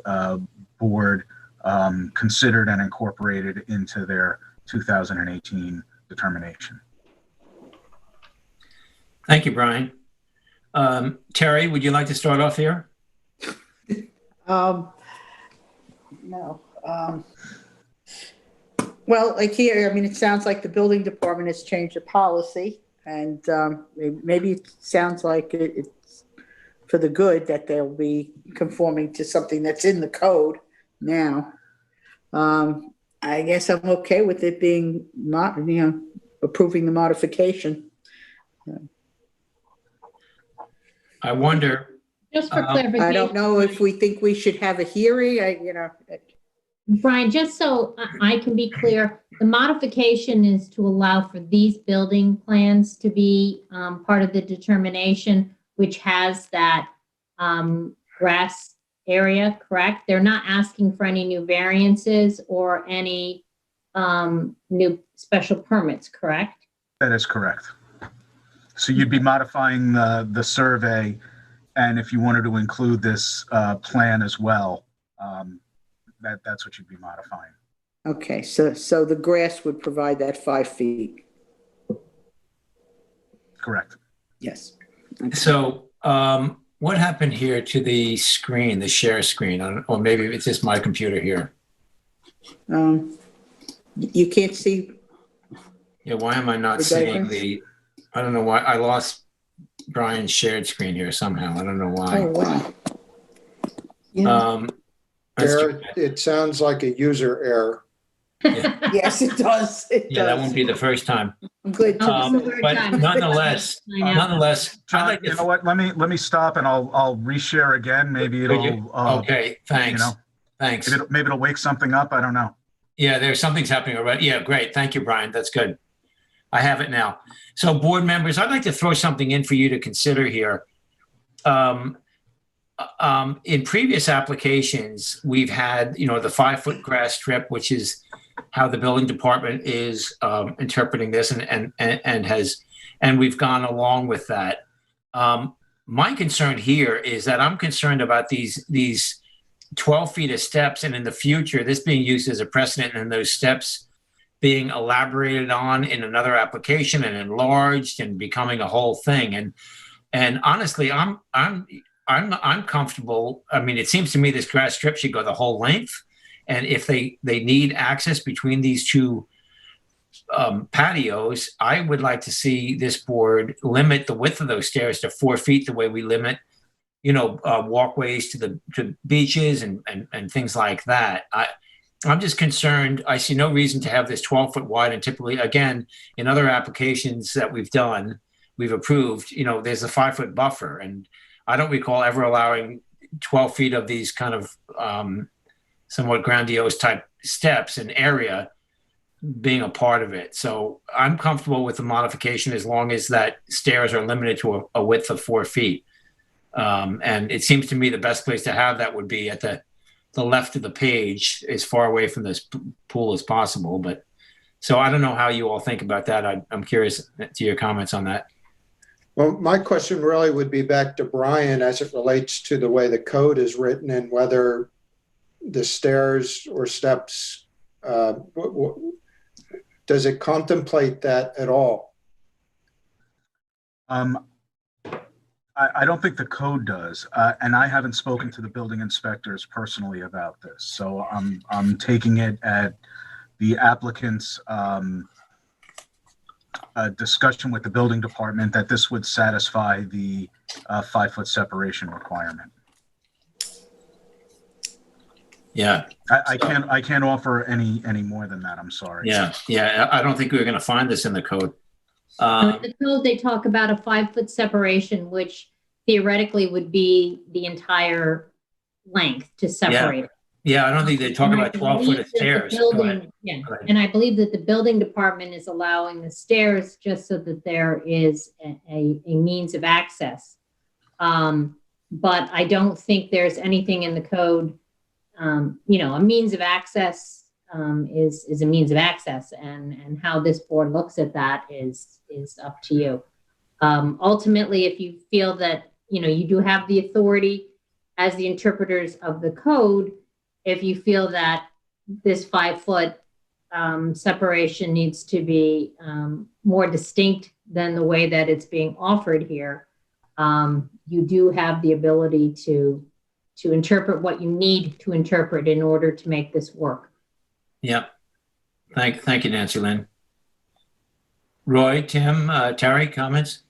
[SPEAKER 8] board considered and incorporated into their 2018 determination.
[SPEAKER 1] Thank you, Brian. Terry, would you like to start off here?
[SPEAKER 4] No. Well, like here, I mean, it sounds like the building department has changed the policy, and maybe it sounds like it's for the good that they'll be conforming to something that's in the code now. I guess I'm okay with it being approving the modification.
[SPEAKER 1] I wonder.
[SPEAKER 9] Just for clarification.
[SPEAKER 4] I don't know if we think we should have a hearing.
[SPEAKER 9] Brian, just so I can be clear, the modification is to allow for these building plans to be part of the determination, which has that grass area, correct? They're not asking for any new variances or any new special permits, correct?
[SPEAKER 8] That is correct. So you'd be modifying the survey, and if you wanted to include this plan as well, that's what you'd be modifying.
[SPEAKER 4] Okay, so the grass would provide that 5 feet.
[SPEAKER 8] Correct.
[SPEAKER 4] Yes.
[SPEAKER 1] So what happened here to the screen, the share screen, or maybe it's just my computer here?
[SPEAKER 4] You can't see.
[SPEAKER 1] Yeah, why am I not seeing I don't know why. I lost Brian's shared screen here somehow. I don't know why.
[SPEAKER 4] Oh, wow. Yeah.
[SPEAKER 6] Gerard, it sounds like a user error.
[SPEAKER 1] Yeah.
[SPEAKER 4] Yes, it does.
[SPEAKER 1] That won't be the first time.
[SPEAKER 4] I'm glad.
[SPEAKER 1] But nonetheless,
[SPEAKER 8] John, you know what? Let me stop, and I'll reshare again. Maybe it'll.
[SPEAKER 1] Okay, thanks. Thanks.
[SPEAKER 8] Maybe it'll wake something up. I don't know.
[SPEAKER 1] Yeah, something's happening already. Yeah, great. Thank you, Brian. That's good. I have it now. So, board members, I'd like to throw something in for you to consider here. In previous applications, we've had, the 5-foot grass strip, which is how the building department is interpreting this, and we've gone along with that. My concern here is that I'm concerned about these 12 feet of steps, and in the future, this being used as a precedent, and those steps being elaborated on in another application and enlarged and becoming a whole thing. And honestly, I'm comfortable. I mean, it seems to me this grass strip should go the whole length. And if they need access between these two patios, I would like to see this board limit the width of those stairs to 4 feet, the way we limit, walkways to beaches and things like that. I'm just concerned. I see no reason to have this 12-foot wide. And typically, again, in other applications that we've approved, there's a 5-foot buffer. And I don't recall ever allowing 12 feet of these kind of somewhat grandiose type steps in area being a part of it. So I'm comfortable with the modification as long as that stairs are limited to a width of 4 feet. And it seems to me the best place to have that would be at the left of the page, as far away from this pool as possible. But so I don't know how you all think about that. I'm curious to your comments on that.
[SPEAKER 6] Well, my question really would be back to Brian as it relates to the way the code is written and whether the stairs or steps, does it contemplate that at all?
[SPEAKER 8] I don't think the code does, and I haven't spoken to the building inspectors personally about this. So I'm taking it at the applicant's discussion with the building department that this would satisfy the 5-foot separation requirement.
[SPEAKER 1] Yeah.
[SPEAKER 8] I can't offer any more than that. I'm sorry.
[SPEAKER 1] Yeah. I don't think we're going to find this in the code.
[SPEAKER 9] In the code, they talk about a 5-foot separation, which theoretically would be the entire length to separate it.
[SPEAKER 1] Yeah, I don't think they talk about 12-foot of stairs.
[SPEAKER 9] Yeah, and I believe that the building department is allowing the stairs just so that there is a means of access. But I don't think there's anything in the code, a means of access is a means of access, and how this board looks at that is up to you. Ultimately, if you feel that, you do have the authority as the interpreters of the code, if you feel that this 5-foot separation needs to be more distinct than the way that it's being offered here, you do have the ability to interpret what you need to interpret in order to make this work.
[SPEAKER 1] Yeah. Thank you, Nancy Lynn. Roy, Tim, Terry, comments?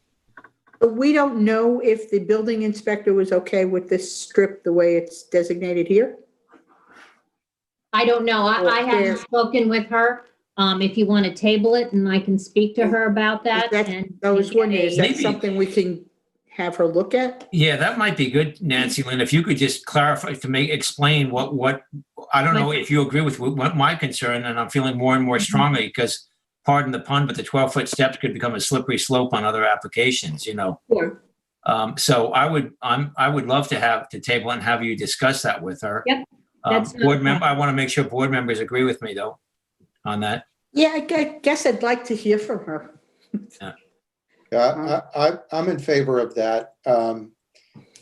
[SPEAKER 4] We don't know if the building inspector was okay with this strip the way it's designated here.
[SPEAKER 9] I don't know. I haven't spoken with her. If you want to table it and I can speak to her about that.
[SPEAKER 4] I was wondering, is that
[SPEAKER 1] Maybe.
[SPEAKER 4] something we can have her look at?
[SPEAKER 1] Yeah, that might be good, Nancy Lynn. If you could just clarify explain what I don't know if you agree with what my concern, and I'm feeling more and more strongly because, pardon the pun, but the 12-foot steps could become a slippery slope on other applications.
[SPEAKER 9] Sure.
[SPEAKER 1] So I would love to table and have you discuss that with her.
[SPEAKER 9] Yep.
[SPEAKER 1] Board member, I want to make sure board members agree with me though on that.
[SPEAKER 4] Yeah, I guess I'd like to hear from her.
[SPEAKER 6] Yeah, I'm in favor of that. And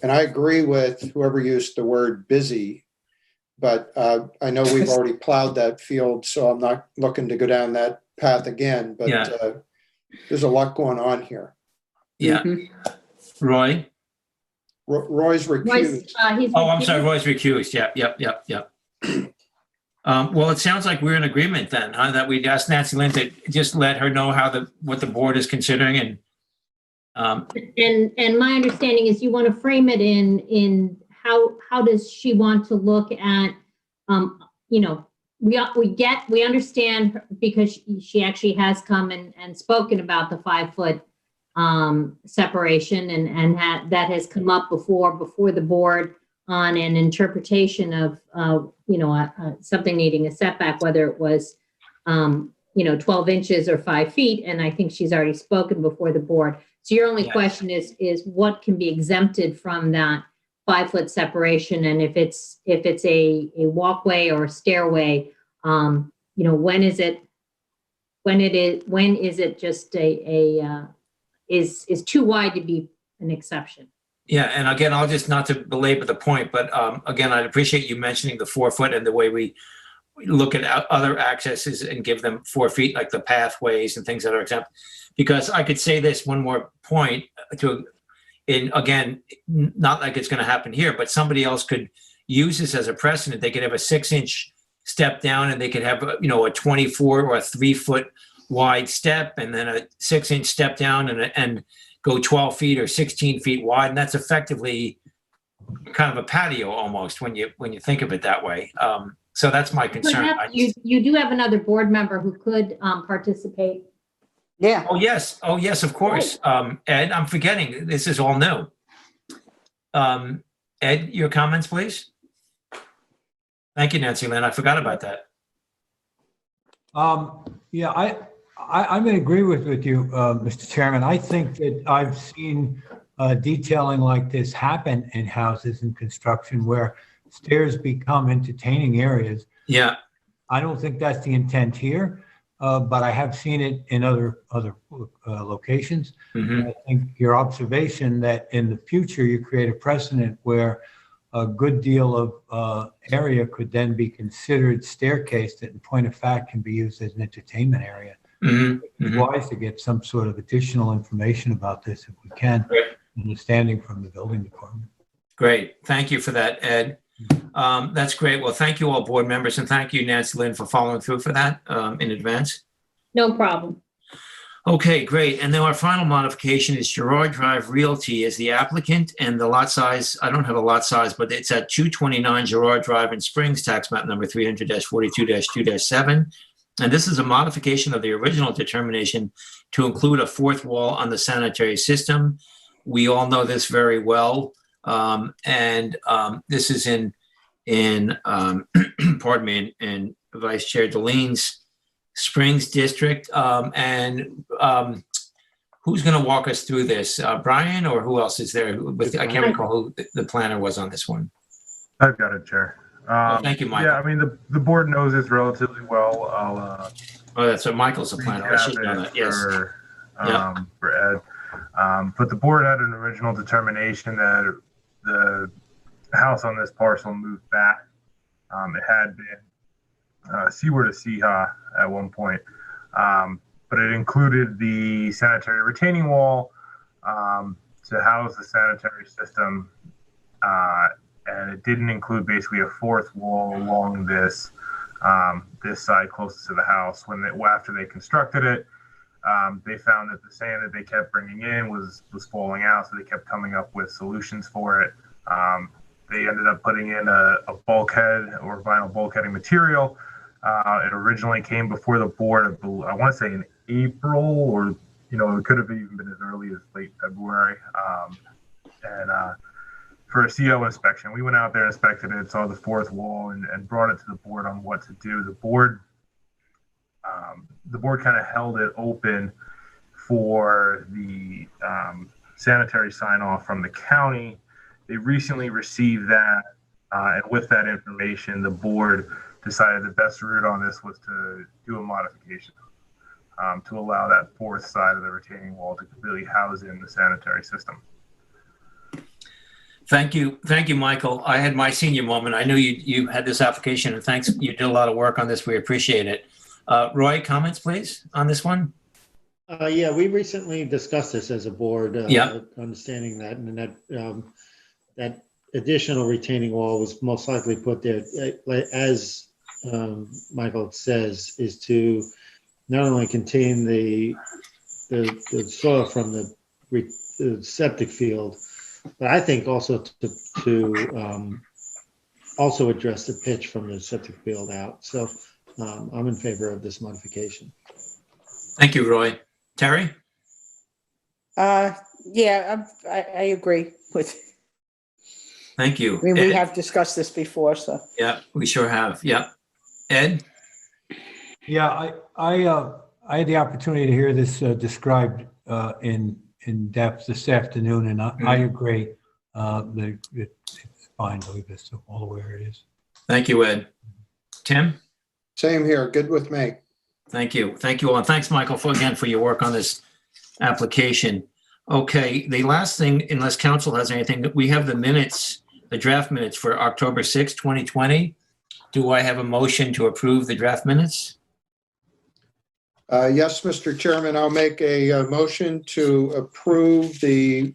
[SPEAKER 6] I agree with whoever used the word busy, but I know we've already plowed that field, so I'm not looking to go down that path again, but there's a lot going on here.
[SPEAKER 1] Yeah. Roy?
[SPEAKER 6] Roy's recused.
[SPEAKER 1] I'm sorry, Roy's recused. Yep. Well, it sounds like we're in agreement then, huh? That we'd ask Nancy Lynn to just let her know what the board is considering, and
[SPEAKER 9] my understanding is you want to frame it in how does she want to look at, we understand because she actually has come and spoken about the 5-foot separation and that has come up before the board on an interpretation of something needing a setback, whether it was 12 inches or 5 feet, and I think she's already spoken before the board. So your only question is what can be exempted from that 5-foot separation, and if it's a walkway or a stairway, when is it just is too wide to be an exception?
[SPEAKER 1] Yeah, and again, I'll just, not to belabor the point, but again, I'd appreciate you mentioning the 4 foot and the way we look at other accesses and give them 4 feet, like the pathways and things that are exempt. Because I could say this one more point again, not like it's going to happen here, but somebody else could use this as a precedent. They could have a 6-inch step down, and they could have a 24 or a 3-foot wide step, and then a 6-inch step down, and go 12 feet or 16 feet wide, and that's effectively kind of a patio almost when you think of it that way. So that's my concern.
[SPEAKER 9] You do have another board member who could participate.
[SPEAKER 4] Yeah.
[SPEAKER 1] Oh yes, of course. Ed, I'm forgetting. This is all new. Ed, your comments, please. Thank you, Nancy Lynn. I forgot about that.
[SPEAKER 2] Yeah, I'm in agreement with you, Mr. Chairman. I think that I've seen detailing like this happen in houses and construction where stairs become entertaining areas.
[SPEAKER 1] Yeah.
[SPEAKER 2] I don't think that's the intent here, but I have seen it in other locations.
[SPEAKER 1] Mhm.
[SPEAKER 2] I think your observation that in the future you create a precedent where a good deal of area could then be considered staircase that in point of fact can be used as an entertainment area.
[SPEAKER 1] Mhm.
[SPEAKER 2] It's
[SPEAKER 1] Mhm.
[SPEAKER 2] wise to get some sort of additional information about this if we can,
[SPEAKER 1] Great.
[SPEAKER 2] understanding from the building department.
[SPEAKER 1] Great. Thank you for that, Ed. That's great. Well, thank you all board members, and thank you, Nancy Lynn, for following through for that in advance.
[SPEAKER 9] No problem.
[SPEAKER 1] Okay, great. And then our final modification is Gerard Drive Realty as the applicant, and the lot size, I don't have a lot size, but it's at 229 Gerard Drive in Springs, tax map number 300-42-2-7. And this is a modification of the original determination to include a fourth wall on the sanitary system. We all know this very well. This is in pardon me, in Vice Chair Delene's Springs District. Who's going to walk us through this? Brian, or who else is there? I can't recall who the planner was on this one.
[SPEAKER 3] I've got it, Chair.
[SPEAKER 1] Thank you, Michael.
[SPEAKER 3] Yeah, I mean, the board knows this relatively well. I'll
[SPEAKER 1] Oh, that's right. Michael's the planner. I should know that. Yes.
[SPEAKER 3] for Ed. But the board had an original determination that the house on this parcel moved back. It had been seaward of Seha at one point, but it included the sanitary retaining wall to house the sanitary system, and it didn't include basically a fourth wall along this side closest to the house. After they constructed it, they found that the sand that they kept bringing in was falling out, so they kept coming up with solutions for it. They ended up putting in a bulkhead or vinyl bulkheading material. It originally came before the board, I want to say in April, or it could have even been as early as late February. For a CO inspection, we went out there, inspected it, saw the fourth wall, and brought it to the board on what to do. The board kind of held it open for the sanitary sign off from the county. They recently received that, and with that information, the board decided the best route on this was to do a modification to allow that fourth side of the retaining wall to completely house in the sanitary system.
[SPEAKER 1] Thank you, Michael. I had my senior moment. I knew you had this application, and thanks. You did a lot of work on this. We appreciate it. Roy, comments, please, on this one?
[SPEAKER 11] Yeah, we recently discussed this as a board, understanding that, and that additional retaining wall was most likely put there, as Michael says, is to not only contain the soil from the septic field, but I think also to also address the pitch from the septic field out. So I'm in favor of this modification.
[SPEAKER 1] Thank you, Roy. Terry?
[SPEAKER 4] Yeah, I agree with.
[SPEAKER 1] Thank you.
[SPEAKER 4] I mean, we
[SPEAKER 1] Ed?
[SPEAKER 4] have discussed this before, so.
[SPEAKER 1] Yeah, we sure have. Yeah. Ed?
[SPEAKER 2] Yeah, I had the opportunity to hear this described in depth this afternoon, and I agree that it's fine to leave this all the way where it is.
[SPEAKER 1] Thank you, Ed. Tim?
[SPEAKER 6] Same here. Good with me.
[SPEAKER 1] Thank you. Thank you all. And thanks, Michael, again for your work on this application. Okay, the last thing, unless council has anything, we have the minutes, the draft minutes for October 6, 2020. Do I have a motion to approve the draft minutes?
[SPEAKER 6] Yes, Mr. Chairman, I'll make a motion to approve the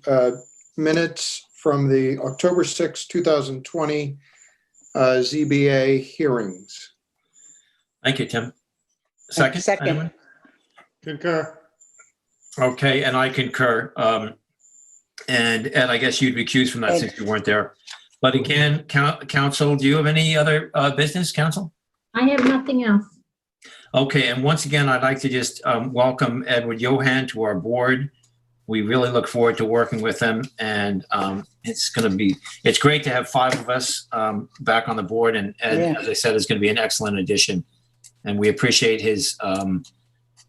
[SPEAKER 6] minutes from the October 6, 2020 ZBA hearings.
[SPEAKER 1] Thank you, Tim. Second?
[SPEAKER 4] Second.
[SPEAKER 1] Anyone?
[SPEAKER 11] Concur.
[SPEAKER 1] Okay, and I concur. And Ed, I guess you'd recuse from that since you weren't there. But again, council, do you have any other business, council?
[SPEAKER 9] I have nothing else.
[SPEAKER 1] Okay, and once again, I'd like to just welcome Edward Johan to our board. We really look forward to working with him, and it's great to have 5 of us back on the board, and Ed, as I said, is going to be an excellent addition. And we appreciate his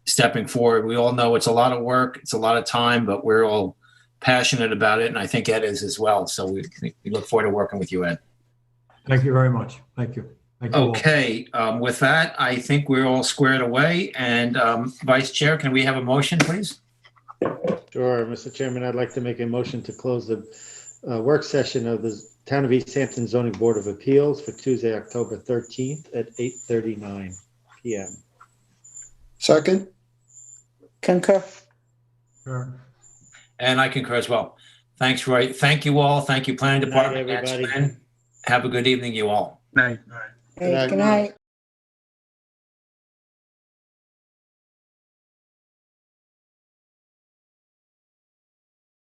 [SPEAKER 1] stepping forward. We all know it's a lot of work, it's a lot of time, but we're all passionate about it, and I think Ed is as well. So we look forward to working with you, Ed.
[SPEAKER 2] Thank you very much. Thank you. Thank you all.
[SPEAKER 1] Okay, with that, I think we're all squared away. And Vice Chair, can we have a motion, please?
[SPEAKER 11] Sure, Mr. Chairman, I'd like to make a motion to close the work session of the Town of East Hampton Zoning Board of Appeals for Tuesday, October 13th at 8:39 PM.
[SPEAKER 6] Second?
[SPEAKER 4] Concur.
[SPEAKER 2] Sure.
[SPEAKER 1] And I concur as well. Thanks, Roy. Thank you all. Thank you, Planning
[SPEAKER 11] Good night,
[SPEAKER 1] Department. That's
[SPEAKER 11] everybody.
[SPEAKER 1] Lynn. Have a good evening, you all.
[SPEAKER 8] Night.
[SPEAKER 4] Hey, good night.